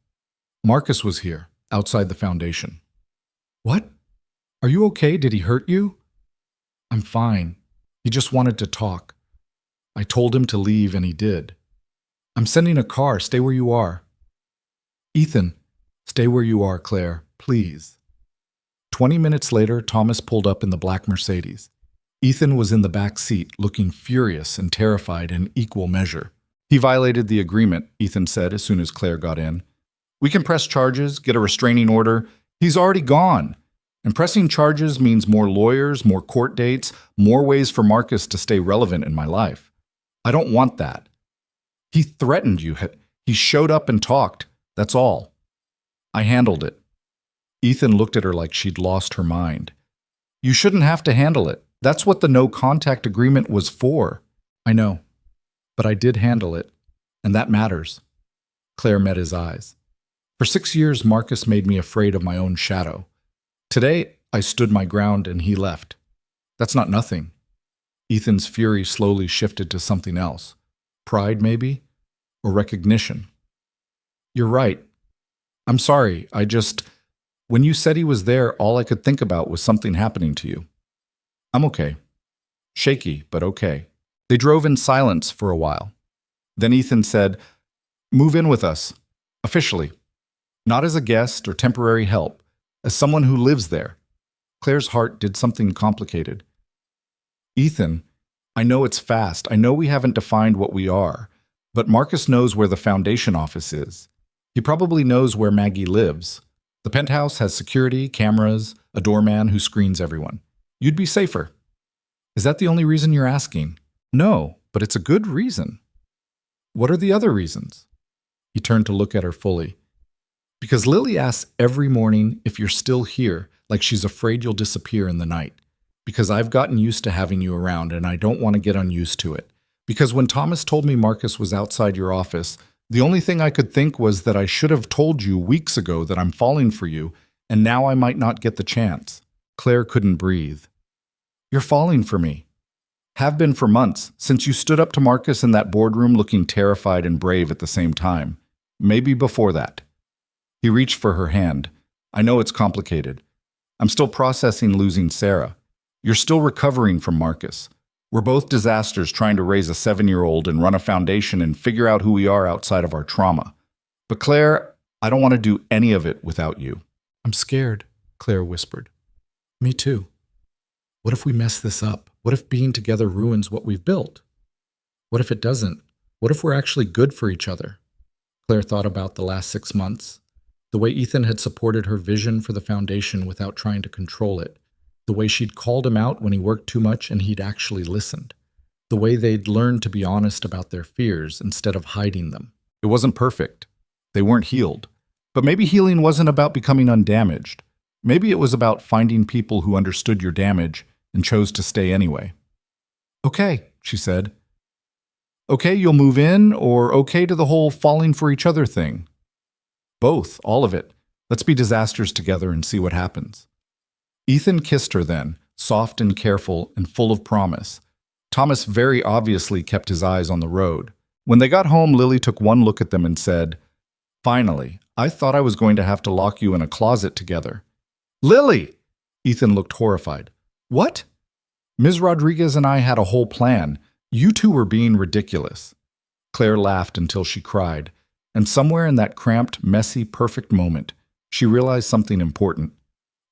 "Marcus was here, outside the foundation." "What? Are you okay? Did he hurt you?" "I'm fine. He just wanted to talk. I told him to leave and he did. I'm sending a car. Stay where you are." "Ethan, stay where you are, Claire, please." 20 minutes later, Thomas pulled up in the black Mercedes. Ethan was in the back seat, looking furious and terrified in equal measure. "He violated the agreement," Ethan said as soon as Claire got in. "We can press charges, get a restraining order. He's already gone. And pressing charges means more lawyers, more court dates, more ways for Marcus to stay relevant in my life. I don't want that. He threatened you. He showed up and talked. That's all. I handled it." Ethan looked at her like she'd lost her mind. "You shouldn't have to handle it. That's what the no-contact agreement was for." "I know, but I did handle it, and that matters." Claire met his eyes. "For 6 years, Marcus made me afraid of my own shadow. Today, I stood my ground and he left. That's not nothing." Ethan's fury slowly shifted to something else. Pride, maybe? Or recognition. "You're right. I'm sorry. When you said he was there, all I could think about was something happening to you. I'm okay. Shaky, but okay." They drove in silence for a while. Then Ethan said, "Move in with us. Officially. Not as a guest or temporary help. As someone who lives there." Claire's heart did something complicated. "Ethan, I know it's fast. I know we haven't defined what we are. But Marcus knows where the foundation office is. He probably knows where Maggie lives. The penthouse has security, cameras, a doorman who screens everyone. You'd be safer." "Is that the only reason you're asking?" "No, but it's a good reason." "What are the other reasons?" He turned to look at her fully. "Because Lily asks every morning if you're still here, like she's afraid you'll disappear in the night. Because I've gotten used to having you around and I don't want to get unused to it. Because when Thomas told me Marcus was outside your office, the only thing I could think was that I should have told you weeks ago that I'm falling for you, and now I might not get the chance." Claire couldn't breathe. "You're falling for me. Have been for months, since you stood up to Marcus in that boardroom looking terrified and brave at the same time. Maybe before that." He reached for her hand. I know it's complicated. I'm still processing losing Sarah. You're still recovering from Marcus. We're both disasters trying to raise a 7-year-old and run a foundation and figure out who we are outside of our trauma. But Claire, I don't want to do any of it without you." "I'm scared," Claire whispered. "Me too. What if we mess this up? What if being together ruins what we've built? What if it doesn't? What if we're actually good for each other?" Claire thought about the last 6 months, the way Ethan had supported her vision for the foundation without trying to control it, the way she'd called him out when he worked too much and he'd actually listened, the way they'd learned to be honest about their fears instead of hiding them. It wasn't perfect. They weren't healed. But maybe healing wasn't about becoming undamaged. Maybe it was about finding people who understood your damage and chose to stay anyway. "Okay," she said. "Okay, you'll move in, or okay to the whole falling for each other thing?" "Both, all of it. Let's be disasters together and see what happens." Ethan kissed her then, soft and careful and full of promise. Thomas very obviously kept his eyes on the road. When they got home, Lily took one look at them and said, "Finally, I thought I was going to have to lock you in a closet together." "Lily!" Ethan looked horrified. "What?" "Ms. Rodriguez and I had a whole plan. You two were being ridiculous." Claire laughed until she cried, and somewhere in that cramped, messy, perfect moment, she realized something important.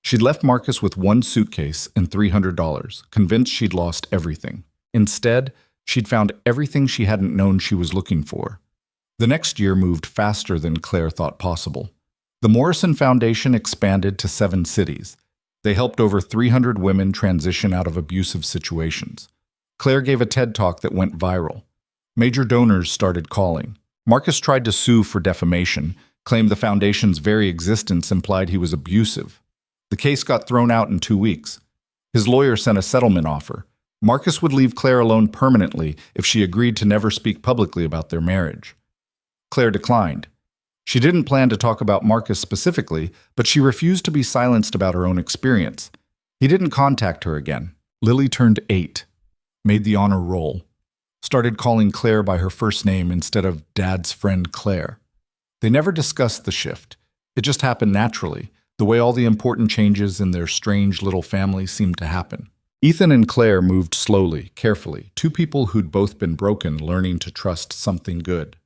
She'd left Marcus with one suitcase and $300, convinced she'd lost everything. Instead, she'd found everything she hadn't known she was looking for. The next year moved faster than Claire thought possible. The Morrison Foundation expanded to 7 cities. They helped over 300 women transition out of abusive situations. Claire gave a TED Talk that went viral. Major donors started calling. Marcus tried to sue for defamation, claimed the foundation's very existence implied he was abusive. The case got thrown out in 2 weeks. His lawyer sent a settlement offer. Marcus would leave Claire alone permanently if she agreed to never speak publicly about their marriage. Claire declined. She didn't plan to talk about Marcus specifically, but she refused to be silenced about her own experience. He didn't contact her again. Lily turned 8, made the honor roll, started calling Claire by her first name instead of Dad's friend Claire. They never discussed the shift. It just happened naturally, the way all the important changes in their strange little family seemed to happen. Ethan and Claire moved slowly, carefully, 2 people who'd both been broken learning to trust something good.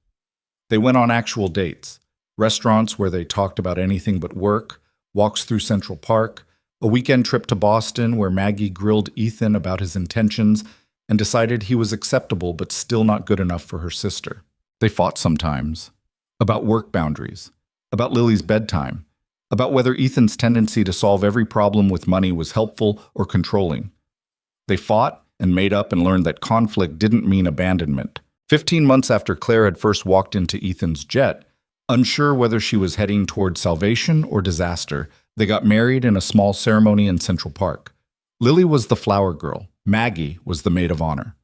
They went on actual dates, restaurants where they talked about anything but work, walks through Central Park, a weekend trip to Boston where Maggie grilled Ethan about his intentions and decided he was acceptable but still not good enough for her sister. They fought sometimes, about work boundaries, about Lily's bedtime, about whether Ethan's tendency to solve every problem with money was helpful or controlling. They fought and made up and learned that conflict didn't mean abandonment. 15 months after Claire had first walked into Ethan's jet, unsure whether she was heading toward salvation or disaster, they got married in a small ceremony in Central Park. Lily was the flower girl. Maggie was the maid of honor.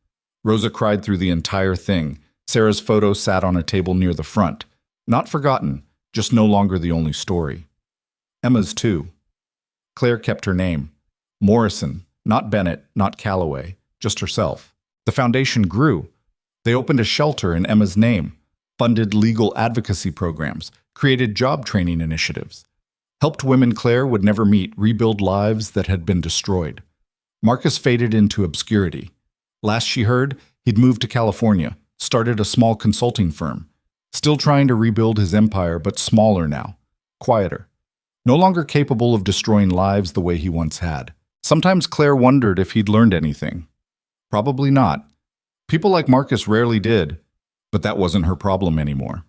Rosa cried through the entire thing. Sarah's photo sat on a table near the front. Not forgotten, just no longer the only story. Emma's too. Claire kept her name. Morrison, not Bennett, not Calloway, just herself. The foundation grew. They opened a shelter in Emma's name, funded legal advocacy programs, created job training initiatives, helped women Claire would never meet rebuild lives that had been destroyed. Marcus faded into obscurity. Last she heard, he'd moved to California, started a small consulting firm, still trying to rebuild his empire, but smaller now, quieter, no longer capable of destroying lives the way he once had. Sometimes Claire wondered if he'd learned anything. Probably not. People like Marcus rarely did, but that wasn't her problem anymore.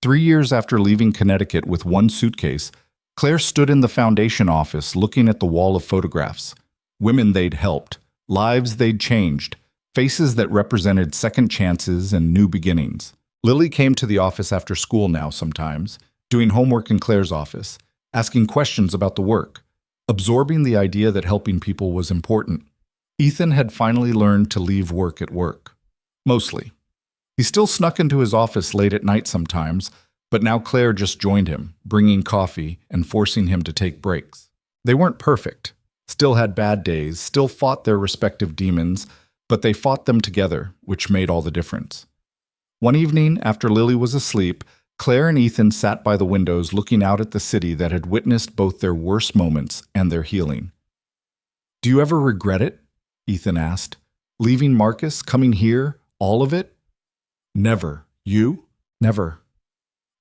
3 years after leaving Connecticut with one suitcase, Claire stood in the foundation office looking at the wall of photographs. Women they'd helped, lives they'd changed, faces that represented second chances and new beginnings. Lily came to the office after school now sometimes, doing homework in Claire's office, asking questions about the work, absorbing the idea that helping people was important. Ethan had finally learned to leave work at work. Mostly. He still snuck into his office late at night sometimes, but now Claire just joined him, bringing coffee and forcing him to take breaks. They weren't perfect, still had bad days, still fought their respective demons, but they fought them together, which made all the difference. One evening, after Lily was asleep, Claire and Ethan sat by the windows looking out at the city that had witnessed both their worst moments and their healing. "Do you ever regret it?" Ethan asked. "Leaving Marcus, coming here, all of it?" "Never. You?" "Never."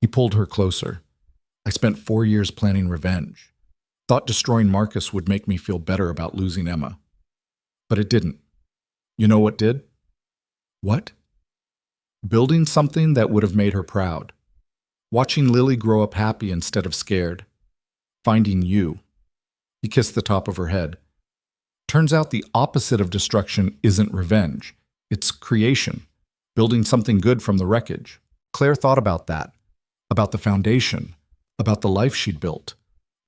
He pulled her closer. "I spent 4 years planning revenge. Thought destroying Marcus would make me feel better about losing Emma. But it didn't. You know what did?" "What?" "Building something that would have made her proud. Watching Lily grow up happy instead of scared. Finding you." He kissed the top of her head. "Turns out the opposite of destruction isn't revenge. It's creation. Building something good from the wreckage." Claire thought about that. About the foundation. About the life she'd built.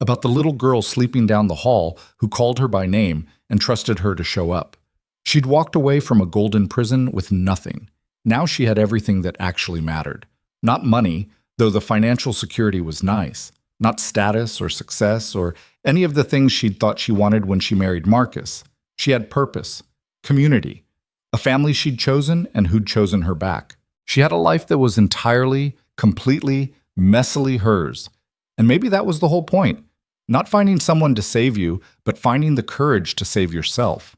About the little girl sleeping down the hall who called her by name and trusted her to show up. She'd walked away from a golden prison with nothing. Now she had everything that actually mattered. Not money, though the financial security was nice. Not status or success or any of the things she'd thought she wanted when she married Marcus. She had purpose, community, a family she'd chosen and who'd chosen her back. She had a life that was entirely, completely, messily hers. And maybe that was the whole point. Not finding someone to save you, but finding the courage to save yourself.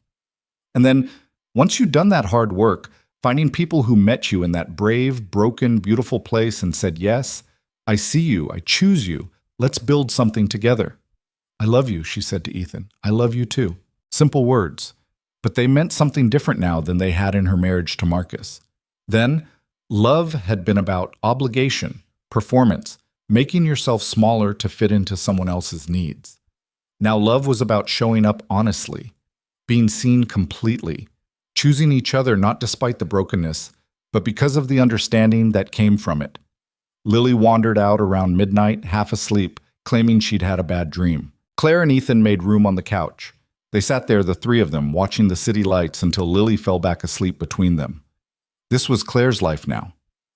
And then, once you'd done that hard work, finding people who met you in that brave, broken, beautiful place and said, "Yes, I see you, I choose you, let's build something together." "I love you," she said to Ethan. "I love you too." Simple words, but they meant something different now than they had in her marriage to Marcus. Then, love had been about obligation, performance, making yourself smaller to fit into someone else's needs. Now love was about showing up honestly, being seen completely, choosing each other not despite the brokenness, but because of the understanding that came from it. Lily wandered out around midnight, half asleep, claiming she'd had a bad dream. Claire and Ethan made room on the couch. They sat there, the three of them, watching the city lights until Lily fell back asleep between them. This was Claire's life now.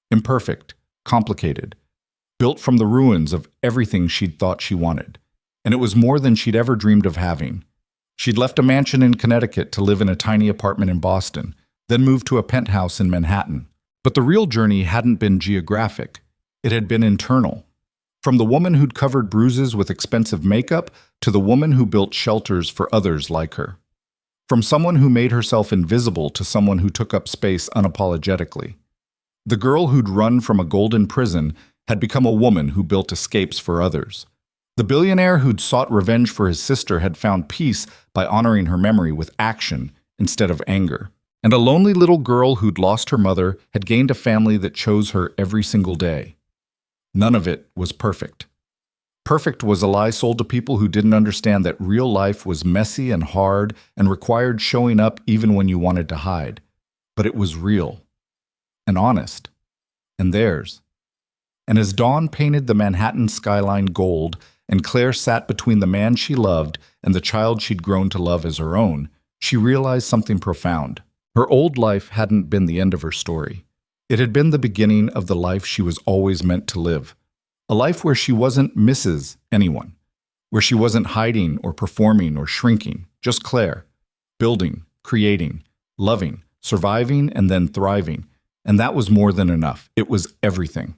Imperfect, complicated, built from the ruins of everything she'd thought she wanted. And it was more than she'd ever dreamed of having. She'd left a mansion in Connecticut to live in a tiny apartment in Boston, then moved to a penthouse in Manhattan. But the real journey hadn't been geographic. It had been internal. From the woman who'd covered bruises with expensive makeup to the woman who built shelters for others like her. From someone who made herself invisible to someone who took up space unapologetically. The girl who'd run from a golden prison had become a woman who built escapes for others. The billionaire who'd sought revenge for his sister had found peace by honoring her memory with action instead of anger. And a lonely little girl who'd lost her mother had gained a family that chose her every single day. None of it was perfect. Perfect was a lie sold to people who didn't understand that real life was messy and hard and required showing up even when you wanted to hide. But it was real and honest and theirs. And as dawn painted the Manhattan skyline gold and Claire sat between the man she loved and the child she'd grown to love as her own, she realized something profound. Her old life hadn't been the end of her story. It had been the beginning of the life she was always meant to live. A life where she wasn't Mrs. Anyone, where she wasn't hiding or performing or shrinking, just Claire, building, creating, loving, surviving, and then thriving. And that was more than enough. It was everything.